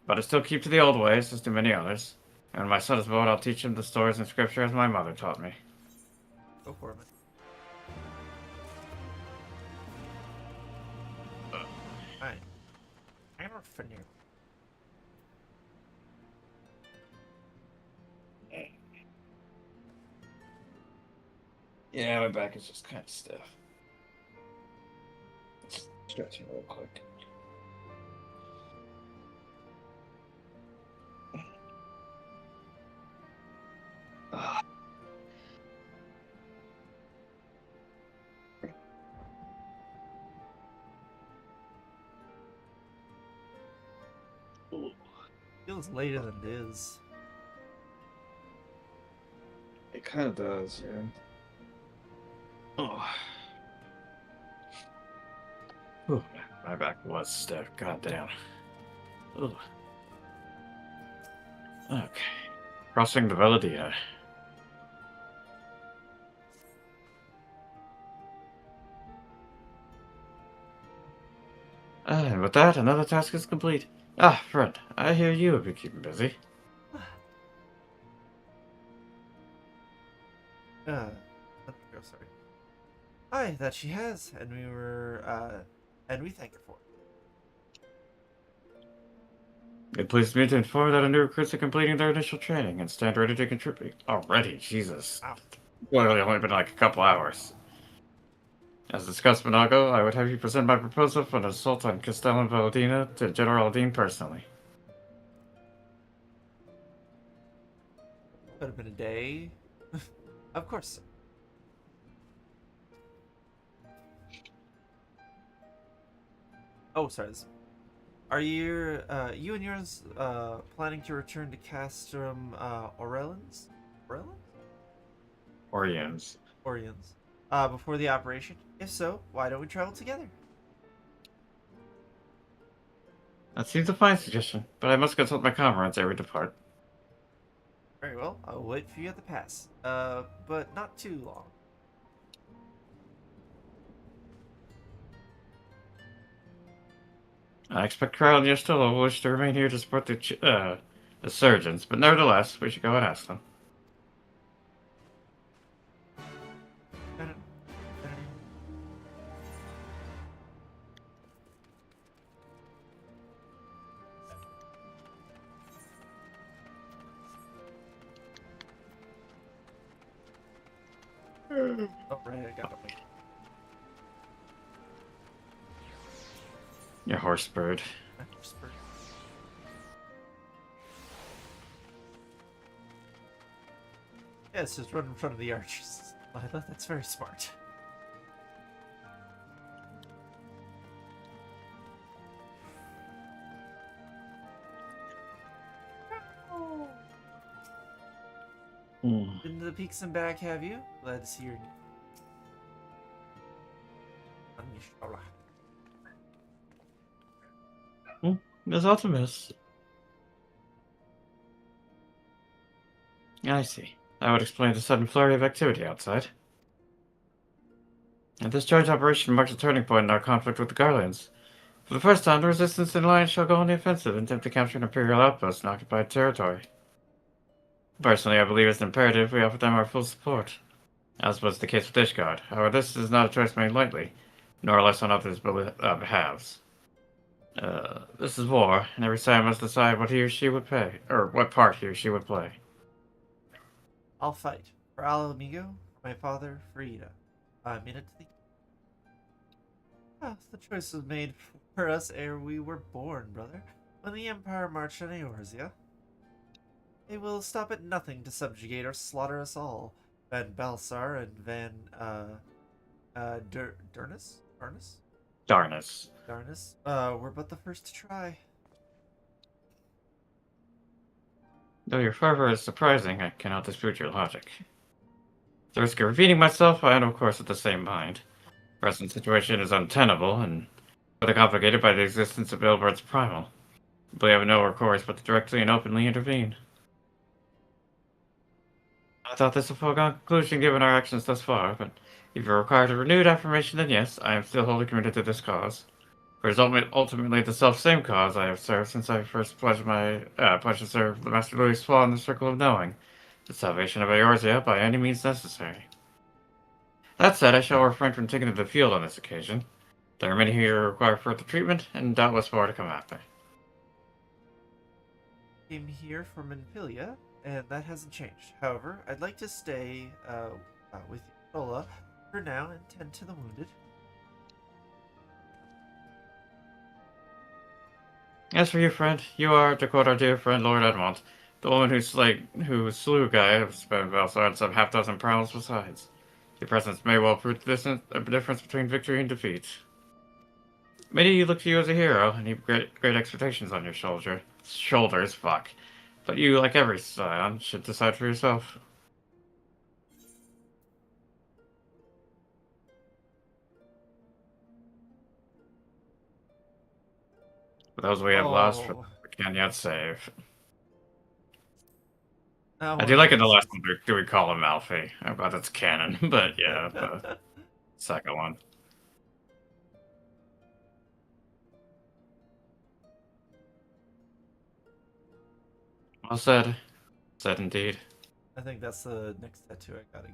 But I still keep to the old ways, as do many others. And when my son is born, I'll teach him the stories and scripture as my mother taught me. Go for it. Alright. I'm gonna finish. Yeah, my back is just kind of stiff. Stretching real quick. Feels later than it is. It kind of does, yeah. Oh. Ooh, my back was stiff. God damn. Ooh. Okay. Crossing the Veladina. And with that, another task is complete. Ah, friend, I hear you have been keeping busy. Sorry. Aye, that she has, and we thank her for it. It pleases me to inform that our new recruits are completing their initial training and stand ready to contribute. Already, Jesus. Wow. Literally only been like a couple hours. As discussed, Monago, I would have you present my proposal for an assault on Castellan Valadina to General Aldine personally. Could have been a day. Of course. Oh, sorry. Are you and yours planning to return to Castrum Orellans? Oriens. Before the operation? If so, why don't we travel together? That seems a fine suggestion, but I must consult my comrades ere we depart. Very well, I'll wait for you at the pass. But not too long. I expect Crowell and Yestella will wish to remain here to support the surgeons, but nevertheless, we should go and ask them. Oh, right, I got it. Your horse bird. My horse bird. Yeah, it's just run in front of the archers. Lyla, that's very smart. Been to the peaks and back, have you? Glad to see your There's Optimus. I see. That would explain the sudden flurry of activity outside. And this joint operation marks a turning point in our conflict with the Garlands. For the first time, the Resistance and Alliance shall go on the offensive and attempt to capture an Imperial outpost in occupied territory. Personally, I believe it's imperative we offer them our full support, as was the case with Ishgard. However, this is not a choice made lightly, nor less on others' behalves. This is war, and every side must decide what he or she would pay, or what part he or she would play. I'll fight. For Al Amigo, for my father, for Ida. I'm in it to the... Ah, the choice was made for us ere we were born, brother. When the Empire marched on Eorzea. They will stop at nothing to subjugate or slaughter us all. Van Balsar and Van, Darnus? Darnus, we're but the first to try. Though your fervor is surprising, I cannot dispute your logic. At the risk of repeating myself, I am of course of the same mind. The present situation is untenable, and further complicated by the existence of Ilberd's Primal. We have no recourse but to directly and openly intervene. I thought this a foregone conclusion given our actions thus far, but if you require a renewed affirmation, then yes, I am still wholly committed to this cause. For it is ultimately the self-same cause I have served since I first pledged to serve the Master Louis Flaw in the Circle of Knowing, the salvation of Eorzea by any means necessary. That said, I shall refrain from taking to the field on this occasion. There are many here who require further treatment, and doubtless more to come after. Came here from Menpilia, and that hasn't changed. However, I'd like to stay with Yola for now and tend to the wounded. As for you, friend, you are, to quote our dear friend Lord Edmond, the woman who slew Guy of Spenvalsar and some half-dozen prowls besides. Your presence may well prove the difference between victory and defeat. Many look to you as a hero, and heap great expectations on your shoulders, fuck. But you, like every scion, should decide for yourself. For those we have lost, we can yet save. I do like in the last one, do we call him Alfie? I'm glad that's canon, but yeah, the second one. Well said. Said indeed. I think that's the next tattoo I gotta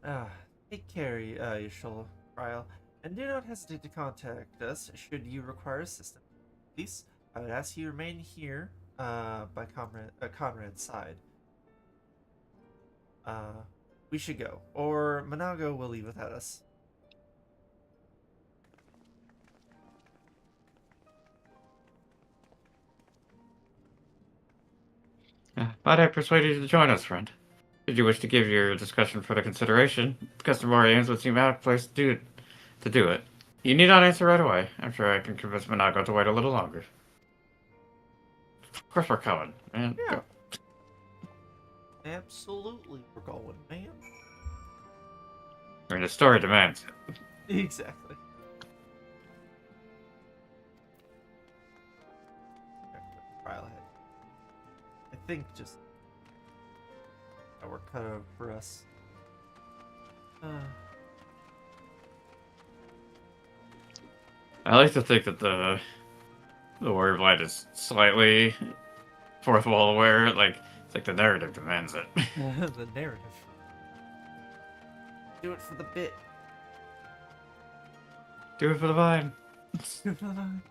get. Take care, Yashola Ryle, and do not hesitate to contact us should you require assistance. Please, I would ask you to remain here by Conrad's side. We should go, or Monago will leave without us. Might I persuade you to join us, friend? Should you wish to give your discussion further consideration, customary aims would seem out of place to do it. You need not answer right away. I'm sure I can convince Monago to wait a little longer. Of course we're coming, man. Yeah. Go. Absolutely, we're going, man. I mean, the story demands it. Exactly. Trial head. I think just we're cut out for us. I like to think that the Warrior of Light is slightly fourth wall aware. Like it's like the narrative demands it. The narrative. Do it for the bit. Do it for the vine. Do it for the vine.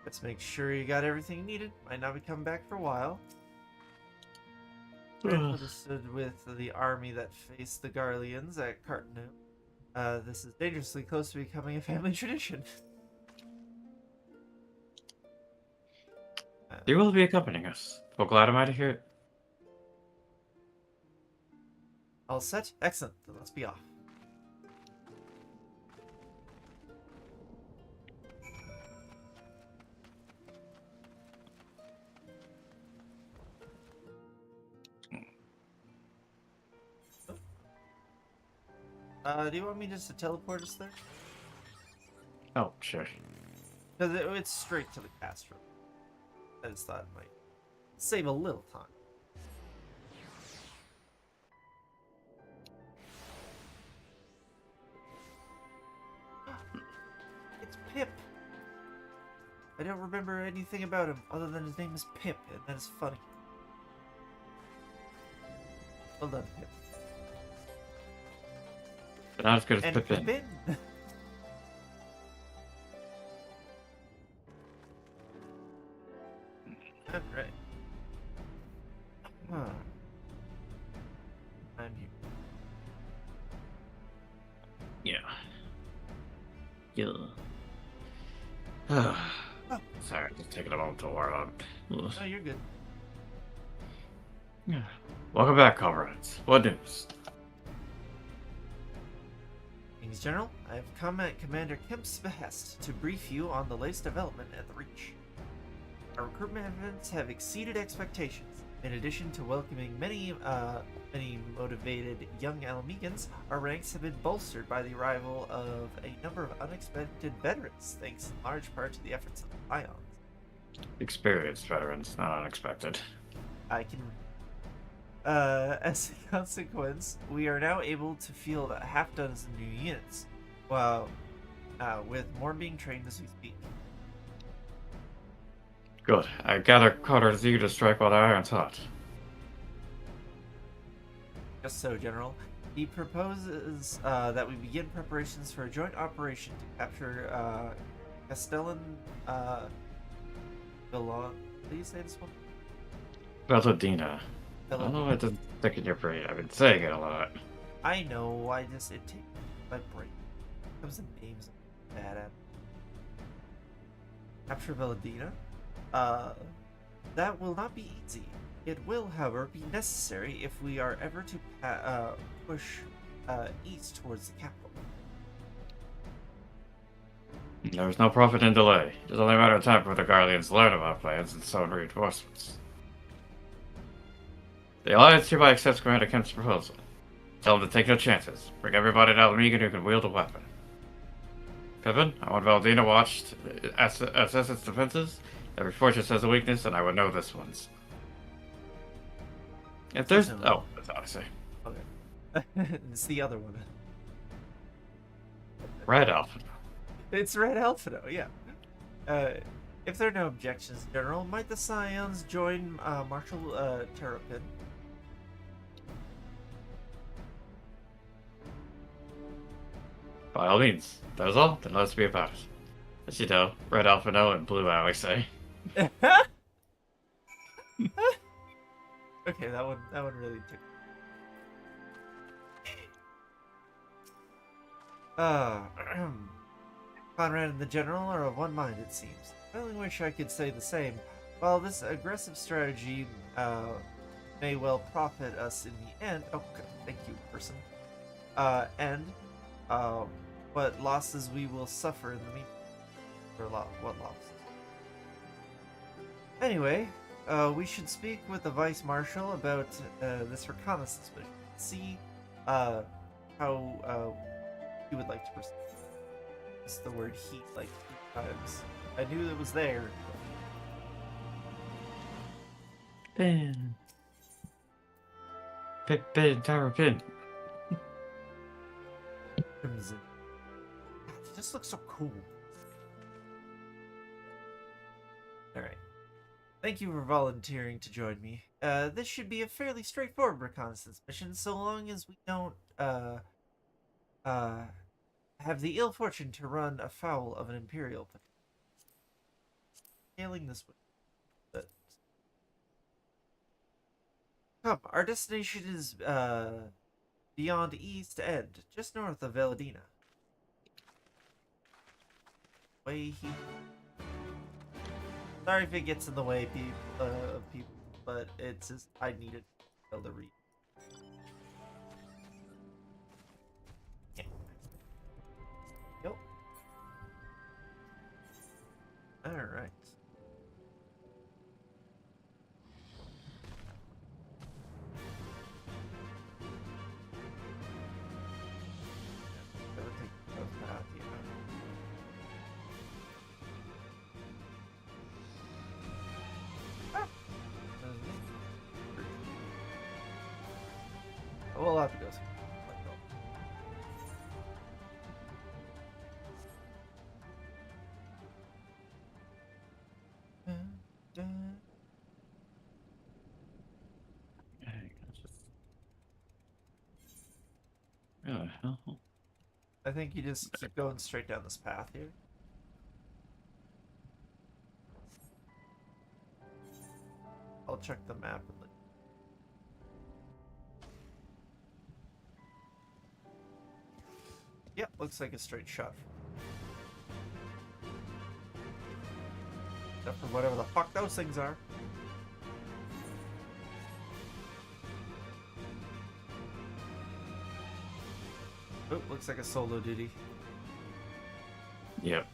Let's make sure you got everything needed. Might not be coming back for a while. Understood with the army that faced the Garleans at Cartanu. This is dangerously close to becoming a family tradition. You will be accompanying us. Well, glad am I to hear it. All set? Excellent. Then let's be off. Do you want me just to teleport us there? Oh, sure. Because it's straight to the Castro. I just thought it might save a little time. It's Pip! I don't remember anything about him other than his name is Pip, and that is funny. Well done, Pip. But not as good as And Pippin. Pippin! Alright. Huh. I'm here. Yeah. Yeah. Sorry, just taking a moment to warm up. Oh, you're good. Yeah. Welcome back, comrades. What news? Greetings, General. I have come at Commander Kemp's behest to brief you on the latest development at the Reach. Our recruitment efforts have exceeded expectations. In addition to welcoming many motivated young Alamegans, our ranks have been bolstered by the arrival of a number of unexpected veterans, thanks in large part to the efforts of the Ions. Experienced veterans, not unexpected. I can. As a consequence, we are now able to field a half-dozen new units, while with more being trained as we speak. Good. I gather Carter is eager to strike while the iron's hot. Just so, General. He proposes that we begin preparations for a joint operation to capture Castellan Villa. How do you say this one? Belladina. I don't know what to stick in your brain. I've been saying it a lot. I know. It takes my brain. Comes in names I'm bad at. Capture Belladina. That will not be easy. It will, however, be necessary if we are ever to push east towards the capital. There's no profit in delay. It's only a matter of time before the Garleans learn of our plans and summon reinforcements. The Alliance hereby accepts Commander Kemp's proposal. Tell them to take no chances. Bring everybody to Alamegan who can wield a weapon. Pippin, I want Valdina watched assess its defenses. Every fortress has a weakness, and I would know this one's. If there's... Oh, that's Odyssey. Okay. It's the other one. Red Alpha. It's Red Alphino, yeah. If there are no objections, General, might the Scions join Marshal Terrapin? By all means. That is all? Then let's be about it. As you know, Red Alphino and Blue Alexei. Okay, that one really took. Conrad and the General are of one mind, it seems. I only wish I could say the same. While this aggressive strategy may well profit us in the end. Oh, good. Thank you, person. What losses we will suffer in the meantime. Or what losses? Anyway, we should speak with the Vice Marshal about this reconnaissance mission. See how he would like to proceed. It's the word heat like 3 times. I knew it was there. Pin. Pin, Tower Pin. Crimson. It just looks so cool. Alright. Thank you for volunteering to join me. This should be a fairly straightforward reconnaissance mission, so long as we don't, have the ill fortune to run afoul of an Imperial. Sailing this way. But... Come, our destination is beyond East End, just north of Veladina. Way he. Sorry if it gets in the way, of people, but it's just I needed to be able to read. Yeah. Yep. All right. Gotta take the path here. We'll have to go. I think you just keep going straight down this path here. I'll check the map and look. Yep, looks like a straight shot. Except for whatever the fuck those things are. Oh, looks like a solo duty. Yep.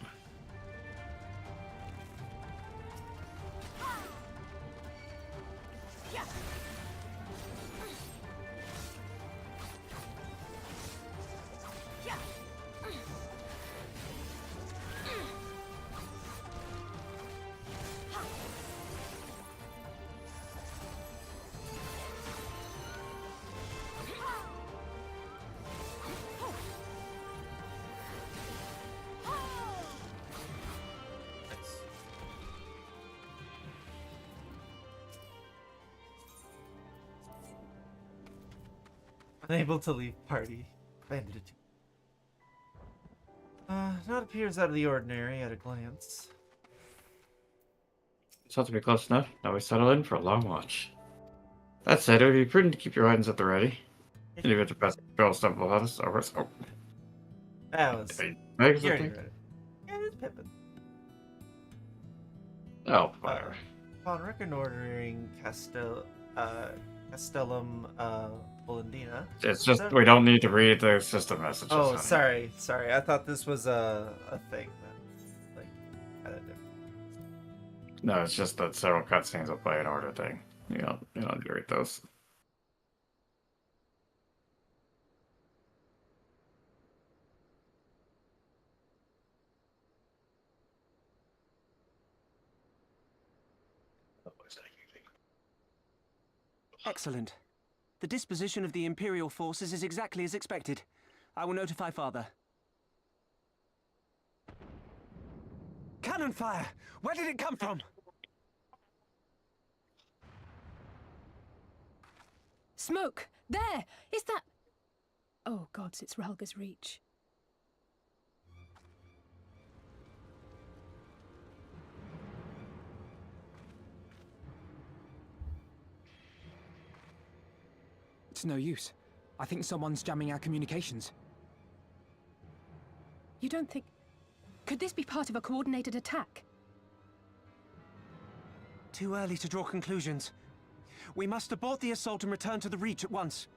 Unable to leave party. Bandit. Not appears out of the ordinary at a glance. It's ought to be close enough. Now we settle in for a long watch. That said, it would be prudent to keep your items at the ready. In the event the best girl stumble on us, or risk. Oh. That was. Hey, You Vegas, I already think? read it. Yeah, it's Pippin. Oh, whatever. Upon reconnoitering Castellum Volandina. It's just, we don't need to read the system messages. Oh, honey. sorry. I thought this was a thing. Like, kind of different. No, it's just that several cutscenes will play an order thing. You don't need to read those. Excellent. The disposition of the Imperial forces is exactly as expected. I will notify Father. Cannon fire! Where did it come from? Smoke! There! Is that... Oh, gods, it's Rhalga's Reach. It's no use. I think someone's jamming our communications. You don't think... Could this be part of a coordinated attack? Too early to draw conclusions. We must abort the assault and return to the Reach at once.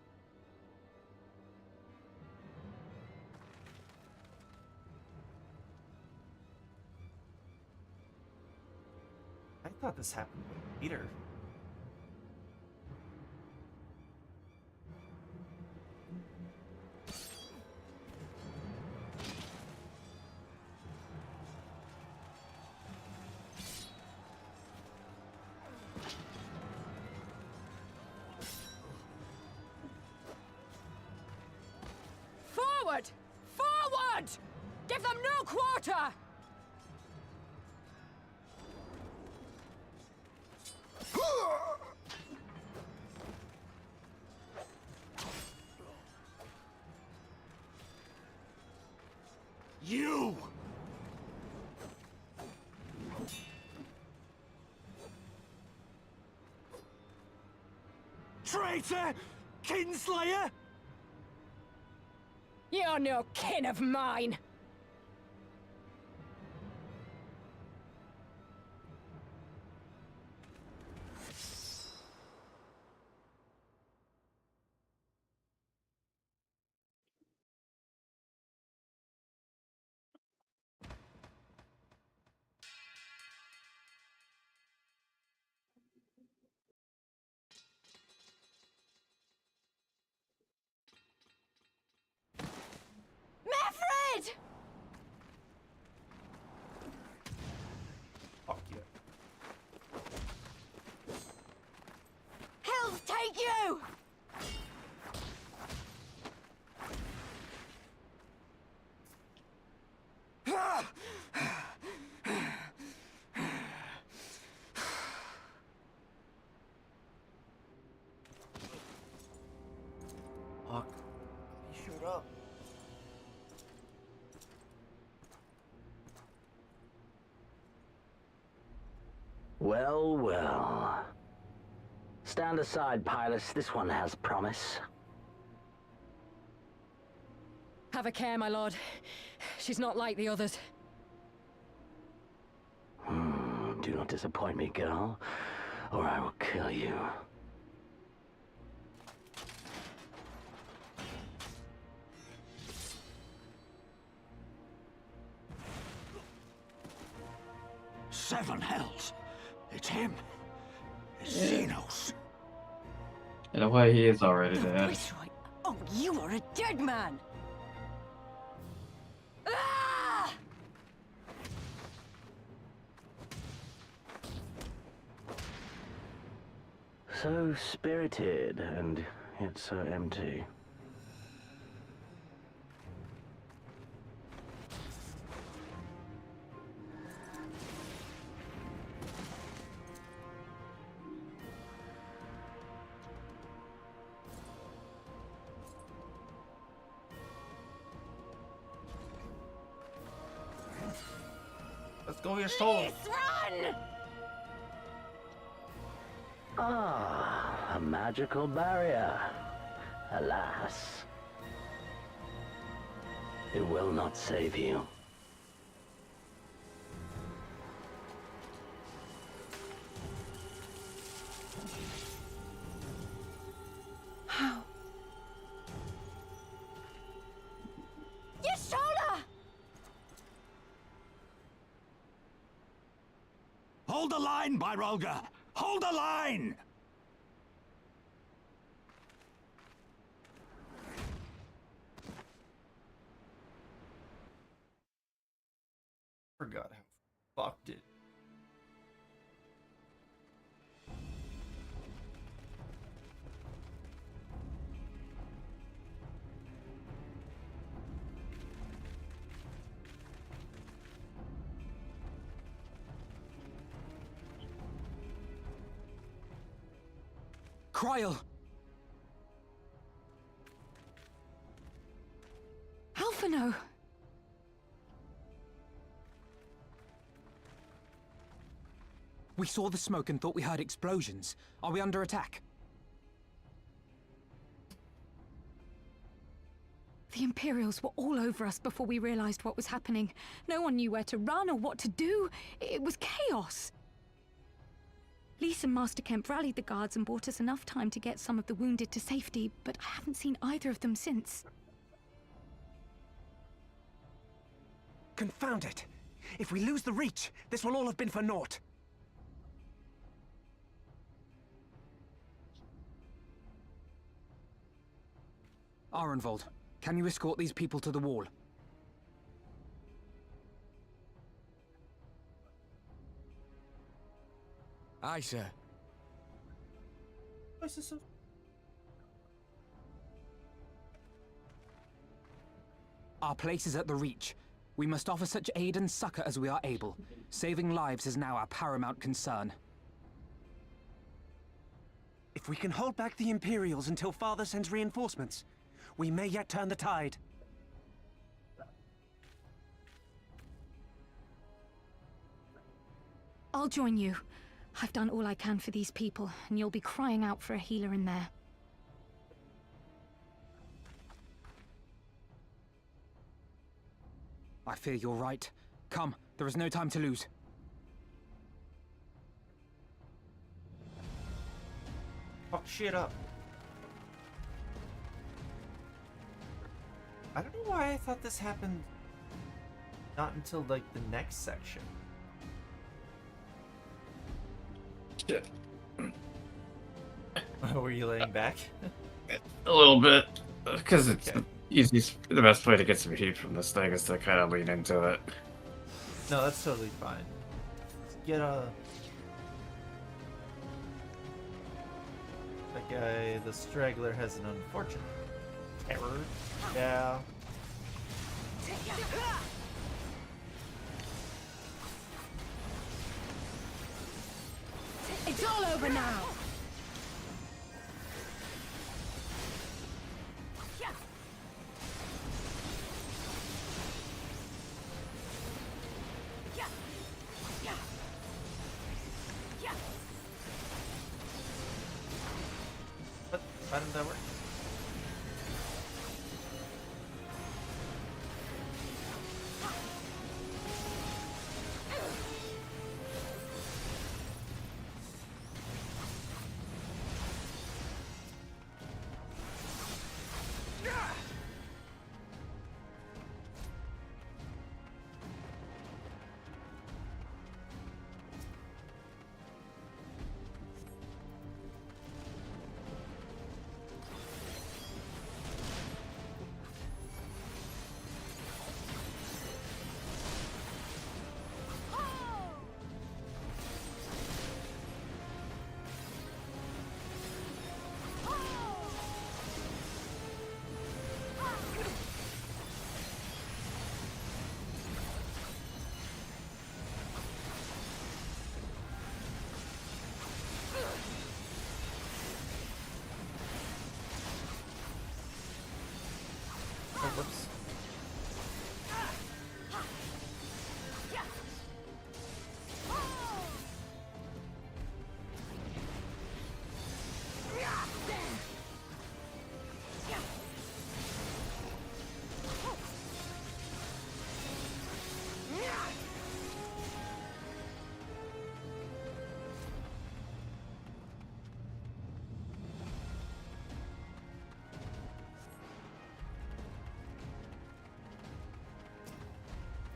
I thought this happened with Peter. Forward! Forward! Give them no quarter! You! Traitor! Kinslayer! You're no kin of mine! Meffred! Fuck you. Hells take you! Fuck. He showed up. Well, well. Stand aside, Pilus. This one has promise. Have a care, my lord. She's not like the others. Do not disappoint me, girl, or I will kill you. Seven hells. It's him. It's Xenos. In a way, he is already dead. Viceroy! Oh, you are a dead man! Ah! So spirited, and yet so empty. Let's go get stolen. Run! Ah, a magical barrier. Alas. It will not save you. How? Your shoulder! Hold the line, Byrolga! Hold the line! Forgot how fucked it. Kryl! Alphino! We saw the smoke and thought we heard explosions. Are we under attack? The Imperials were all over us before we realized what was happening. No one knew where to run or what to do. It was chaos. Lise and Master Kemp rallied the guards and bought us enough time to get some of the wounded to safety, but I haven't seen either of them since. Confound it! If we lose the Reach, this will all have been for naught. Arenvold, can you escort these people to the wall? Aye, sir. Our place is at the Reach. We must offer such aid and succor as we are able. Saving lives is now our paramount concern. If we can hold back the Imperials until Father sends reinforcements, we may yet turn the tide. I'll join you. I've done all I can for these people, and you'll be crying out for a healer in there. I fear you're right. Come, there is no time to lose. Fuck shit up. I don't know why I thought this happened not until, like, the next section. Shit. Were you laying back? A little bit. Because it's Okay. the best way to get some heat from this thing is to kind of lean into it. No, that's totally fine. Get a... That guy, the straggler, has an unfortunate terror. Yeah. It's all over now! What? How did that work? Oh, whoops.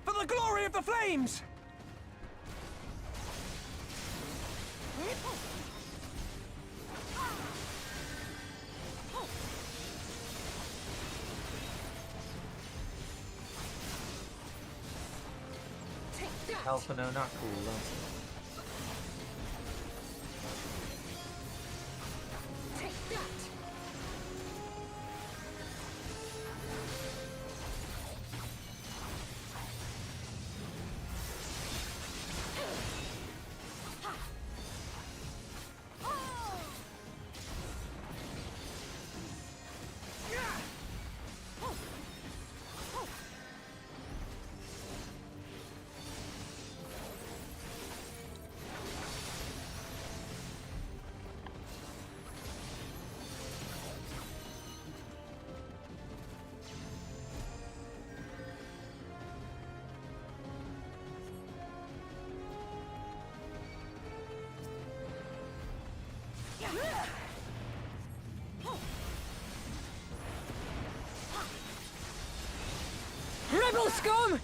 For the glory of the flames! Alpha, no, not cool. Rebel scum!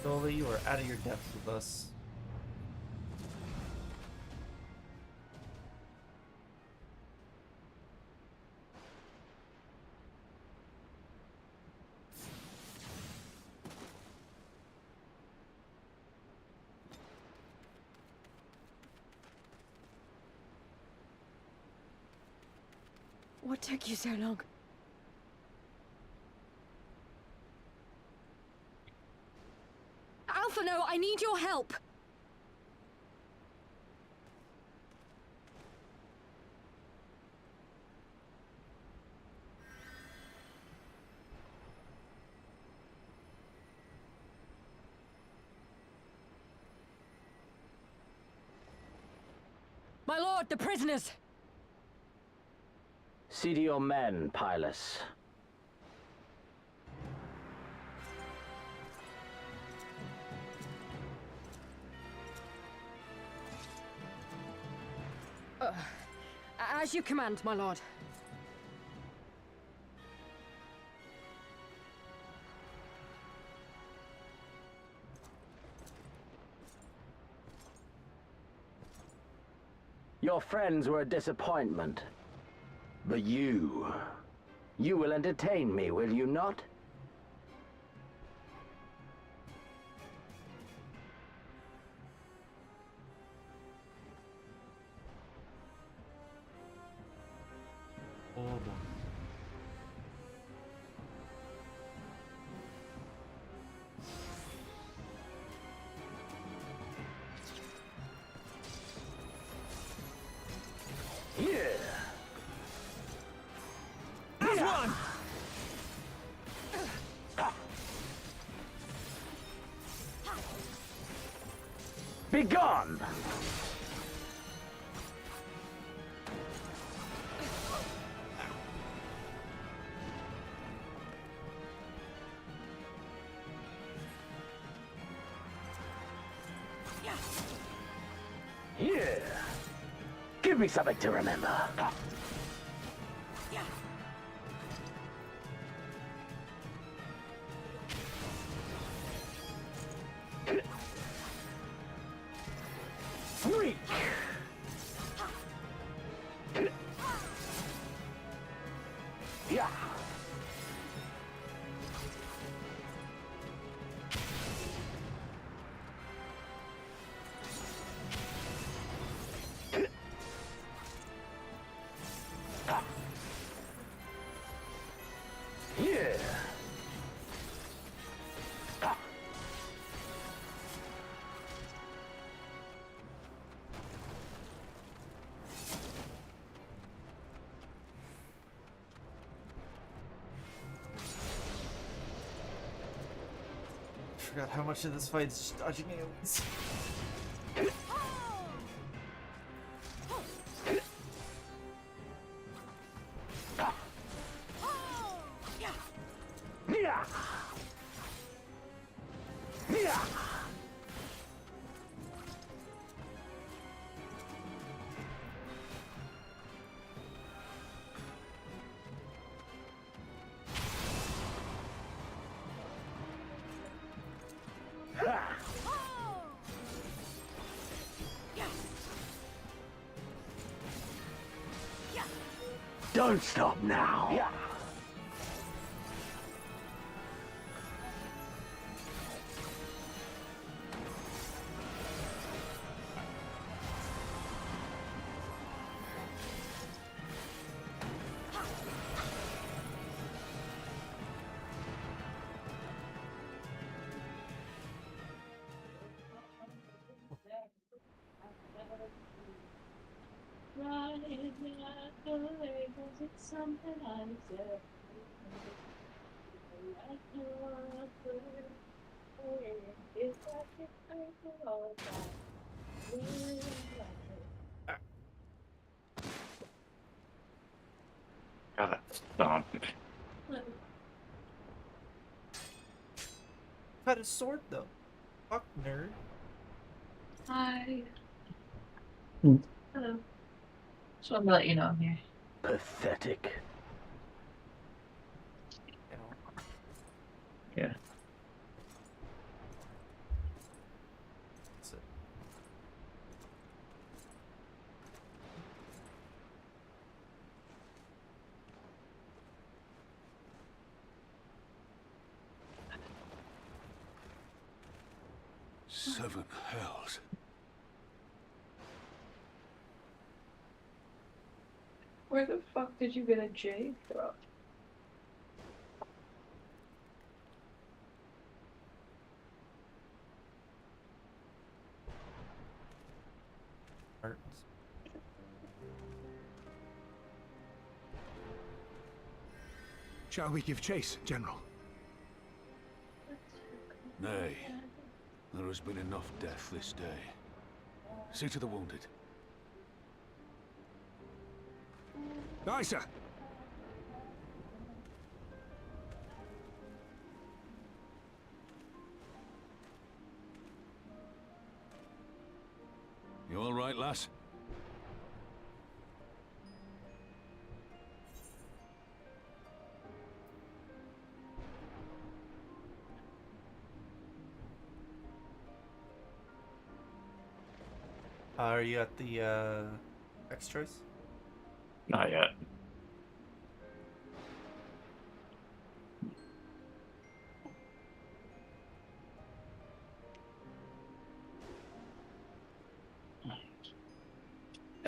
Dolly, you are out of your depth with us. What took you so long? Alpha! no, I need your help. My lord, the prisoners! See to your men, Lylas. As you command, my lord. Your friends were a disappointment. But you will entertain me, will you not? Oh boy. There's one! Be gone! Here! Give me something to remember. Freak! Yeah. Yeah. Forgot how much of this fight is just dodging aliens. Yeah. Yeah. Don't stop now. Yeah. It's something I said. God, that's dumb. Cut his sword though. Fuck nerd. Hi. Hello. Just wanted to let you know I'm here. Pathetic. Yeah. That's it. Seven hells. Where the fuck did you get a jade from? Smart. Shall we give chase, General? Nay. There has been enough death this day. See to the wounded. Aye, sir. You all right, lass? Are you at the X choice? Not yet.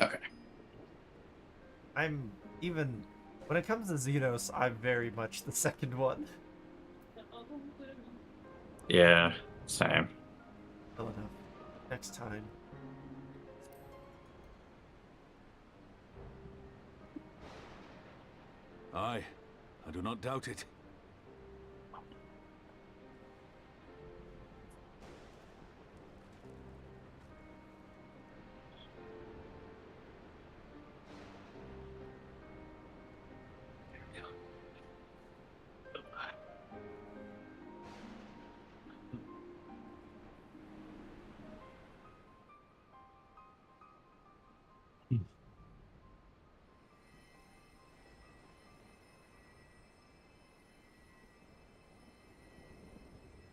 Okay. I'm even when it comes to Xenos, I'm very much the second one. Yeah, same. Well enough. Next time. Aye, I do not doubt it.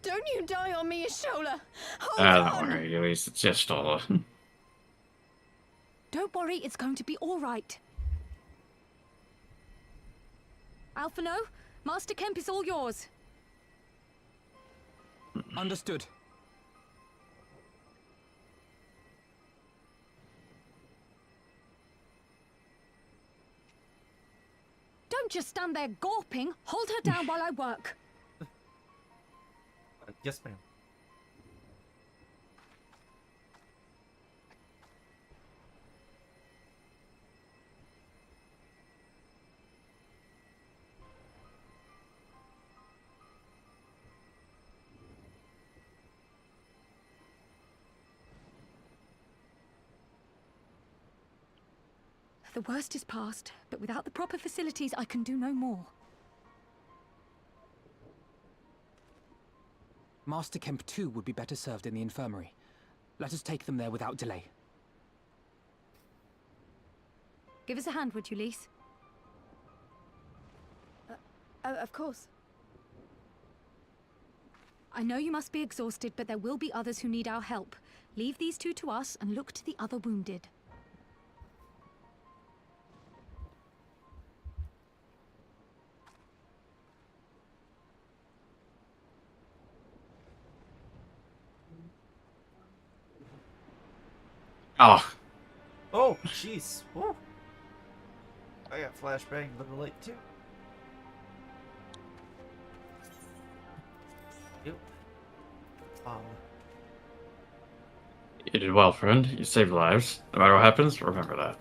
Don't you die on me, Ashola! Hold Don't on! worry, Elise, it's just all. Don't worry, it's going to be all right. Alphino, Master Kemp is all yours. Understood. Don't just stand there gawping. Hold her down while I work. Yes, ma'am. The worst is past, but without the proper facilities, I can do no more. Master Kemp too would be better served in the infirmary. Let us take them there without delay. Give us a hand, would you, Lise? Of course. I know you must be exhausted, but there will be others who need our help. Leave these two to us and look to the other wounded. Oh. Oh, jeez. Woo. I got flashbang a little late too. Yep. You did well, friend. You saved lives. No matter what happens, remember that.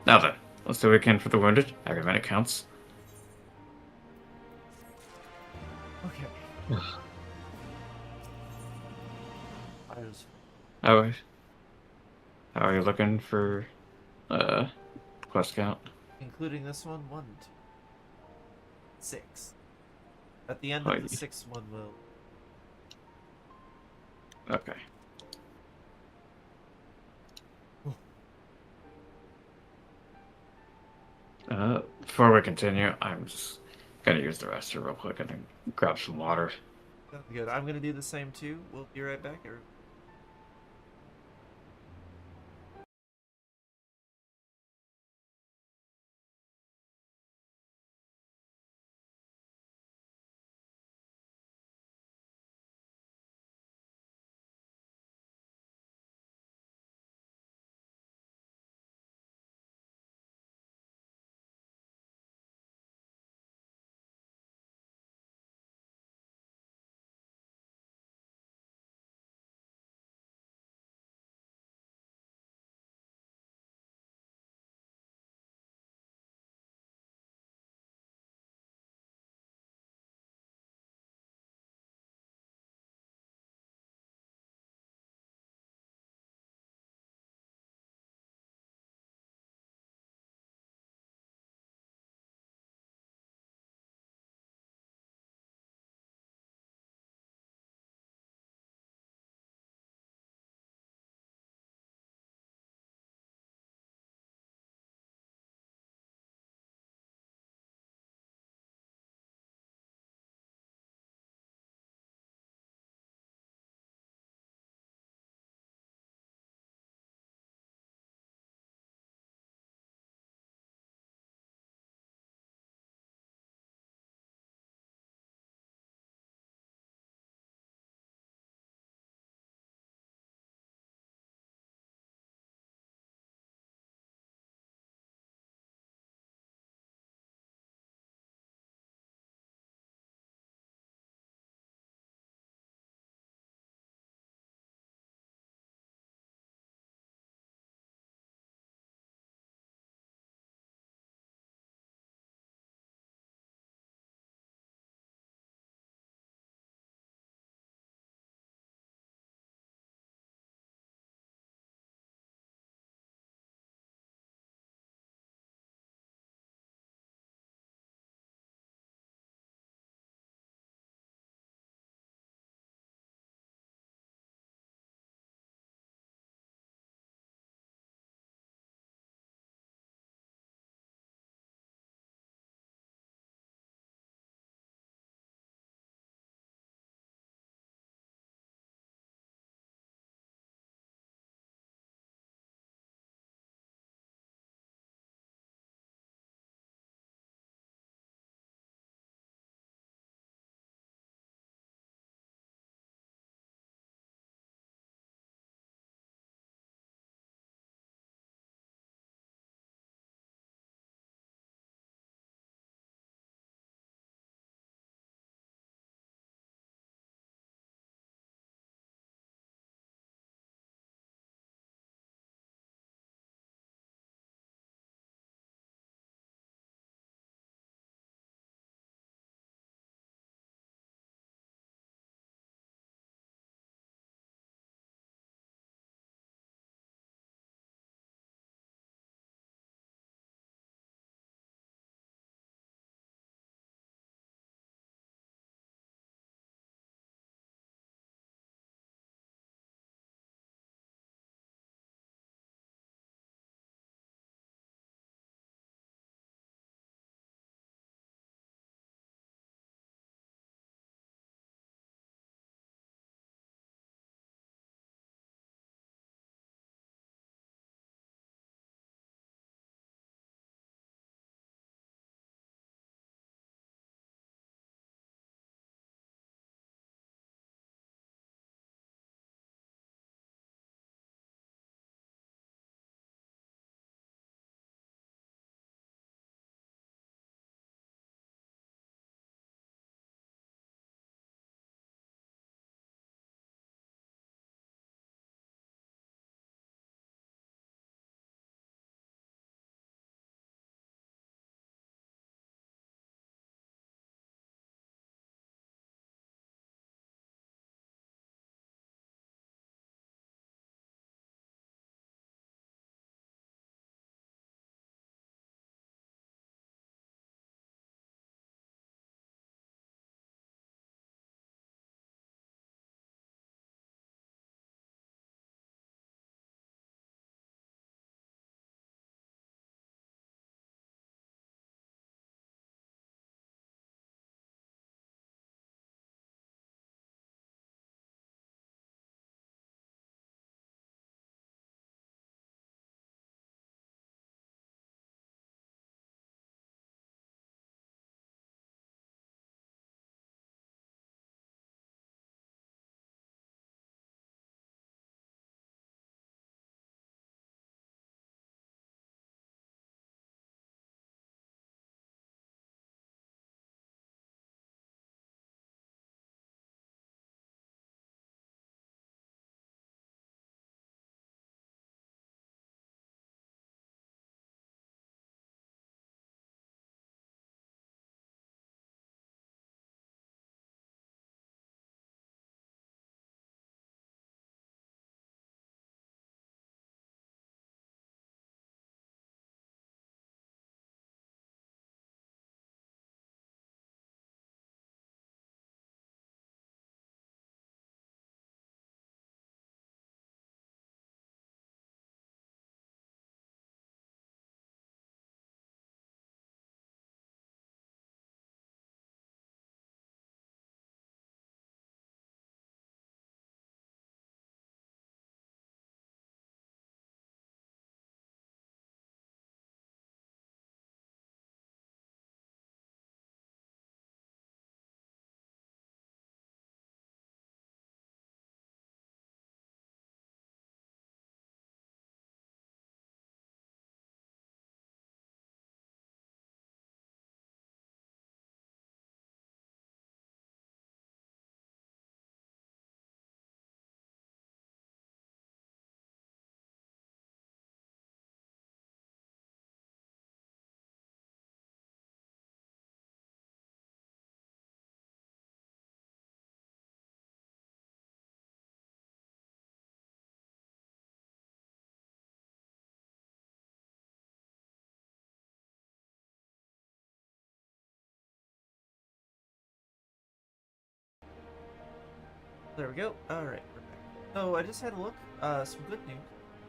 Now then, let's do what we can for the wounded. Every minute counts. Okay. How are you looking for quest count? Including this one, 1, 2, 6. At the end of the 6th one will. Okay. Before we continue, I'm just gonna use the restroom real quick and then grab some water. Good. I'm gonna do the same too. We'll be right back, everyone. There we go. All right, we're back. So I just had a look. Some good news.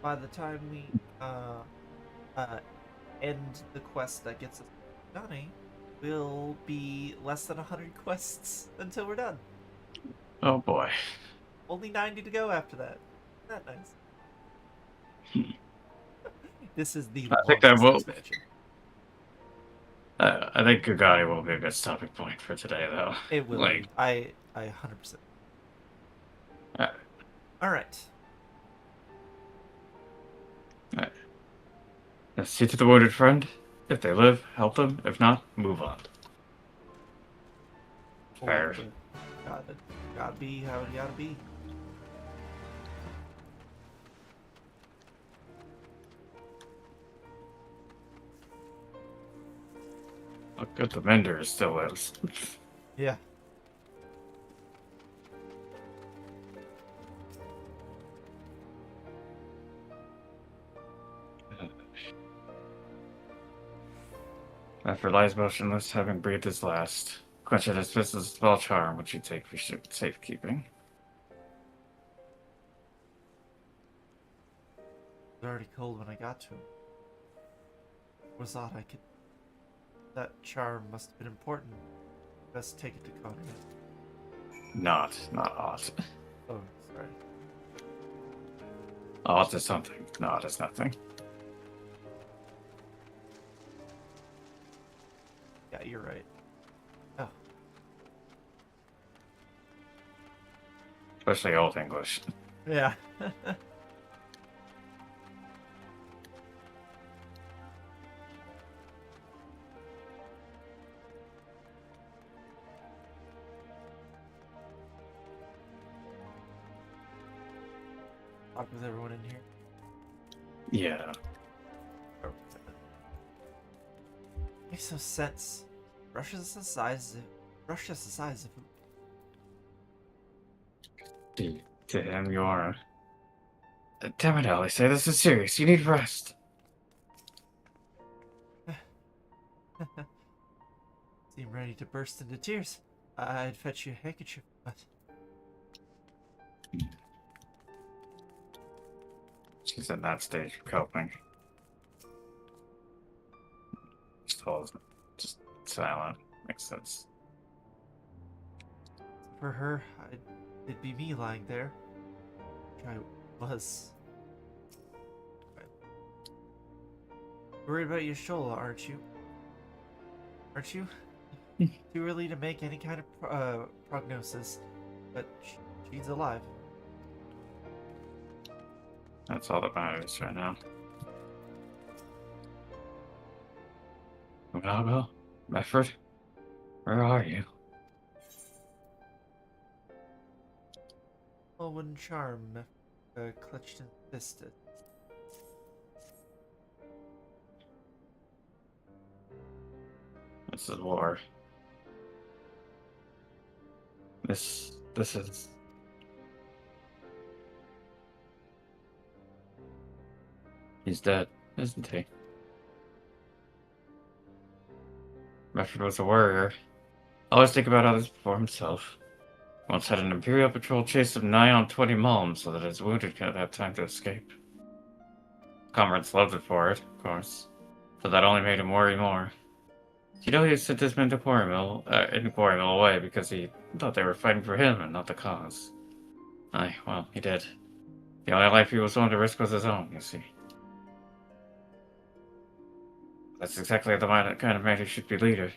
By the time we end the quest that gets us Johnny, will be less than 100 quests until we're done. Oh boy. Only 90 to go after that. Isn't that nice? This is the I think that will. expansion. I think Gugati will be a good stopping point for today, though. It will be. I 100%. All right. Now, see to the wounded friend. If they live, help them. If not, move on. Fair. Gotta be how it gotta be. Look good the Mender still lives. Yeah. After lies motionless, having breathed his last, quench at his fists' spell charm, which you take for safekeeping. It was already cold when I got to him. Was thought I could. That charm must have been important. Best take it to Conrad. Not ought. Oh, sorry. Ought is something. Not is nothing. Yeah, you're right. Oh. Especially Old English. Yeah. Talk with everyone in here. Yeah. Makes no sense. Russia's the size of To him, you are. Damn it, Ellie, say this is serious. You need rest. Seem ready to burst into tears. I'd fetch you a handkerchief, but She's in that stage of coping. Just silent. Makes sense. for her, it'd be me lying there. I was. Worried about your Shola, aren't you? Aren't you? Too early to make any kind of prognosis, but she's alive. That's all that matters right now. Ronaldo? Medford? Where are you? Well, one charm clutched and fisted. This is war. This is... He's dead, isn't he? Medford was a warrior. Always think about others before himself. Once had an Imperial patrol chase him nigh on 20 malms so that his wounded could have time to escape. Comrades loved it for it, of course, but that only made him worry more. You know, he sent his men to Quarry Mill away because he thought they were fighting for him and not the cause. Aye, well, he did. The only life he was willing to risk was his own, you see. That's exactly the kind of man who should be leader.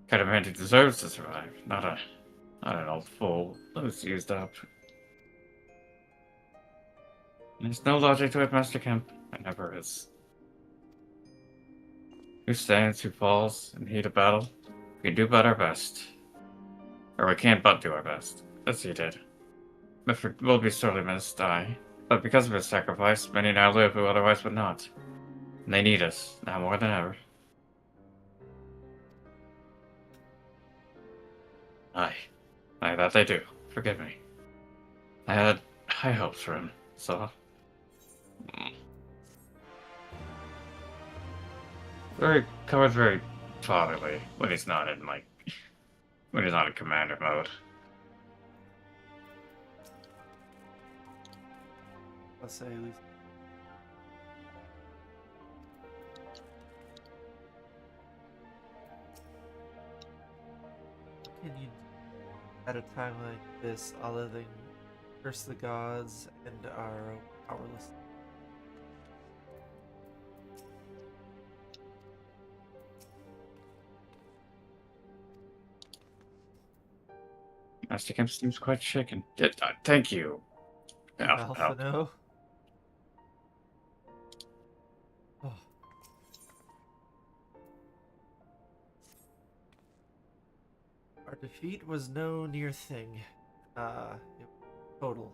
Kind of man who deserves to survive, not an old fool who's used up. There's no logic to it, Master Kemp. There never is. Who stands, who falls, in heat of battle? We can do but our best. Or we can't but do our best, as he did. Medford will be sorely missed, aye. But because of his sacrifice, many now live who otherwise would not. And they need us, now more than ever. Aye, that they do. Forgive me. I had high hopes for him, so... Covers very fatherly when he's not in, when he's not in commander mode. Let's say at least. What can you do at a time like this other than curse the gods and are powerless? Master Kemp seems quite shaken. Thank you. Alpha no. Oh. Our defeat was no near thing. It was total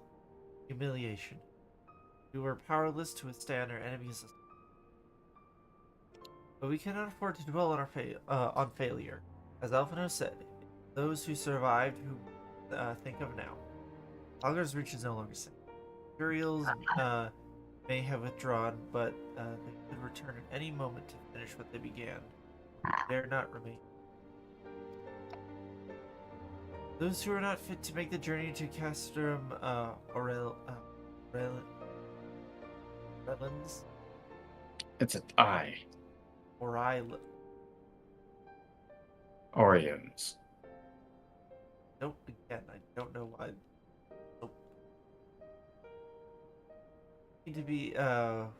humiliation. We were powerless to withstand our enemies. But we cannot afford to dwell on our on failure. As Alphino said, those who survived who think of now. Vohgas reach is no longer safe. Imperials may have withdrawn, but they could return at any moment to finish what they began. They dare not remain. Those who are not fit to make the journey to Castrum Relens. It's an I. Orions. Nope, again, I don't know why. Nope. Need to be,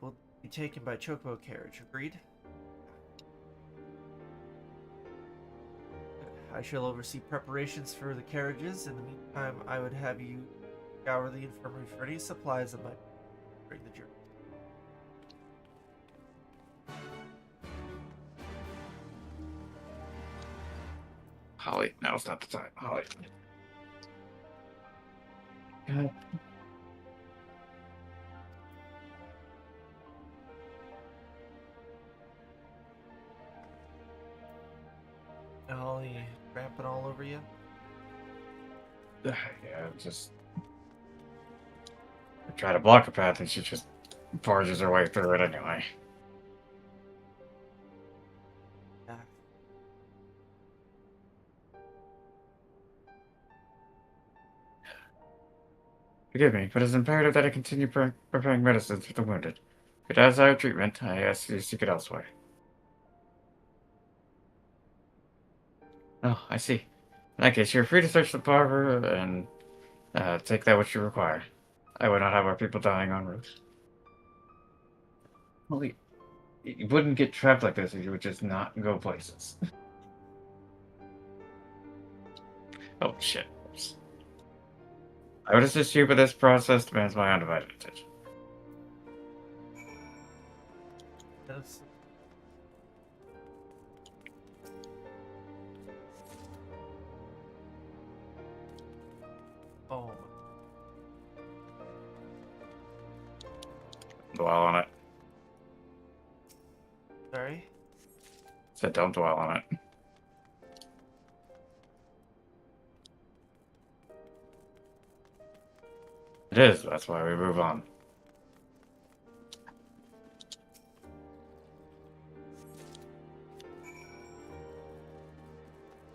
will be taken by chocobo carriage, agreed? I shall oversee preparations for the carriages. In the meantime, I would have you scour the infirmary for any supplies that might during the journey. Holly, now's not the time. Holly. God. Holly ramping all over you? Yeah, just I try to block a path and she just barges her way through it anyway. Yeah. Forgive me, but it's imperative that I continue preparing medicines for the wounded. If it has our treatment, I ask you to seek it elsewhere. Oh, I see. In that case, you're free to search the barber and take that which you require. I would not have our people dying en route. Well, you wouldn't get trapped like this if you would just not go places. Oh, shit. Oops. I would assist you, but this process demands my undivided attention. Yes. Oh. Dwell on it. Sorry? Said don't dwell on it. It is, that's why we move on.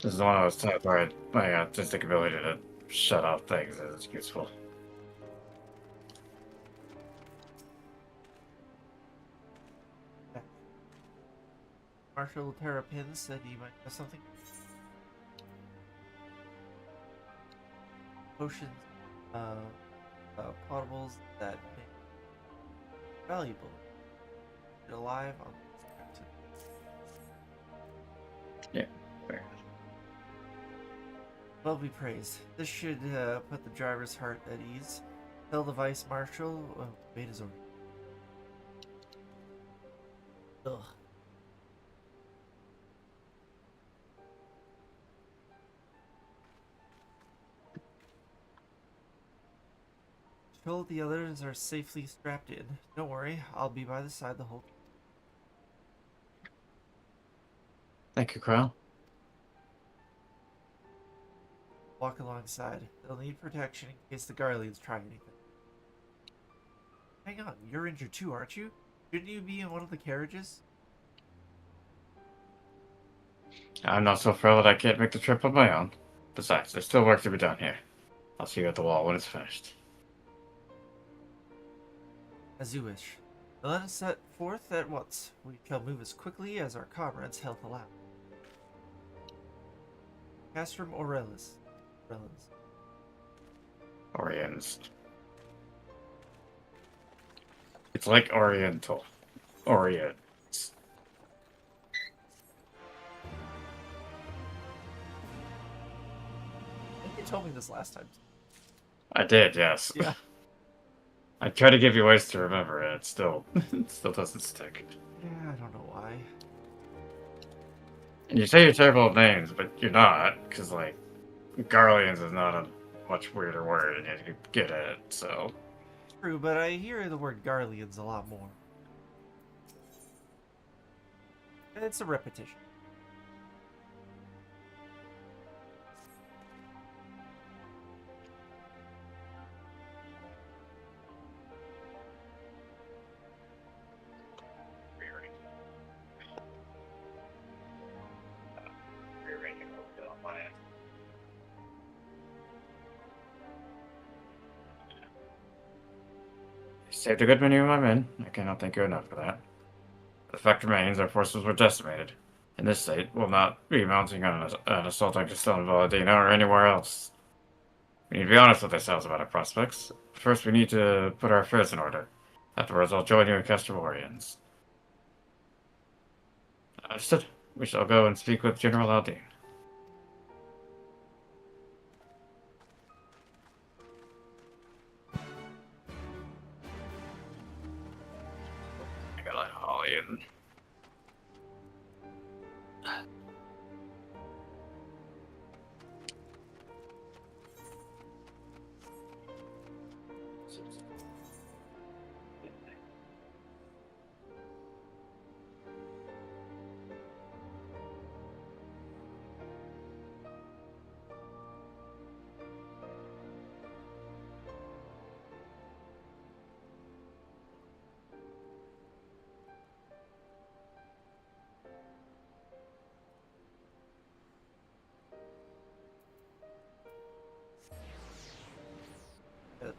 This is one of those times where my artistic ability to shut off things is useful. Marshal Terrapin said he might have something. Potions, potables that make valuable. You're alive on Yeah, fair. Well be praised. This should put the driver's heart at ease. Tell the vice marshal obeyed his order. Ugh. Told the others are safely strapped in. Don't worry, I'll be by the side the whole time. Thank you, Crow. Walk alongside. They'll need protection in case the Garleans try anything. Hang on, you're injured too, aren't you? Shouldn't you be in one of the carriages? I'm not so frail that I can't make the trip on my own. Besides, there's still work to be done here. I'll see you at the wall when it's finished. As you wish. Let us set forth at once. We shall move as quickly as our comrades' health allow. Castrum Aurelis. Oriens. It's like Oriental. Orient. I think you told me this last time. I did, yes. Yeah. I try to give you ways to remember it. It still doesn't stick. Yeah, I don't know why. And you say you're terrible at names, but you're not, because, like, Garleans is not a much weirder word, and you get it, so... True, but I hear the word Garleans a lot more. It's a repetition. Saved a good many of my men. I cannot thank you enough for that. The fact remains, our forces were decimated. In this state, we'll not be mounting an assault on Castellan Valadina or anywhere else. We need to be honest with ourselves about our prospects. First, we need to put our affairs in order. Afterwards, I'll join you in Castor-Oriens. Understood. We shall go and speak with General Aldine. I gotta let Holly in.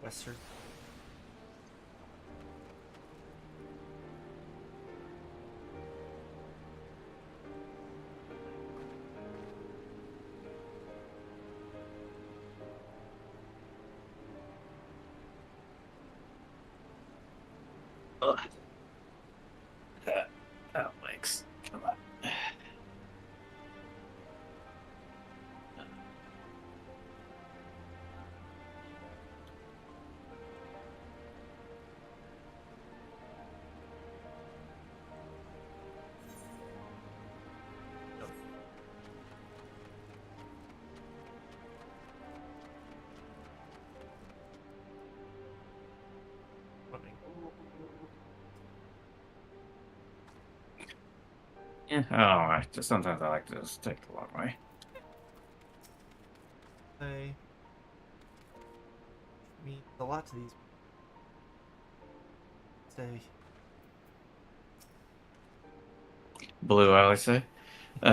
Western. Ugh. Oh, thanks. Come on. Yeah, I don't know. Just sometimes I like to just take the long way. They mean a lot to these. Say. Blue, I say.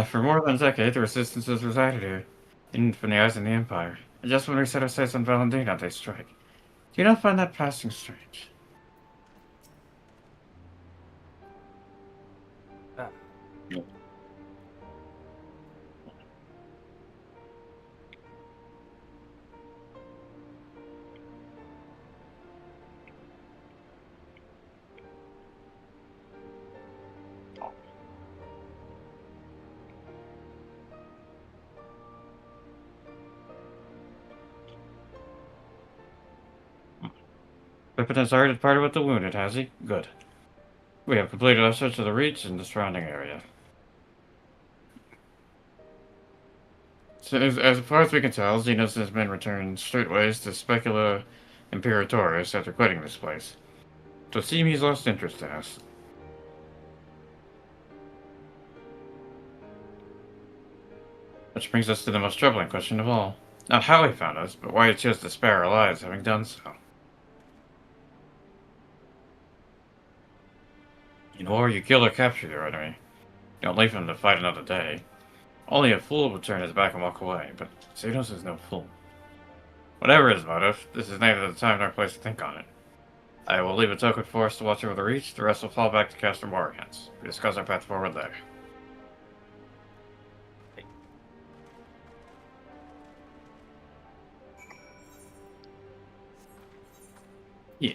For more than a decade, the Resistance has resided here, hidden from the eyes of the Empire. And just when we set our sights on Valentina, they strike. Do you not find that passing strange? Yep. Pippin has already departed with the wounded, has he? Good. We have completed our search of the Reach and the surrounding area. So as far as we can tell, Xenos has been returned straightways to Specula Imperatoris after quitting this place. It would seem he's lost interest in us. Which brings us to the most troubling question of all. Not how he found us, but why he chose to spare our lives having done so. In war, you kill or capture your enemy. You don't leave him to fight another day. Only a fool would turn his back and walk away, but Xenos is no fool. Whatever his motive, this is neither the time nor place to think on it. I will leave a token force to watch over the Reach. The rest will fall back to Castrum Organs. We discuss our path forward there. Yeah.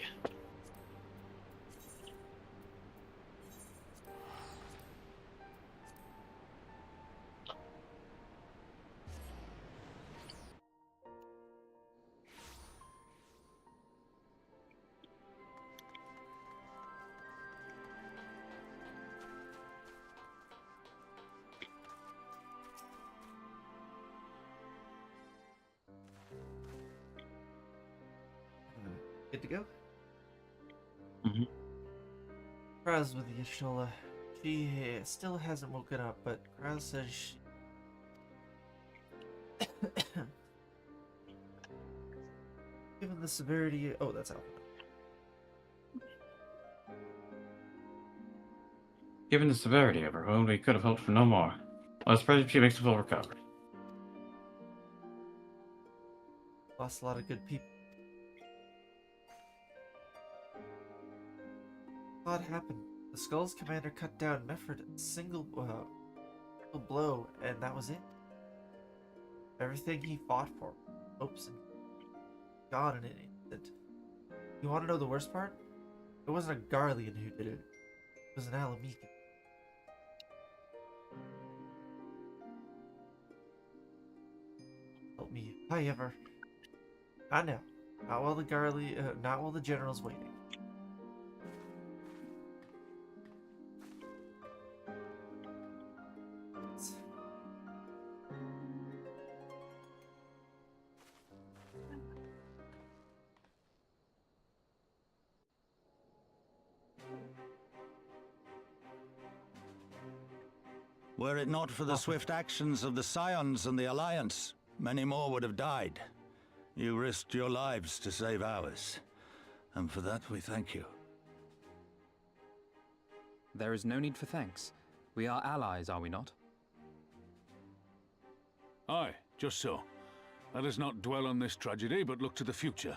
Good to go? Mm-hmm. Kraz with the initial, she still hasn't woken up, but Kraz says she... Given the severity... Oh, that's Alpha. Given the severity of her wound, we could have hoped for no more. Let's pray that she makes a full recovery. Lost a lot of good people. What happened? The Skull's commander cut down Mefford a single blow, and that was it. Everything he fought for, hopes, and gone in an instant. You want to know the worst part? It wasn't a Garlean who did it. It was an Alamican. Help me if I ever... Not now. Not while the general's waiting. Were it not for the swift actions of the Scions and the Alliance, many more would have died. You risked your lives to save ours, and for that we thank you. There is no need for thanks. We are allies, are we not? Aye, just so. Let us not dwell on this tragedy, but look to the future.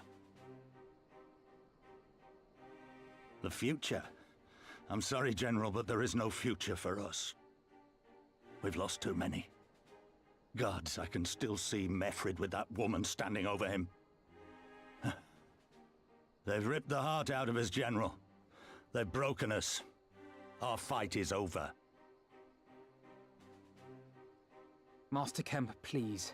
The future? I'm sorry, General, but there is no future for us. We've lost too many. Gods, I can still see Meffrid with that woman standing over him. They've ripped the heart out of us, General. They've broken us. Our fight is over. Master Kemp, please.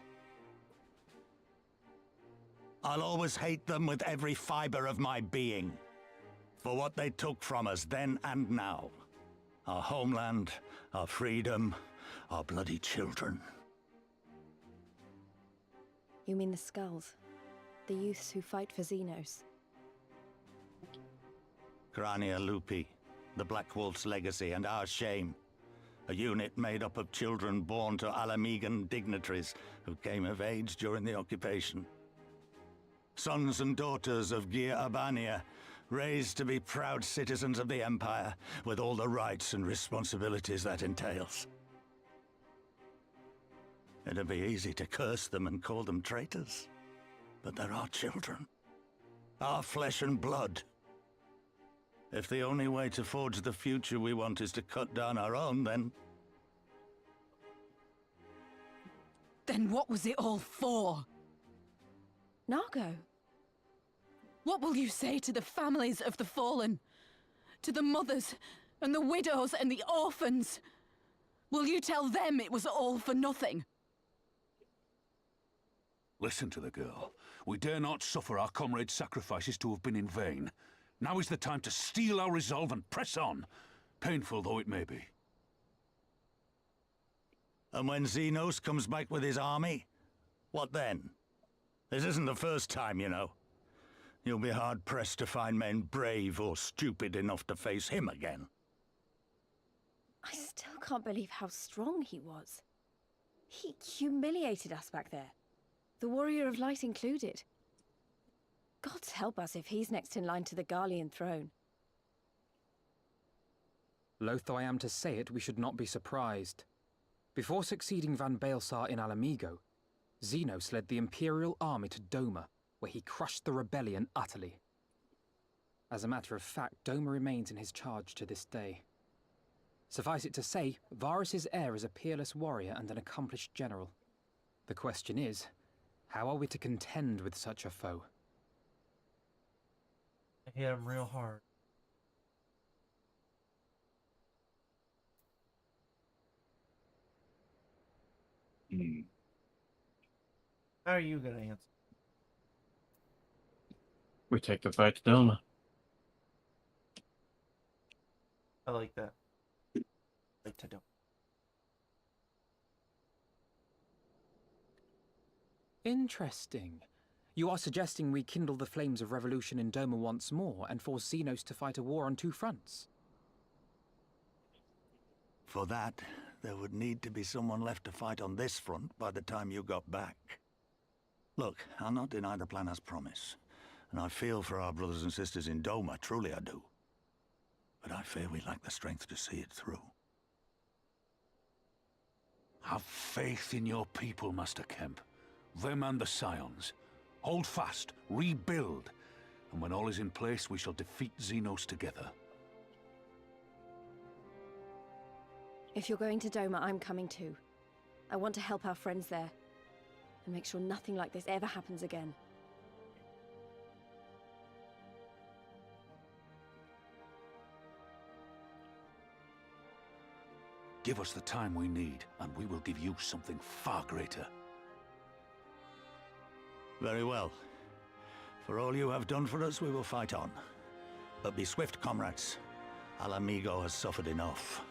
I'll always hate them with every fiber of my being. For what they took from us then and now. Our homeland, our freedom, our bloody children. You mean the Skulls? The youths who fight for Xenos? Crania Lupi, the Black Wolf's legacy and our shame. A unit made up of children born to Alamigan dignitaries who came of age during the occupation. Sons and daughters of Gir Abania, raised to be proud citizens of the Empire, with all the rights and responsibilities that entails. It'd be easy to curse them and call them traitors, but they're our children. Our flesh and blood. If the only way to forge the future we want is to cut down our own, then... Then what was it all for? Nargo. What will you say to the families of the fallen? To the mothers, and the widows, and the orphans? Will you tell them it was all for nothing? Listen to the girl. We dare not suffer our comrades' sacrifices to have been in vain. Now is the time to steel our resolve and press on, painful though it may be. And when Xenos comes back with his army, what then? This isn't the first time, you know. You'll be hard-pressed to find men brave or stupid enough to face him again. I still can't believe how strong he was. He humiliated us back there. The Warrior of Light included. Gods help us if he's next in line to the Garlean throne. Loath though I am to say it, we should not be surprised. Before succeeding Van Baelsar in Alamigo, Xenos led the Imperial army to Doma, where he crushed the rebellion utterly. As a matter of fact, Doma remains in his charge to this day. Suffice it to say, Varus's heir is a peerless warrior and an accomplished general. The question is, how are we to contend with such a foe? I hit him real hard. How are you gonna answer? We take the fight to Doma. I like that. Like to do. Interesting. You are suggesting we kindle the flames of revolution in Doma once more and force Xenos to fight a war on two fronts? For that, there would need to be someone left to fight on this front by the time you got back. Look, I'll not deny the plan as promised, and I feel for our brothers and sisters in Doma, truly I do. But I fear we lack the strength to see it through. Have faith in your people, Master Kemp. Them and the Scions. Hold fast, rebuild, and when all is in place, we shall defeat Xenos together. If you're going to Doma, I'm coming too. I want to help our friends there, and make sure nothing like this ever happens again. Give us the time we need, and we will give you something far greater. Very well. For all you have done for us, we will fight on. But be swift, comrades. Alamigo has suffered enough.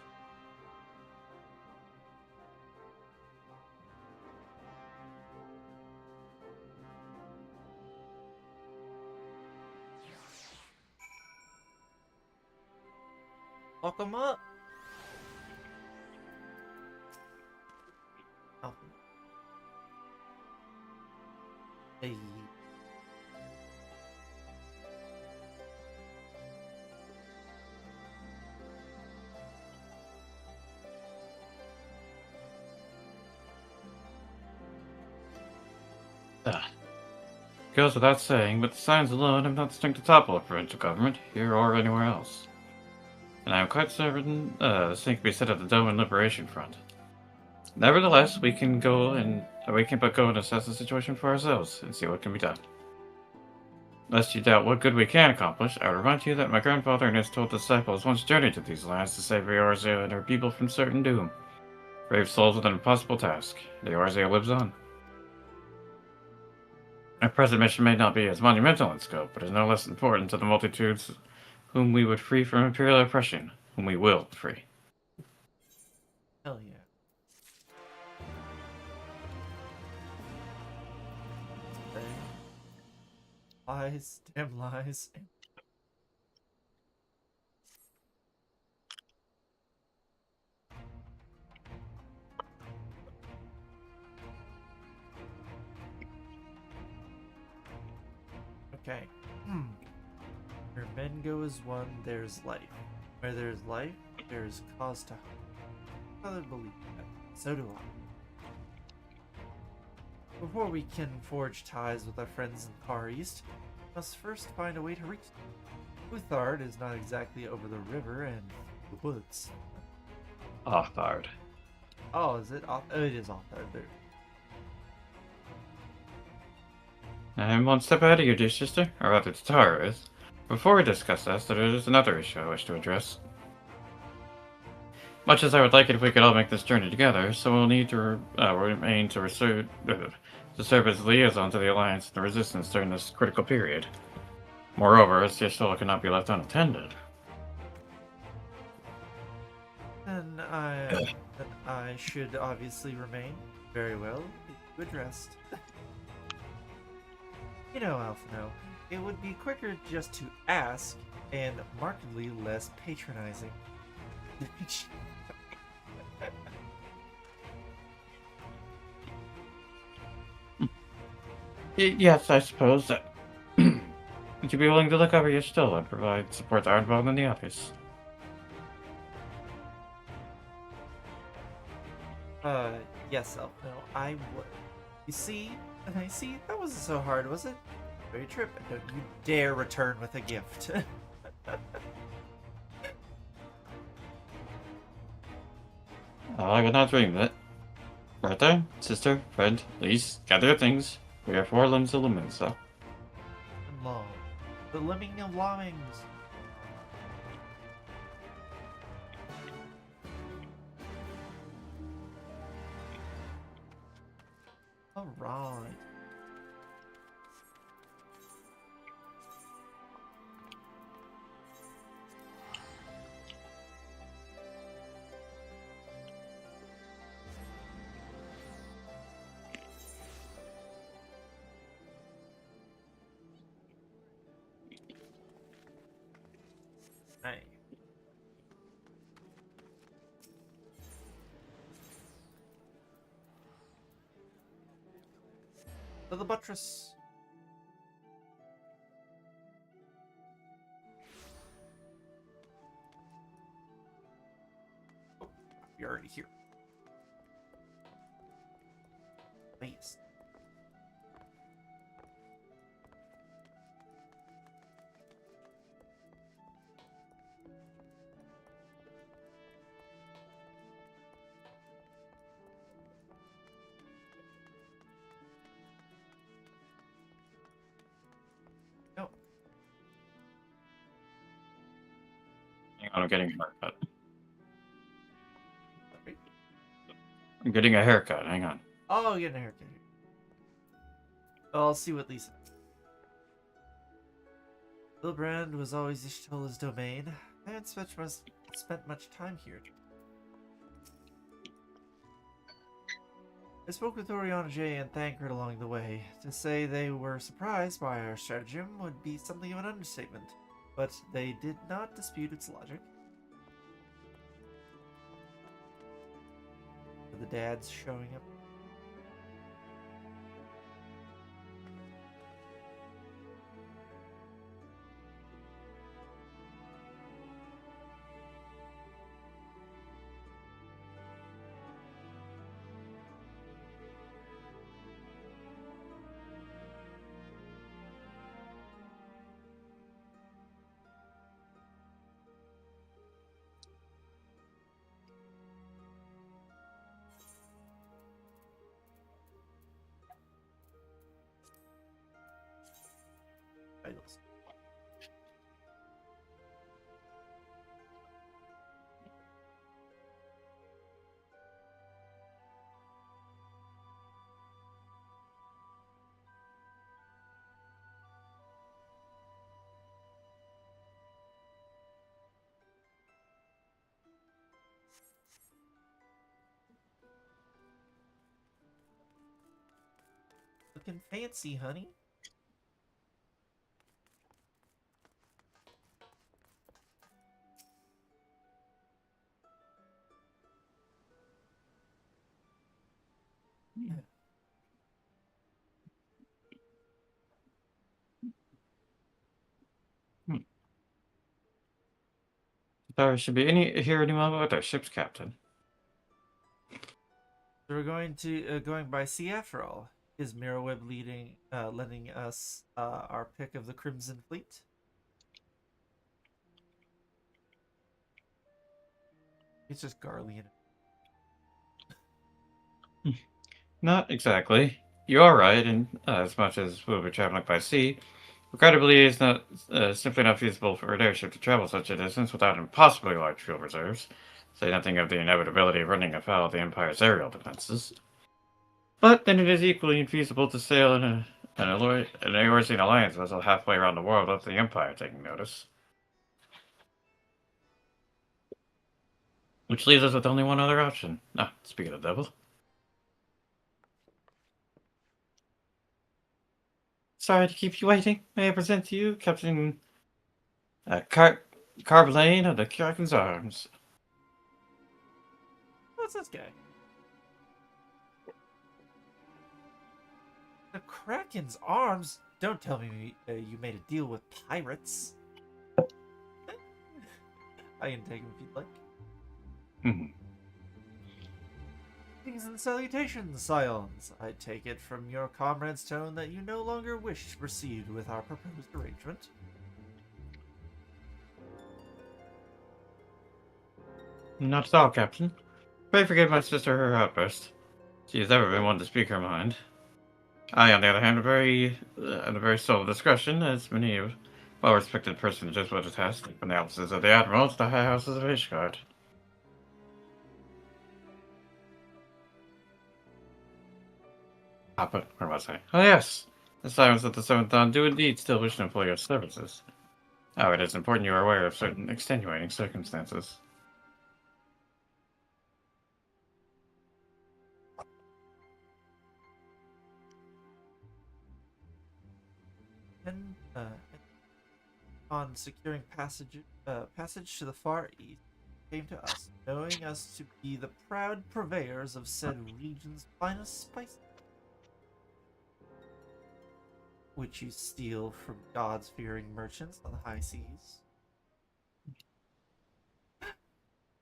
Fuck 'em up. Oh. Hey. Goes without saying, but the signs alone have not stung to topple a provincial government, here or anywhere else. And I am quite certain the same can be said of the Doman Liberation Front. Nevertheless, we can but go and assess the situation for ourselves and see what can be done. Lest you doubt what good we can accomplish, I would remind you that my grandfather and his 12 disciples once journeyed to these lands to save Eorzea and her people from certain doom. Brave souls with an impossible task. The Eorzea lives on. Our present mission may not be as monumental in scope, but is no less important to the multitudes whom we would free from imperial oppression, whom we will free. Hell yeah. Lies, damn lies. Okay. Where men go as one, there's life. Where there's life, there's cause to hope. I believe that. So do I. Before we can forge ties with our friends in Far East, we must first find a way to reach them. Uthard is not exactly over the river and the woods. Othard. Oh, is it? Oh, it is Uthard there. I'm one step ahead of you, dear sister, or rather Tatara is. Before we discuss this, there is another issue I wish to address. Much as I would like it if we could all make this journey together, so we'll need to remain to serve as liaison to the Alliance and the Resistance during this critical period. Moreover, Siastola cannot be left unattended. Then I should obviously remain. Very well. Good rest. You know, Alphino, it would be quicker just to ask and markedly less patronizing. Yes, I suppose that. Would you be willing to look over your still and provide support to Ironbone and the others? Yes, Alphino, I would. You see, that wasn't so hard, was it? Very trip, and don't you dare return with a gift. I would not dream of it. Right there, sister, friend, please gather your things. We are 4 limbs of Lumens, so. Long. The limbing of lemmings. Alright. Hey. To the buttress. Oh, you're already here. Nice. No. Hang on, I'm getting a haircut. I'm getting a haircut, hang on. Oh, getting a haircut. I'll see what Lisa. Ilbrand was always Ishtola's domain. I haven't spent much time here. I spoke with Oriana J and Thancred along the way. To say they were surprised by our stratagem would be something of an understatement, but they did not dispute its logic. Are the dads showing up? Idols. Looking fancy, honey. There should be here any moment with our ship's captain. So we're going by sea after all. Is Mirrorweb lending us our pick of the Crimson Fleet? It's just Garlean. Not exactly. You are right, and as much as we'll be traveling by sea, regrettably it's not simply not feasible for an airship to travel such a distance without impossibly large fuel reserves. Say nothing of the inevitability of running afoul of the Empire's aerial defenses. But then it is equally infeasible to sail in an Eorzean alliance vessel halfway around the world without the Empire taking notice. Which leaves us with only one other option. Ah, speaking of the devil. Sorry to keep you waiting. May I present to you Captain Carbelane of the Kraken's Arms. What's this guy? The Kraken's Arms? Don't tell me you made a deal with pirates. I can take him if you'd like. Greetings and salutations, Scions. I take it from your comrade's tone that you no longer wish to proceed with our proposed arrangement. Not at all, Captain. Pray forgive my sister her outburst. She has never been one to speak her mind. I, on the other hand, am a very soul of discretion, as many well-respected personages would attest, from the offices of the Admiral to the high houses of Ishgard. But where was I? Oh yes! The Sirens of the Seventh Dawn do indeed still wish to employ your services. Oh, it is important you are aware of certain extenuating circumstances. And on securing passage to the far east, came to us, knowing us to be the proud purveyors of said region's finest spices, which you steal from gods-fearing merchants on the high seas.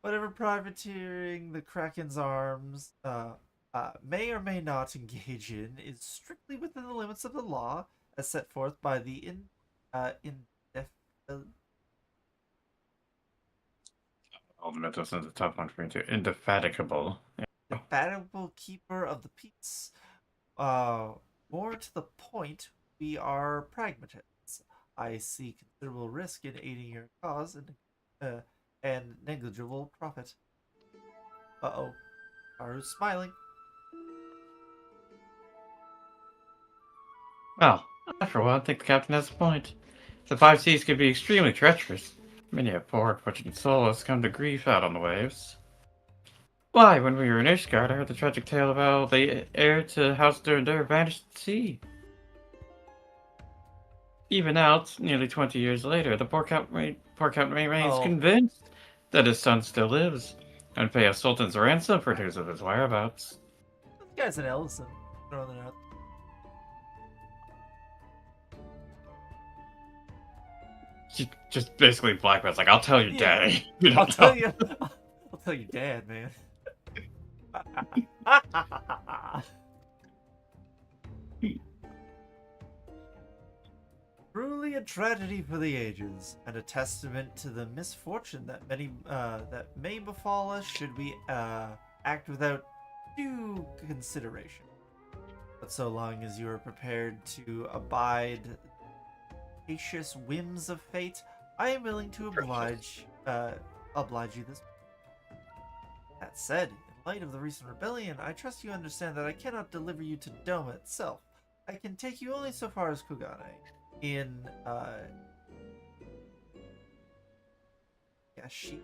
Whatever privateering the Kraken's arms may or may not engage in is strictly within the limits of the law, as set forth by the Ultimate wasn't a tough one for me to. Indefatigable. indefatigable keeper of the peace. More to the point, we are pragmatists. I see considerable risk in aiding your cause and negligible profit. Uh-oh. Haru's smiling. Well, I for one think the captain has a point. The five seas can be extremely treacherous. Many a poor, fortunate soul has come to grief out on the waves. Why, when we were in Ishgard, I heard the tragic tale of how the heir to House Durandar vanished at sea. Even now, nearly 20 years later, the poor captain remains convinced that his son still lives, and pay a sultan's ransom for news of his whereabouts. This guy's an Ellison. Throwing it out. She just basically blackmails, like, I'll tell your daddy. I'll tell you, dad, man. Truly a tragedy for the ages, and a testament to the misfortune that that may befall us should we act without due consideration. But so long as you are prepared to abide capricious whims of fate, I am willing to oblige you this. That said, in light of the recent rebellion, I trust you understand that I cannot deliver you to Doma itself. I can take you only so far as Kugane. In Gashi?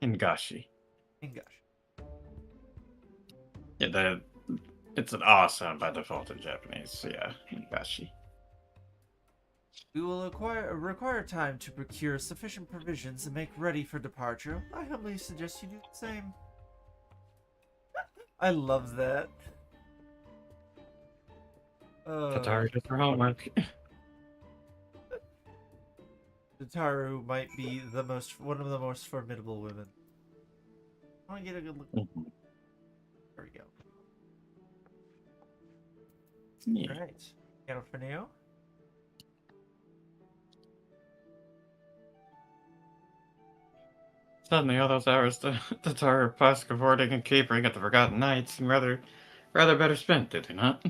In Gashi. Yeah, it's an awesome by default in Japanese, so yeah, in Gashi. We will require time to procure sufficient provisions and make ready for departure. I humbly suggest you do the same. I love that. Tataru does her homework. Tataru might be one of the most formidable women. I want to get a good look. There we go. Yeah. Alright. Piano for Neo. Suddenly, all those hours Tataru pascavorting and capering at the Forgotten Nights seem rather better spent, did they not?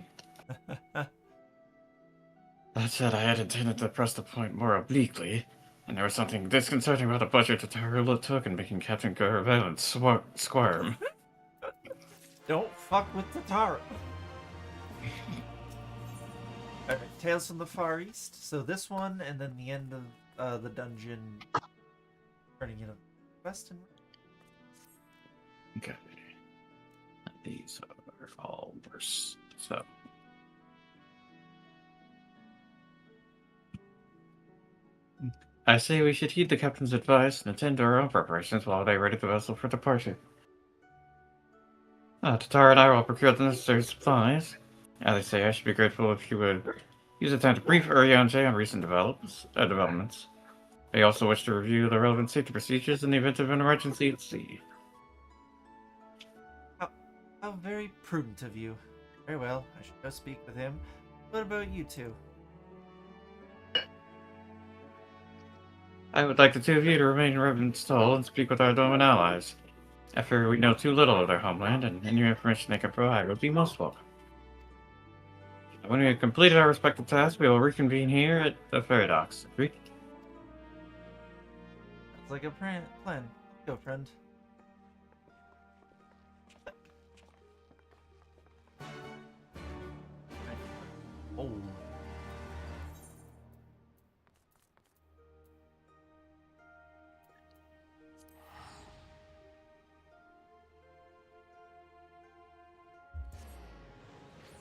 That said, I had intended to press the point more obliquely, and there was something disconcerting about the pleasure Tataru took in making Captain Garavellan squirm. Don't fuck with Tataru. Alright, Tales from the Far East. So this one, and then the end of the dungeon turning in a quest. Okay. These are all worse. So. I say we should heed the captain's advice and attend to our own preparations while they ready the vessel for departure. Tataru and I will procure the necessary supplies. As I say, I should be grateful if you would use the time to brief Urianger on recent developments. I also wish to review the relevant safety procedures in the event of an emergency at sea. How very prudent of you. Very well, I should go speak with him. What about you two? I would like the two of you to remain in Revenant's stall and speak with our Doman allies. After we know too little of their homeland, and any information they can provide would be most welcome. When we have completed our respective tasks, we will reconvene here at the ferry docks. Agreed? Sounds like a plan. Go, friend. Oh.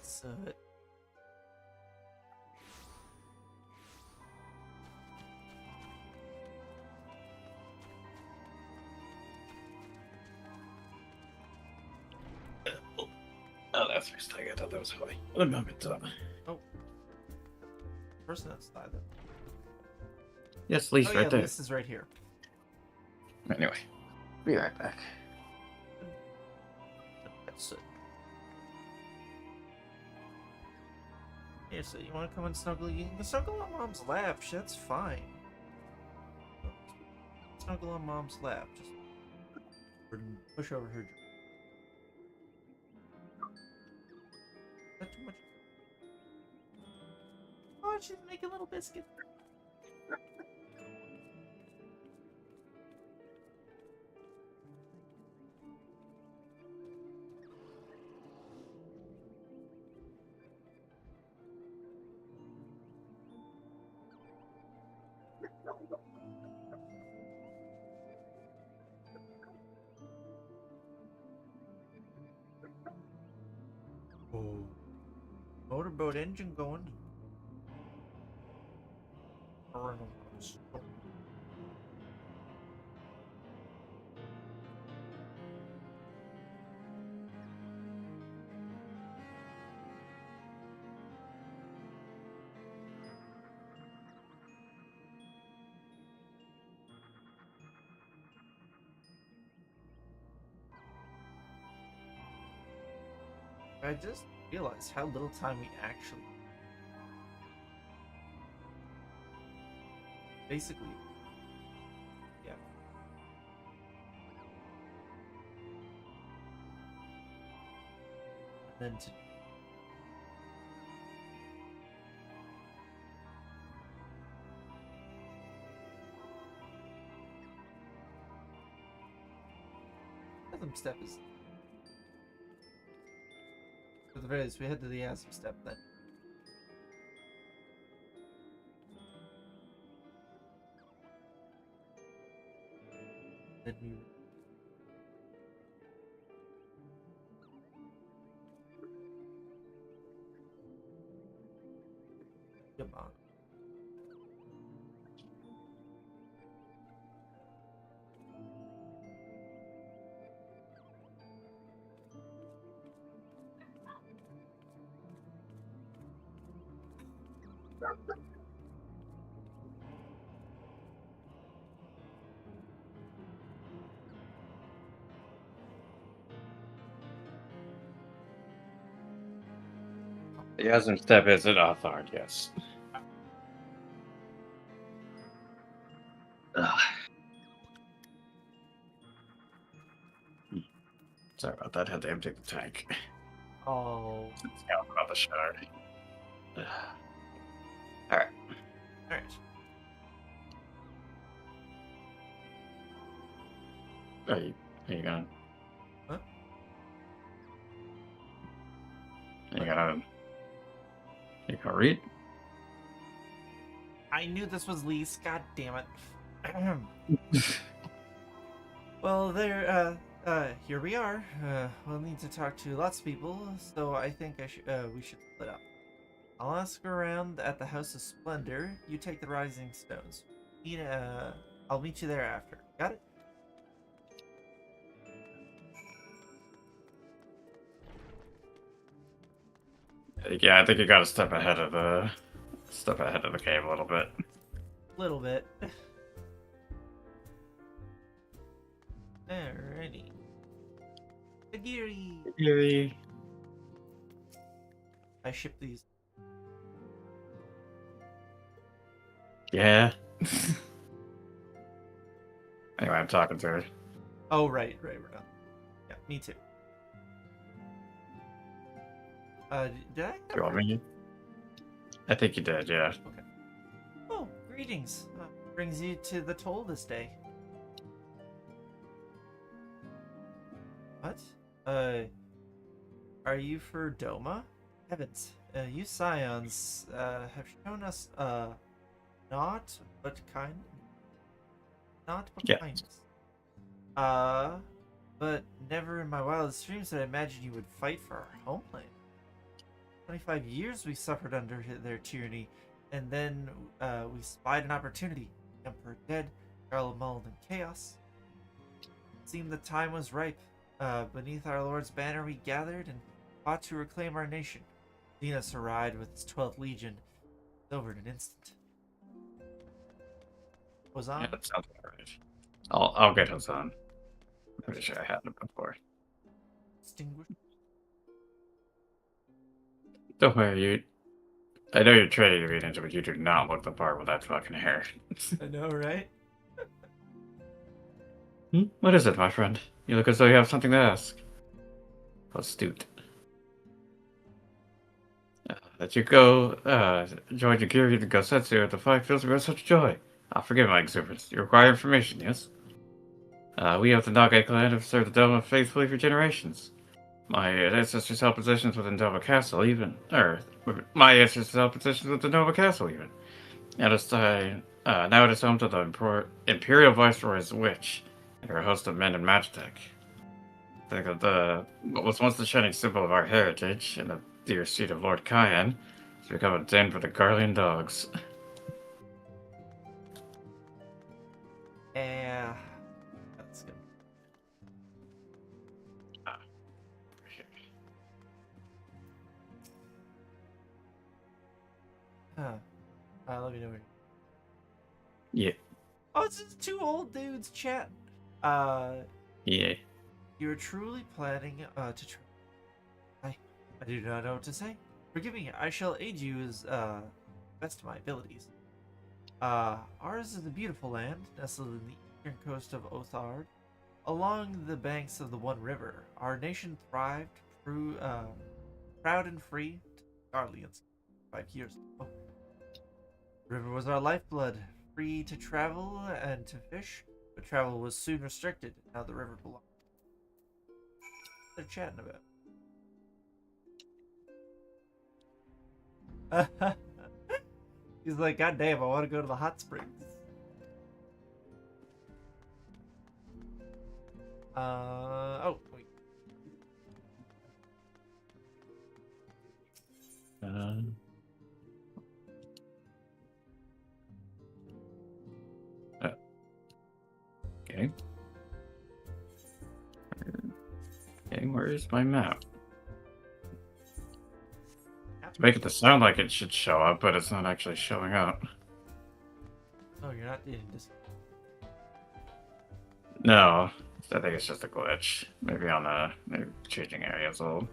So. Oh, that's mistake. I thought that was Holly. One moment. Oh. Person outside then. Yes, Lise, oh, right yeah, there. Lise is right here. Anyway, be right back. That's it. Yeah, so you want to come and snuggle? You can snuggle on Mom's lap. That's fine. Snuggle on Mom's lap. Just push over her. Not too much. Oh, she's making little biscuits. Oh. Motorboat engine going. I just realized how little time we actually basically, yeah. And then to Anthem step is at the very least we head to the Anthem step then. Then we come on. The Asm step is an Othard, yes. Sorry about that. Had to empty the tank. Oh. It's about the shard. Alright. Alright. Are you gonna? Huh? You gonna read? I knew this was Lise. God damn it. Well, here we are. We'll need to talk to lots of people, so I think we should split up. I'll ask around at the House of Splendor. You take the Rising Stones. I'll meet you there after. Got it? Yeah, I think you gotta step ahead of the cave a little bit. Little bit. Alrighty. Agiri. Agiri. I ship these. Yeah. Anyway, I'm talking to her. Oh, right, we're done. me too. Did I? Do you want me? I think you did, yeah. Okay. Oh, greetings. Brings you to the toll this day. What? Are you for Doma? Heavens, you scions, have shown us, not but kindness. But never in my wildest dreams did I imagine you would fight for our homeland. 25 years we suffered under their tyranny, and then we spied an opportunity. Emperor dead, Jarl mauled in chaos. It seemed the time was ripe. Beneath our Lord's banner we gathered and fought to reclaim our nation. Xenos arrived with his 12th Legion. It's over in an instant. Hozan? Yeah, that sounds about right. I'll get Hozan. I'm pretty sure I had him before. Distinguished. Don't worry, I know you're training to be ninja, but you do not look the part with that fucking hair. I know, right? What is it, my friend? You look as though you have something to ask. Astute. That you go, join Yagiri and Gosetsu at the fight fills me with such joy. Forgive my exuberance. You require information, yes? We of the Nage clan have served the Doma faithfully for generations. My ancestors held positions within Doma Castle, my ancestors held positions within Doma Castle, even. And now it is home to the Imperial Viceroy's Witch, and her host of men and Magitech. Think of what was once the shining symbol of our heritage, and the dear seat of Lord Cayenne, has become a den for the Garlean dogs. Yeah, that's good. Let me know. Yeah. Oh, it's just two old dudes chatting. Yeah. You're truly planning to try. I do not know what to say. Forgive me. I shall aid you as best of my abilities. Ours is a beautiful land nestled in the eastern coast of Othard, along the banks of the One River. Our nation thrived, proud and free to Garleans 5 years ago. The river was our lifeblood, free to travel and to fish, but travel was soon restricted. Now the river belongs. What they're chatting about. He's like, God damn, I want to go to the hot springs. Oh, wait. Okay. Okay, where is my map? To make it to sound like it should show up, but it's not actually showing up. Oh, you're not doing this. No, I think it's just a glitch. Maybe on maybe changing areas old.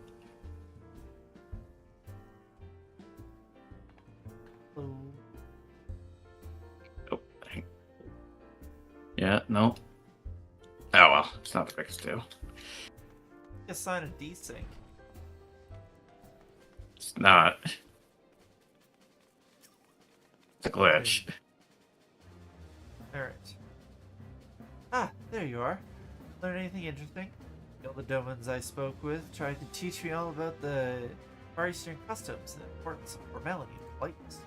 Oh, dang. Yeah, no. Oh well, it's not the biggest deal. Assign a desync. It's not. It's a glitch. Alright. Ah, there you are. Learn anything interesting? All the Domans I spoke with tried to teach me all about the Far Eastern customs and the importance of formality and politeness.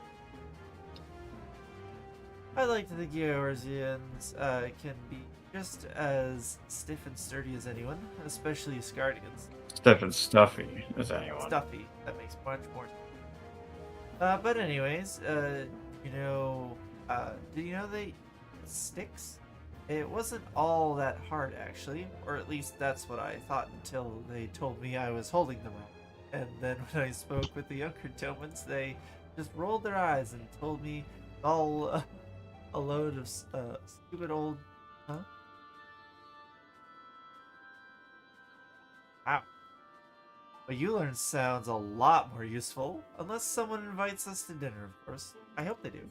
I like to think Eorzeans can be just as stiff and sturdy as anyone, especially Asgardians. Stiff and stuffy as anyone. Stuffy. That makes much more sense. But anyways, did you know they sticks? It wasn't all that hard, actually, or at least that's what I thought until they told me I was holding them wrong. And then when I spoke with the younger Domans, they just rolled their eyes and told me all a load of stupid old... Huh? Wow. What you learn sounds a lot more useful, unless someone invites us to dinner, of course. I hope they do.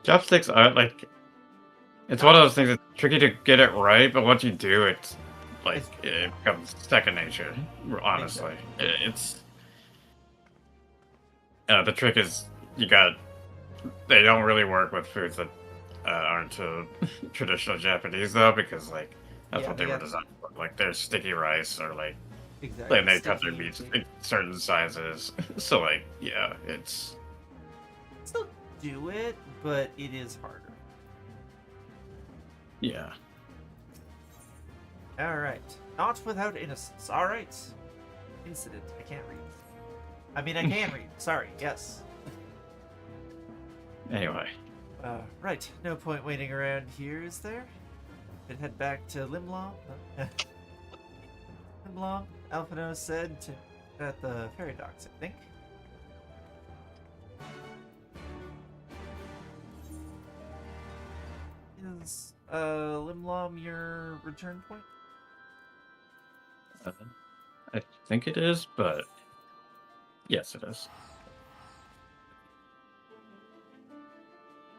Chopsticks are like... It's one of those things that's tricky to get it right, but once you do, it's like it becomes second nature. Honestly, it's the trick is they don't really work with foods that aren't traditional Japanese though, because like that's what they were designed for. Like there's sticky rice or like and they cut their meats in certain sizes. So like yeah, it's still do it, but it is harder. Yeah. All right. Not without innocence. All right. Incident. I can't read. I mean, I can read. Sorry. Yes. Anyway. Right. No point waiting around here, is there? Could head back to Limlom. Limlom, Alphino said at the ferry docks, I think. Is Limlom your return point? I think it is, but yes, it is.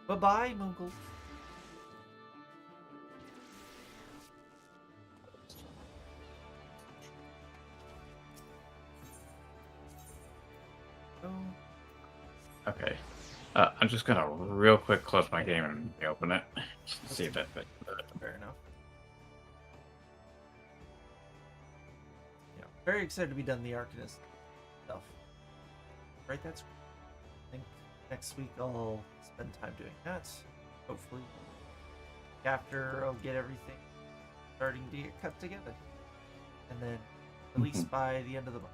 Bye-bye, Moogle. Okay. I'm just gonna real quick close my game and reopen it. See if that fits. Fair enough. Yeah, very excited to be done the Arcanist stuff. Right, that's. I think next week I'll spend time doing that. Hopefully, after I'll get everything starting to get cut together, and then released by the end of the month.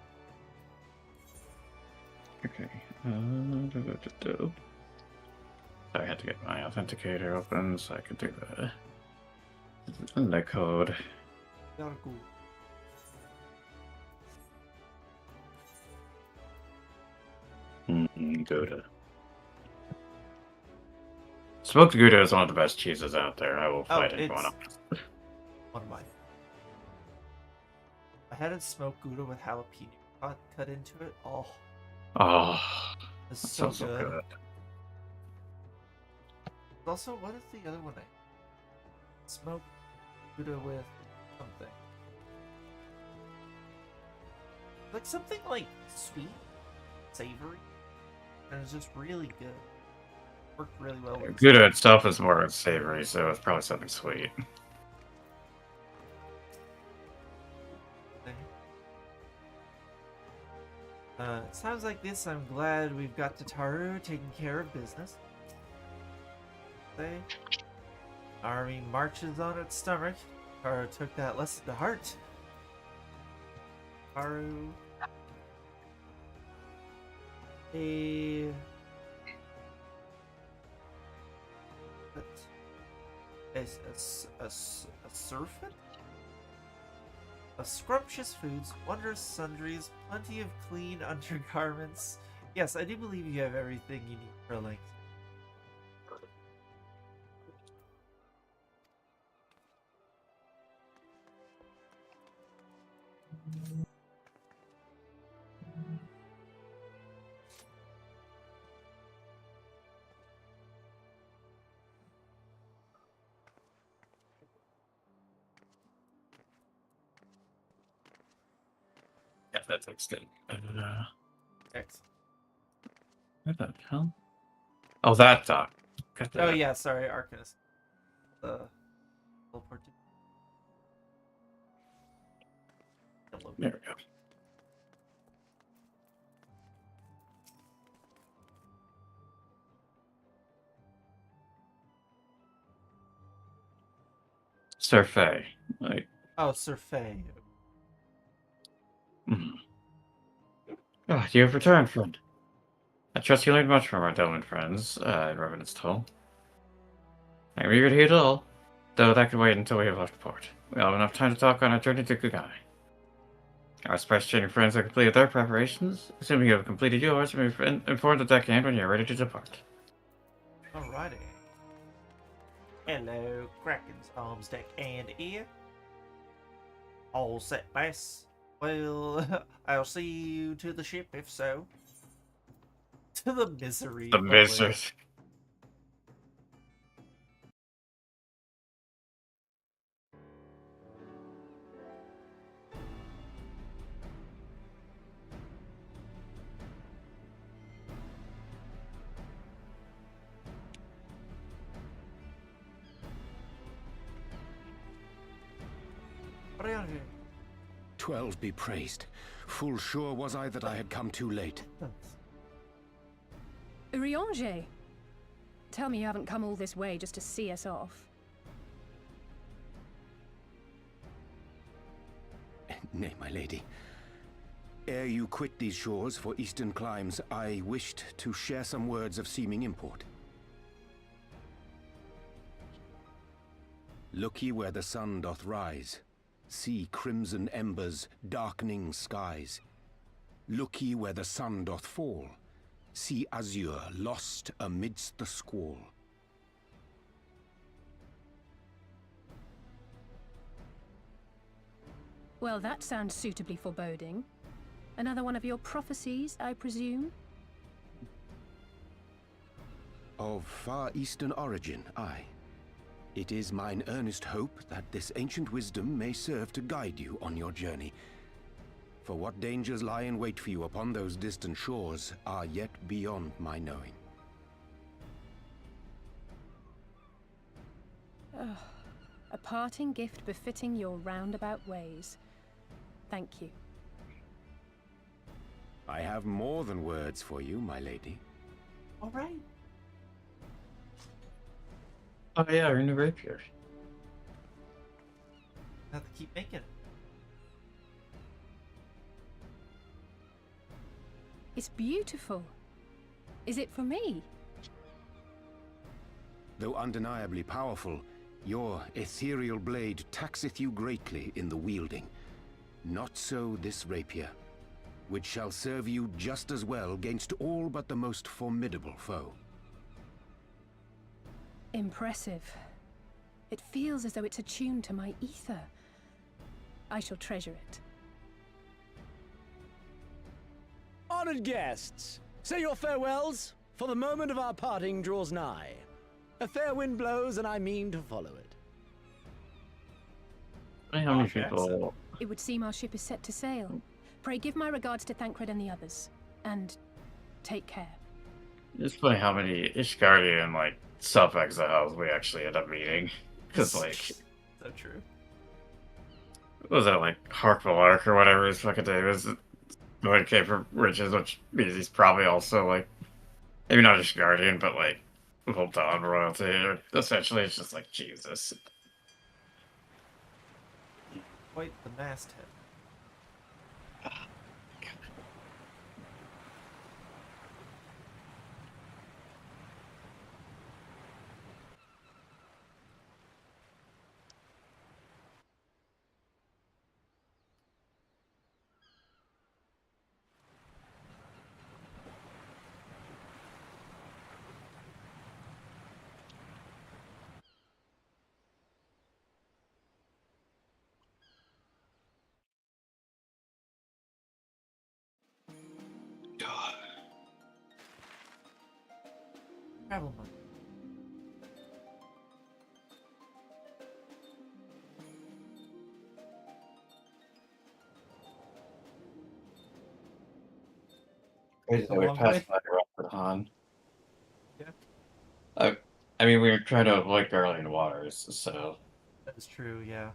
Okay. I had to get my authenticator open so I could do the code. Gotta go. Gouda. Smoked Gouda is one of the best cheeses out there. I will fight anyone else. One of mine. I had a smoked Gouda with jalapeno cut into it. Oh, it's that so sounds so good. Also, what is the other one? Smoked Gouda with something. Like something like sweet, savory, and it's just really good. Worked really well with Gouda itself is more savory, so it's probably something sweet. It sounds like this. I'm glad we've got Tataru taking care of business. Army marches on its stomach. Tataru took that lesson to heart. Tataru. A servant? Of scrumptious foods, wondrous sundries, plenty of clean undergarments. Yes, I do believe you have everything you need for a length. Yeah, that looks good. Excellent. Where the hell? Oh, that dock. Oh yeah, sorry, Arcanist. Teleport. There we go. Surfei. Like. Oh, Surfei. Oh, you have returned, friend. I trust you learned much from our Delman friends in Revenant's Toll. I'm eager to hear it all, though that could wait until we have left port. We have enough time to talk on our journey to Kugai. Our spice trading friends have completed their preparations. Assuming you have completed yours, we've informed the deckhand when you're ready to depart. Alrighty. Hello, Kraken's arms deck and ear. All set, Bass. Well, I'll see you to the ship, if so. To the misery. The misery. Oriange. 12 be praised. Full sure was I that I had come too late. Urianger! Tell me you haven't come all this way just to see us off. Nay, my lady. Ere you quit these shores for eastern climes, I wished to share some words of seeming import. Look ye where the sun doth rise. See crimson embers, darkening skies. Look ye where the sun doth fall. See azure lost amidst the squall. Well, that sounds suitably foreboding. Another one of your prophecies, I presume? Of far eastern origin, aye. It is mine earnest hope that this ancient wisdom may serve to guide you on your journey. For what dangers lie in wait for you upon those distant shores are yet beyond my knowing. A parting gift befitting your roundabout ways. Thank you. I have more than words for you, my lady. All right. Oh yeah, we're in the rapier. Have to keep making it. It's beautiful. Is it for me? Though undeniably powerful, your ethereal blade taxeth you greatly in the wielding. Not so this rapier, which shall serve you just as well against all but the most formidable foe. Impressive. It feels as though it's attuned to my ether. I shall treasure it. Honored guests, say your farewells, for the moment of our parting draws nigh. A fair wind blows, and I mean to follow it. How many people? It would seem our ship is set to sail. Pray give my regards to Thancred and the others, and take care. It's funny how many Ishgari and like self-exiles we actually end up meeting. Because like, so true. What was that, like Harkvalark or whatever his fucking name is? Going came from riches, which means he's probably also like, maybe not Ishgardian, but like Voltan royalty. Or essentially, it's just like Jesus. Quite the masthead. Travel money. Crazy that we passed by Han. Yeah. I mean, we were trying to avoid Garland waters, so. That is true, yeah.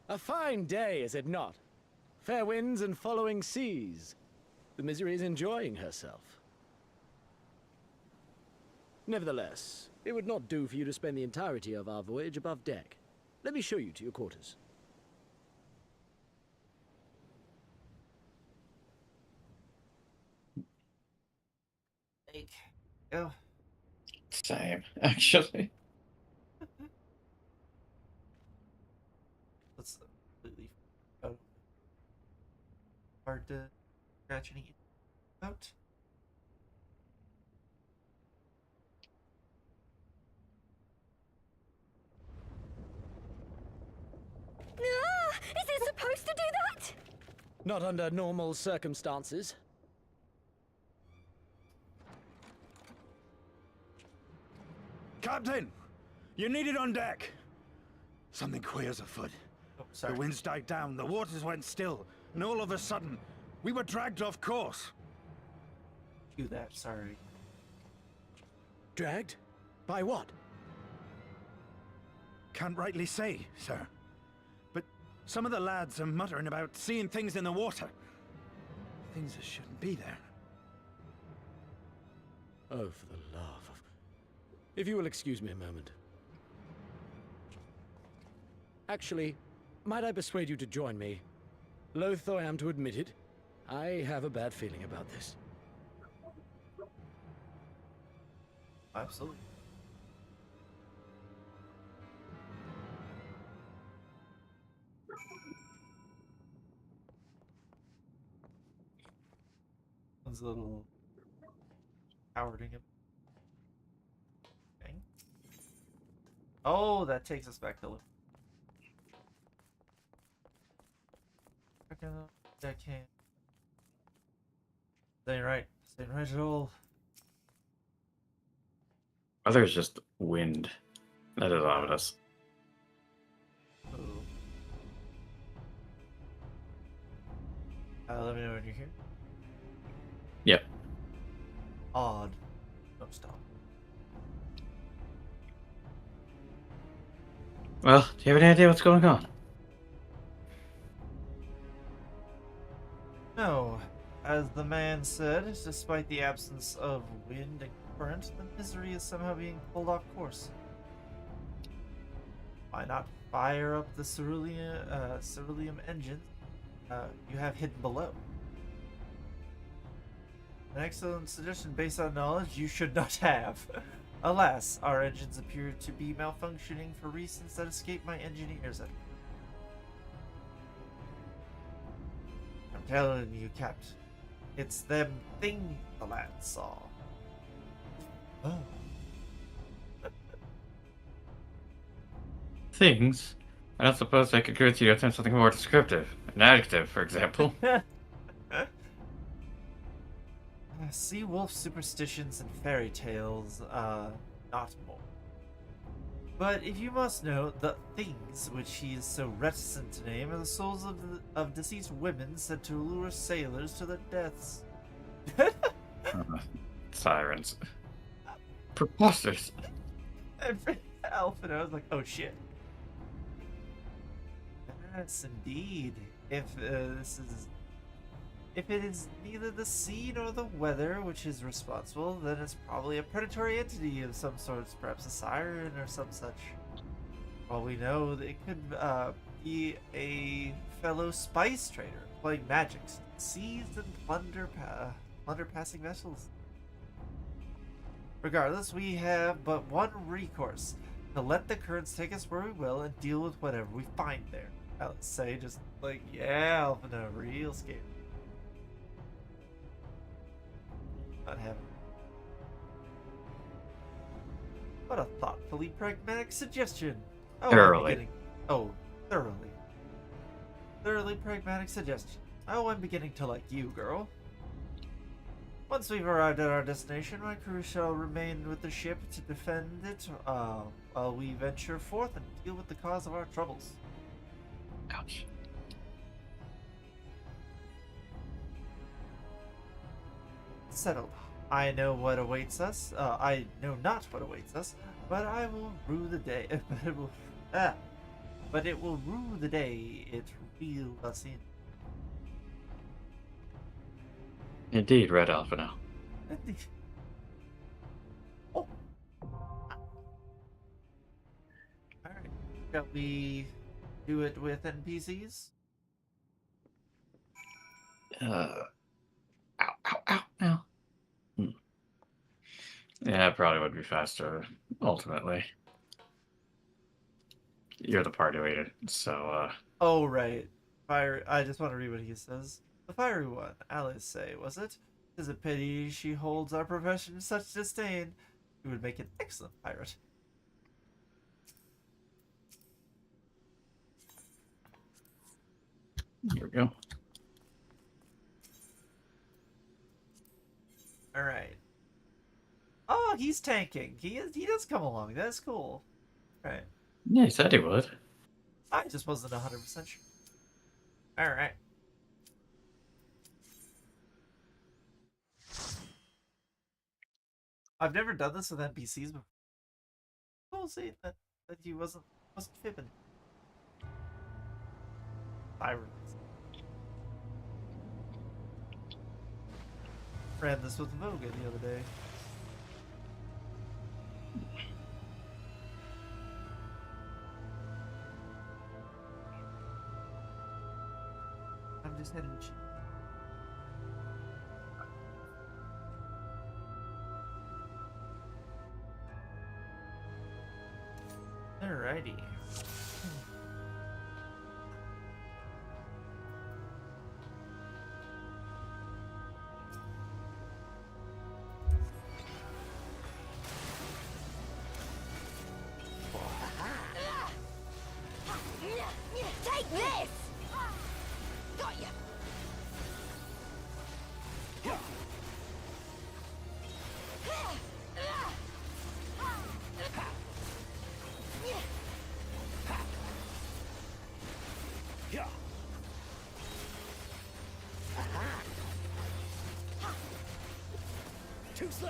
A fine day, is it not? Fair winds and following seas. The Misery is enjoying herself. Nevertheless, it would not do for you to spend the entirety of our voyage above deck. Let me show you to your quarters. Go. Same, actually. That's completely hard to scratch any out. Is it supposed to do that? Not under normal circumstances. Captain! You're needed on deck! Something queer's afoot. Oh, sorry. The winds died down, the waters went still, and all of a sudden, we were dragged off course. Do that, sorry. Dragged? By what? Can't rightly say, sir. But some of the lads are muttering about seeing things in the water. Things that shouldn't be there. Oh, for the love of... If you will excuse me a moment. Actually, might I persuade you to join me? Loath though I am to admit it, I have a bad feeling about this. Absolutely. One's a little cowarding him. Okay. Oh, that takes us back to Liv. I can't. Staying right. Staying right at all. Other is just wind. That is ominous. Ooh. Let me know when you're here. Yep. Odd. Don't stop. Well, do you have any idea what's going on? No. As the man said, despite the absence of wind and current, the misery is somehow being pulled off course. Why not fire up the ceruleum engine you have hidden below? An excellent suggestion based on knowledge you should not have. Alas, our engines appear to be malfunctioning for reasons that escape my engineers. I'm telling you, Captain, it's them things the lad saw. Oh. Things? I don't suppose I could agree with you to something more descriptive. An adjective, for example. Sea wolf superstitions and fairy tales, not more. But if you must know, the things which he is so reticent to name are the souls of deceased women said to lure sailors to their deaths. Sirens. Preposterous. Alpha, I was like, oh shit. Yes, indeed. If it is neither the sea nor the weather which is responsible, then it's probably a predatory entity of some sort, perhaps a siren or some such. Well, we know that it could be a fellow spice trader playing magic, seize and plunder passing vessels. Regardless, we have but one recourse: to let the currents take us where we will and deal with whatever we find there. Let's say, just like, yeah, Alpha, real scared. Not having. What a thoughtfully pragmatic suggestion. Oh, Thoroughly. Thoroughly. Thoroughly pragmatic suggestion. Oh, I'm beginning to like you, girl. Once we've arrived at our destination, my crew shall remain with the ship to defend it, while we venture forth and deal with the cause of our troubles. Ouch. Settled. I know what awaits us. I know not what awaits us, but I will rue the day. But it will rue the day it reeled us in. Indeed, Red Alpha now. Oh. Alright. Shall we do it with NPCs? Ow, ow. Yeah, it probably would be faster, ultimately. You're the party leader, so, Oh, right. I just want to read what he says. The fiery one, Alice say, was it? 'Tis a pity she holds our profession in such disdain. She would make an excellent pirate. Here we go. Alright. Oh, he's tanking. He does come along. That's cool. Right. Yeah, he said he would. I just wasn't 100% sure. Alright. I've never done this with NPCs before. people saying that he wasn't fibbing. Sirens. Ran this with Vohga the other day. I'm just heading. Alrighty. Take this! Got ya! Too slow!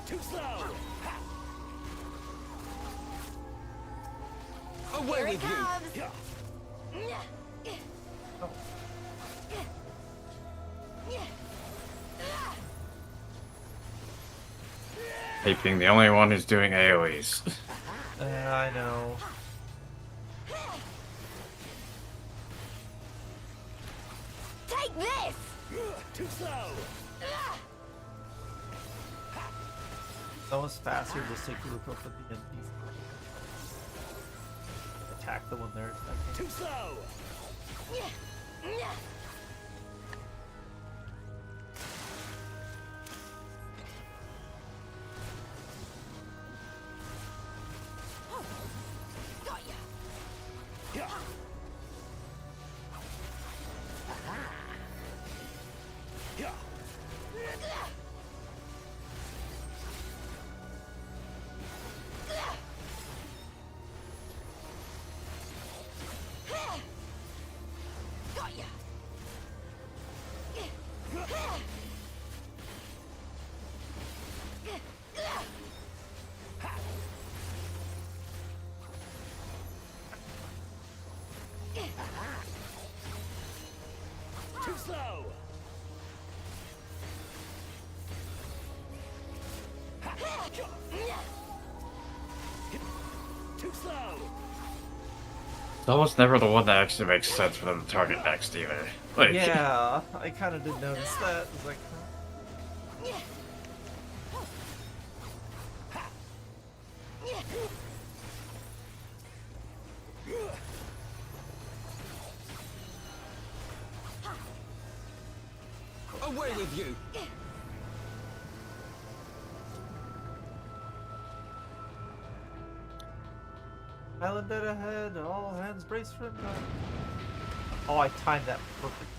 Too slow! Away with you! Hate being the only one who's doing AoEs. I know. Take this! Too slow! It's almost faster just take the group up at the end. Attack the one there. Too slow! Got ya! Got ya! Too slow! Too slow! It's almost never the one that actually makes sense for them to target next, either. Like, yeah, I kind of did notice that. It was like, Away with you! Island dead ahead, all hands brace for impact. Oh, I timed that perfect.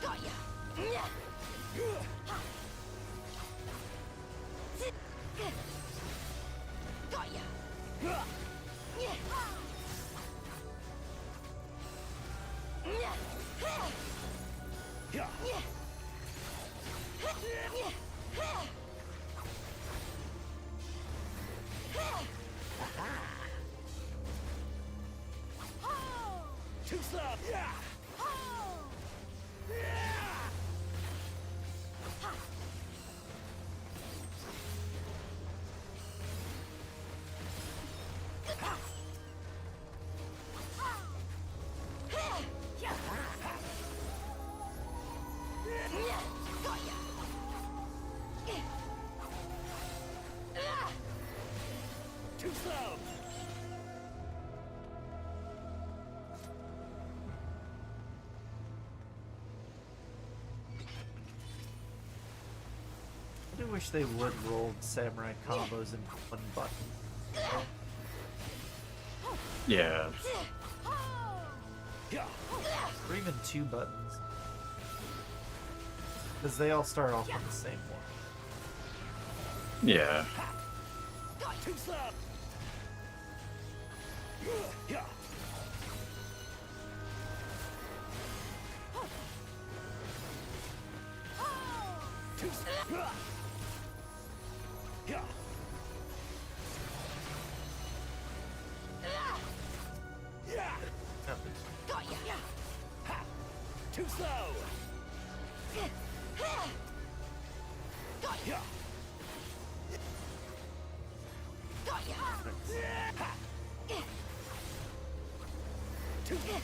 Got ya! Got ya! Too slow! Too slow! I do wish they would roll samurai combos in one button. yeah. Or even two buttons. Because they all start off on the same one. Yeah. Too slow. Yeah. Too slow. Yeah. Yeah. Got ya. Ha. Too slow. Got ya. Yeah. Got ya. Ha. Too slow.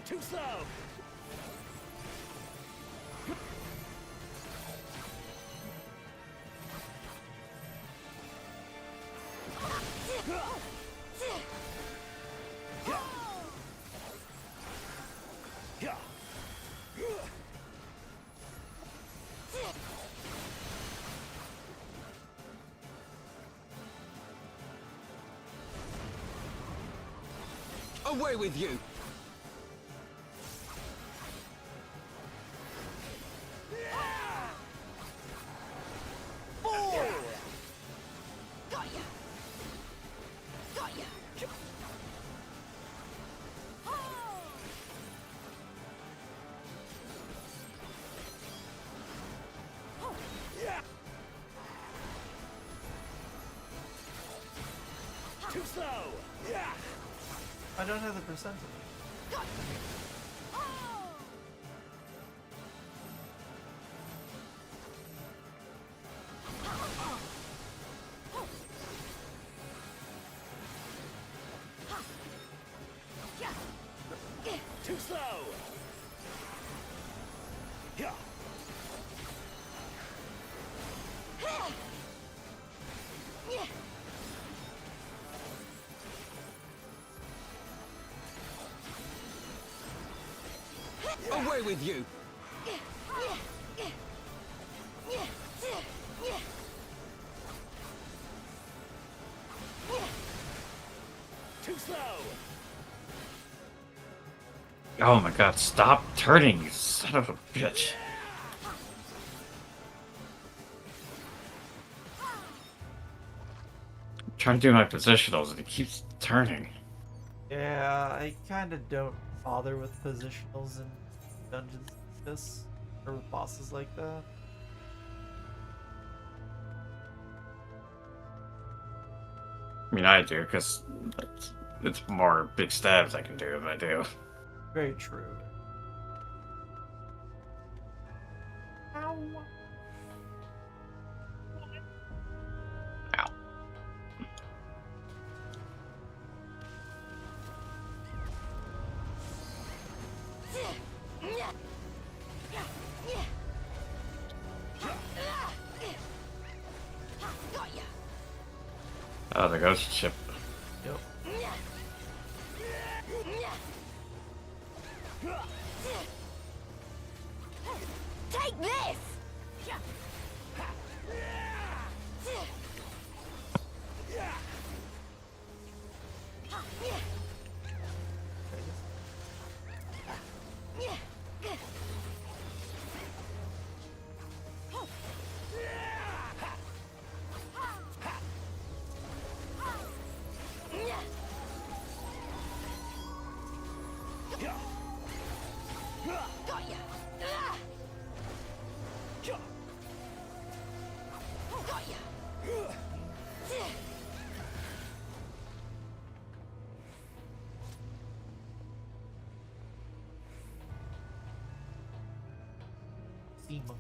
Too slow. Yeah. Away with you! Got ya. Got ya. Yeah. Too slow. Yeah. I don't have the percentage. Too slow. Yeah. Away with you! Too slow. Oh my god, stop turning, you son of a bitch. I'm trying to do my positionals and he keeps turning. Yeah, I kind of don't bother with positionals in dungeons like this, or with bosses like that. I mean, I do, because it's more big stabs I can do than I do. Very true. Ow. Ow. Oh, the ghost ship. Yep. Take this. Got ya. Got ya. Seema.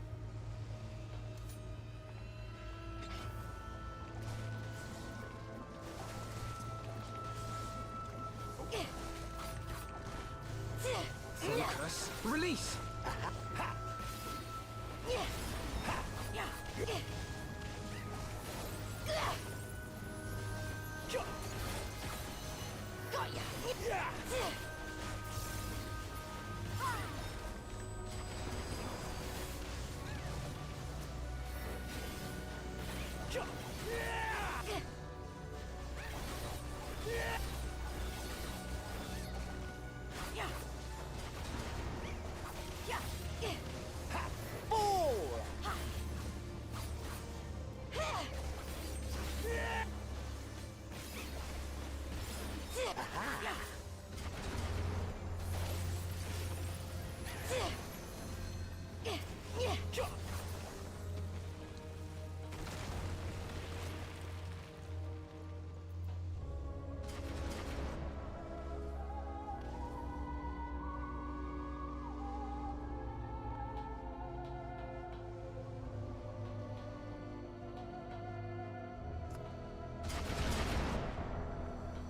Release!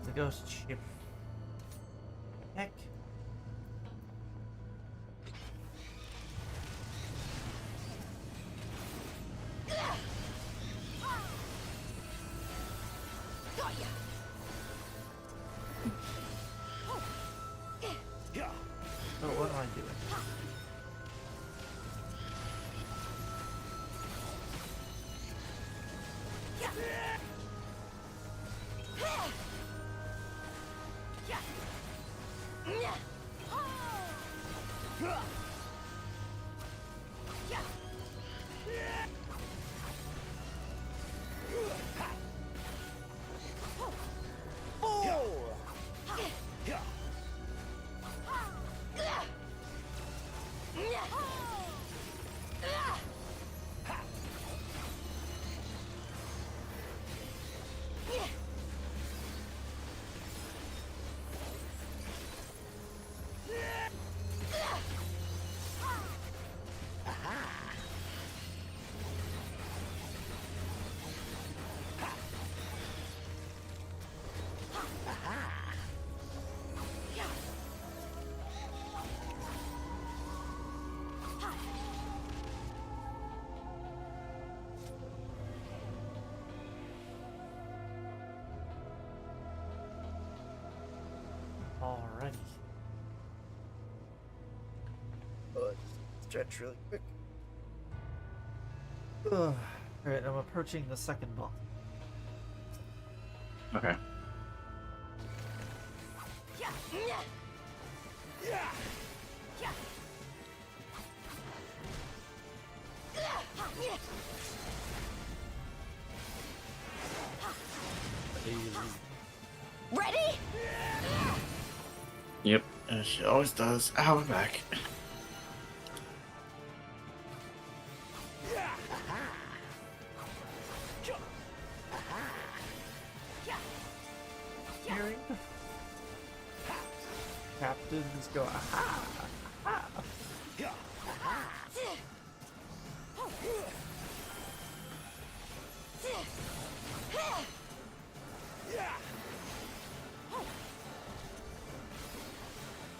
The ghost ship. Heck. Oh, what am I doing? Alrighty. Stretch really quick. Alright, I'm approaching the second boss. Okay. Ready? Yep, as she always does. Ow, I'm back. Hearing captains go aha, aha.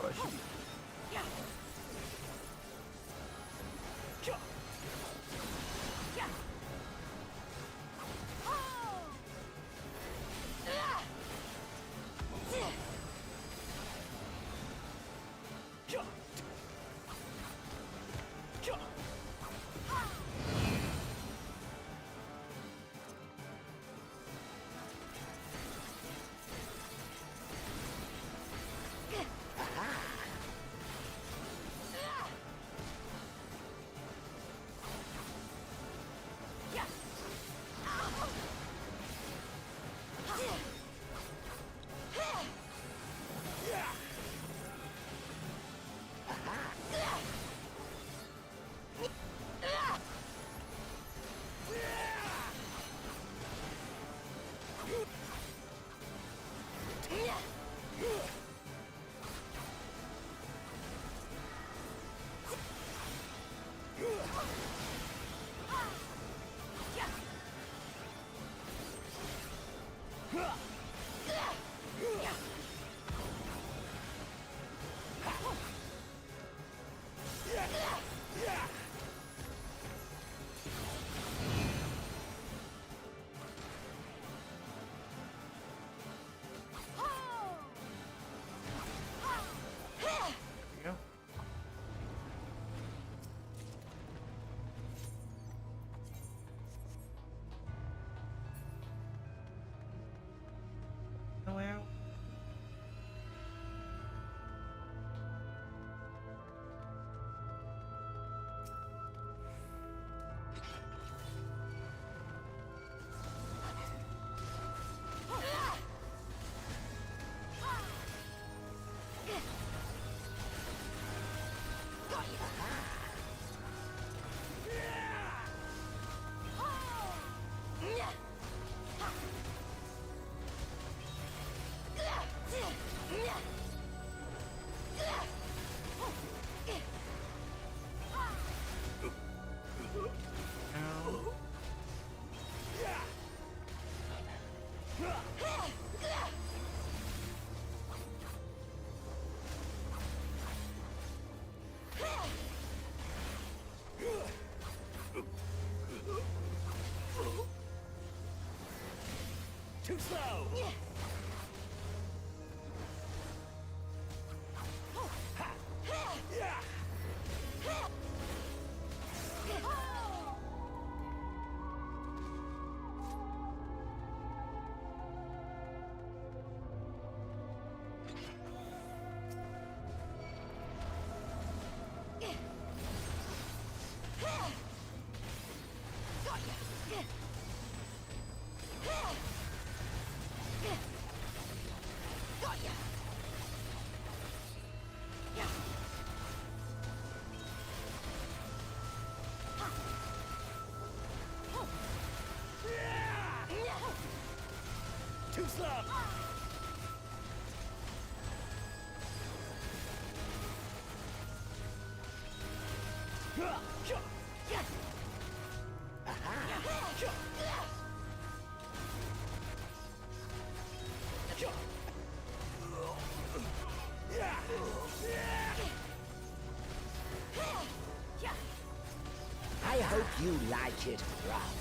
Oh, I should be. Too slow! Too slow! I hope you like it rough.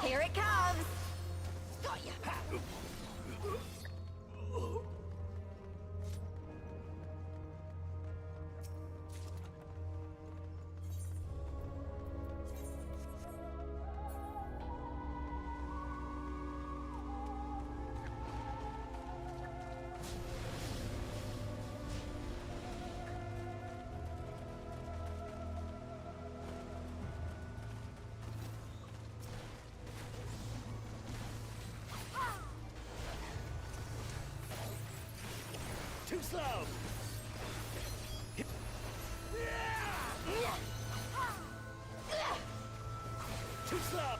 Here it comes! Got ya! Too slow! Too slow!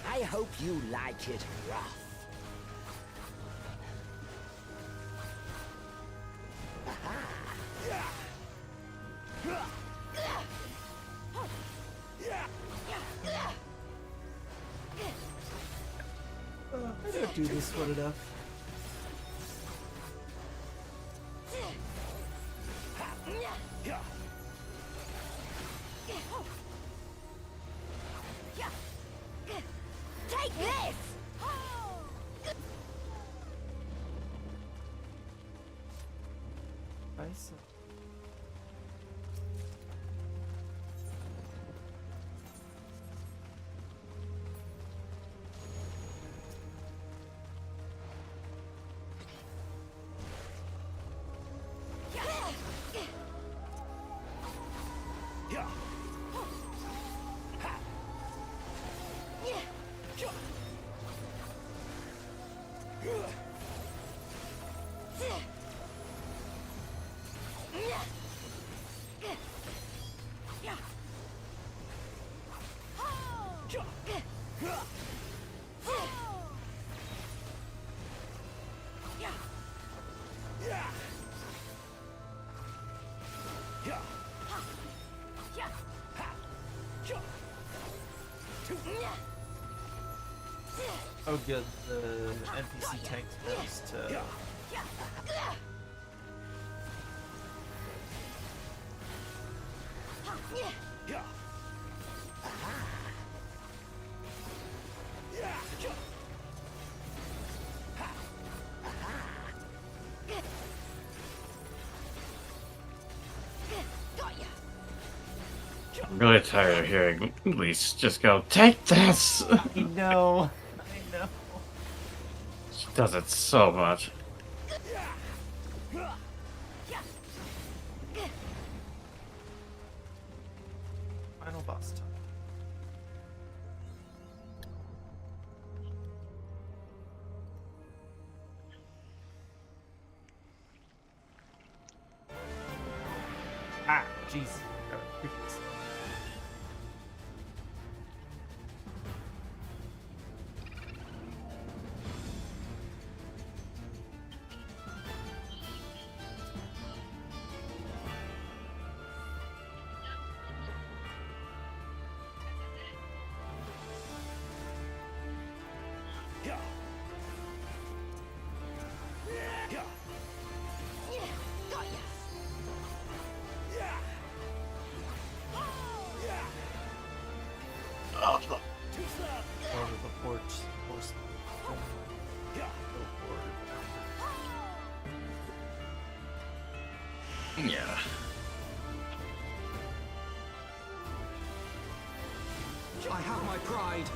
I hope you like it rough. I don't do this one enough. Take this! Nice. Oh good, the NPC tank knows to... I'm really tired of hearing Lys just go, "Take this!" I know. She does it so much. Final boss time. Ah, jeez. Over the porch. Yeah. I have my pride.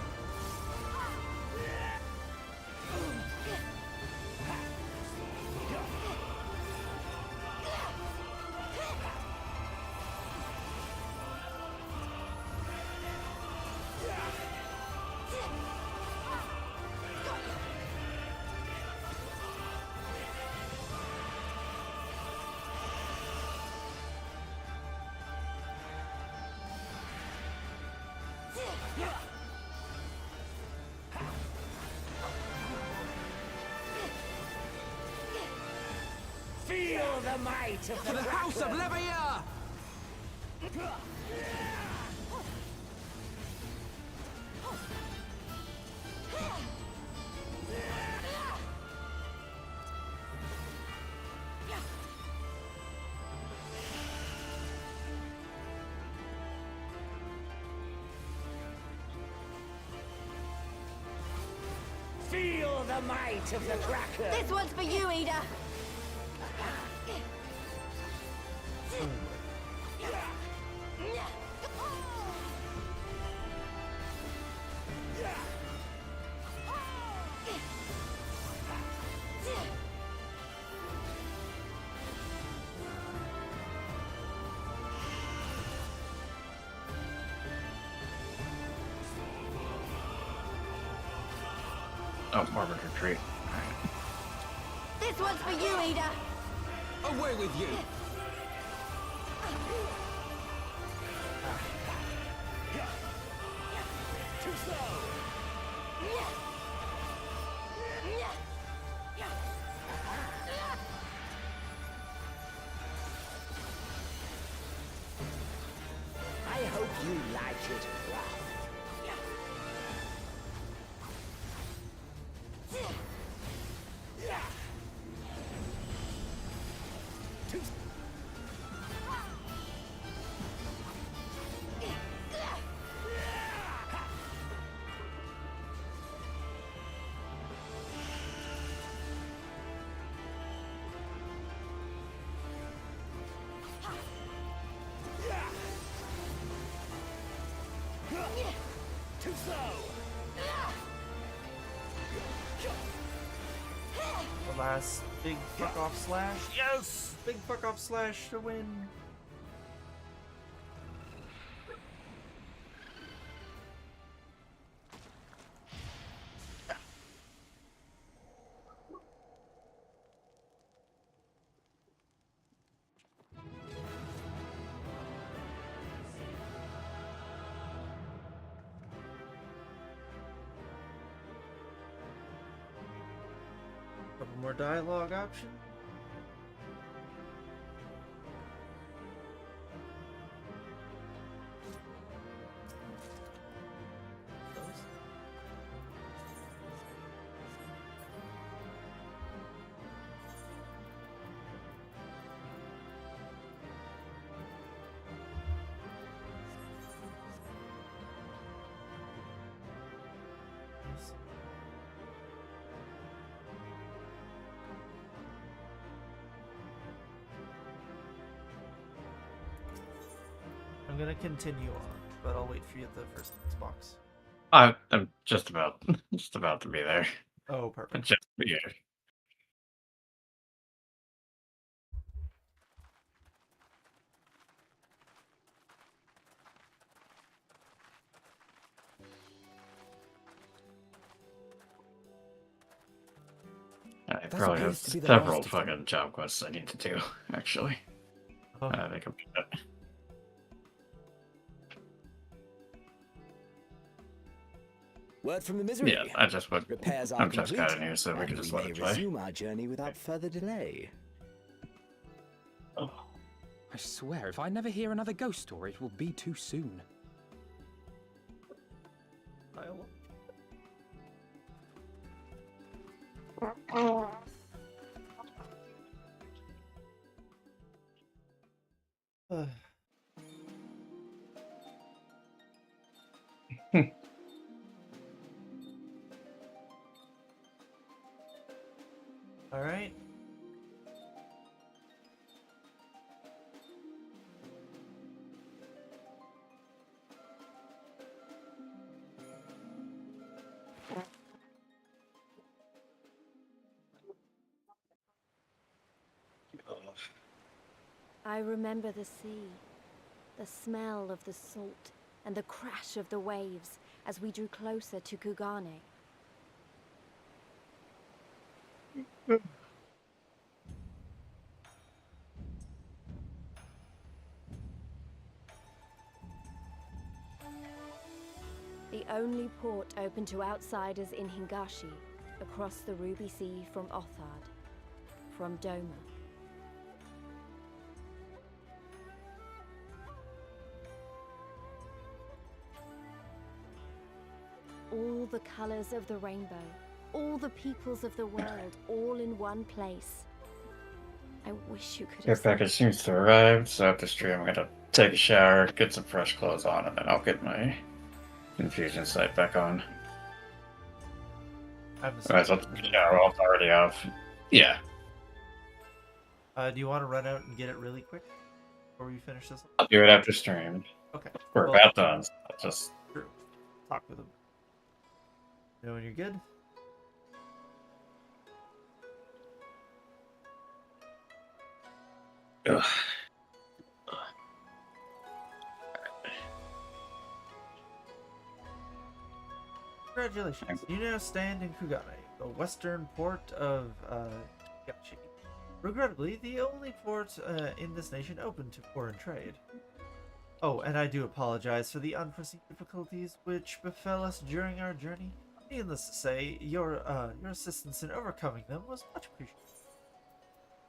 Feel the might of For the House of Leveilleur! Feel the might of the Kraken! This one's for you, Ida! Oh, Morbid Retreat. This one's for you, Ida! Away with you! Too slow! I hope you like it rough. Too slow! The last big fuck off slash. Yes! Big fuck off slash to win. Couple more dialogue options. I'm gonna continue on, but I'll wait for you at the first box. I'm just about to be there. Oh, perfect. Just yeah. I That probably have appears to be the several last of them. fucking job quests I need to do, actually. Oh. I think I'm good. Word from the misery. Yeah, I just would. Repairs are I'm just complete, got in here so we and can just we let may it play. resume our journey without further delay. Oh. I swear, if I never hear another ghost story, it will be too soon. All right. I remember the sea, the smell of the salt, and the crash of the waves as we drew closer to Kugane. The only port open to outsiders in Hingashi, across the Ruby Sea from Othard, from Doma. All the colors of the rainbow, all the peoples of the world, all in one place. I wish you could Your have seen. package seems to arrive, so after stream I'm gonna take a shower, get some fresh clothes on, and then I'll get my infusion site back on. Alright, so yeah, well, it's already off. Yeah. Do you want to run out and get it really quick before we finish this? I'll do it after stream. Okay. We're Well, about done. So I'll just sure. Talk with him. You know when you're good? Ugh. Congratulations. You now stand in Kugane, the western port of Higashi. Regrettably, the only port in this nation open to foreign trade. Oh, and I do apologize for the unforeseen difficulties which befell us during our journey. Needless to say, your assistance in overcoming them was much appreciated.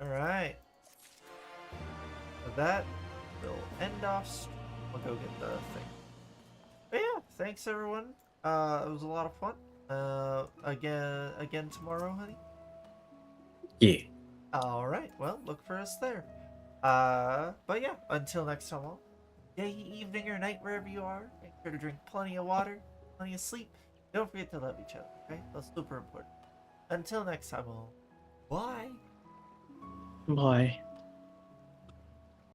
Alright. With that, we'll end off. We'll go get the thing. But yeah, thanks everyone. It was a lot of fun. Again tomorrow, honey? Yeah. Alright, well, look for us there. But yeah, until next time, all. Day, evening, or night, wherever you are, make sure to drink plenty of water, plenty of sleep. Don't forget to love each other, okay? That's super important. Until next time, all. Bye! Bye.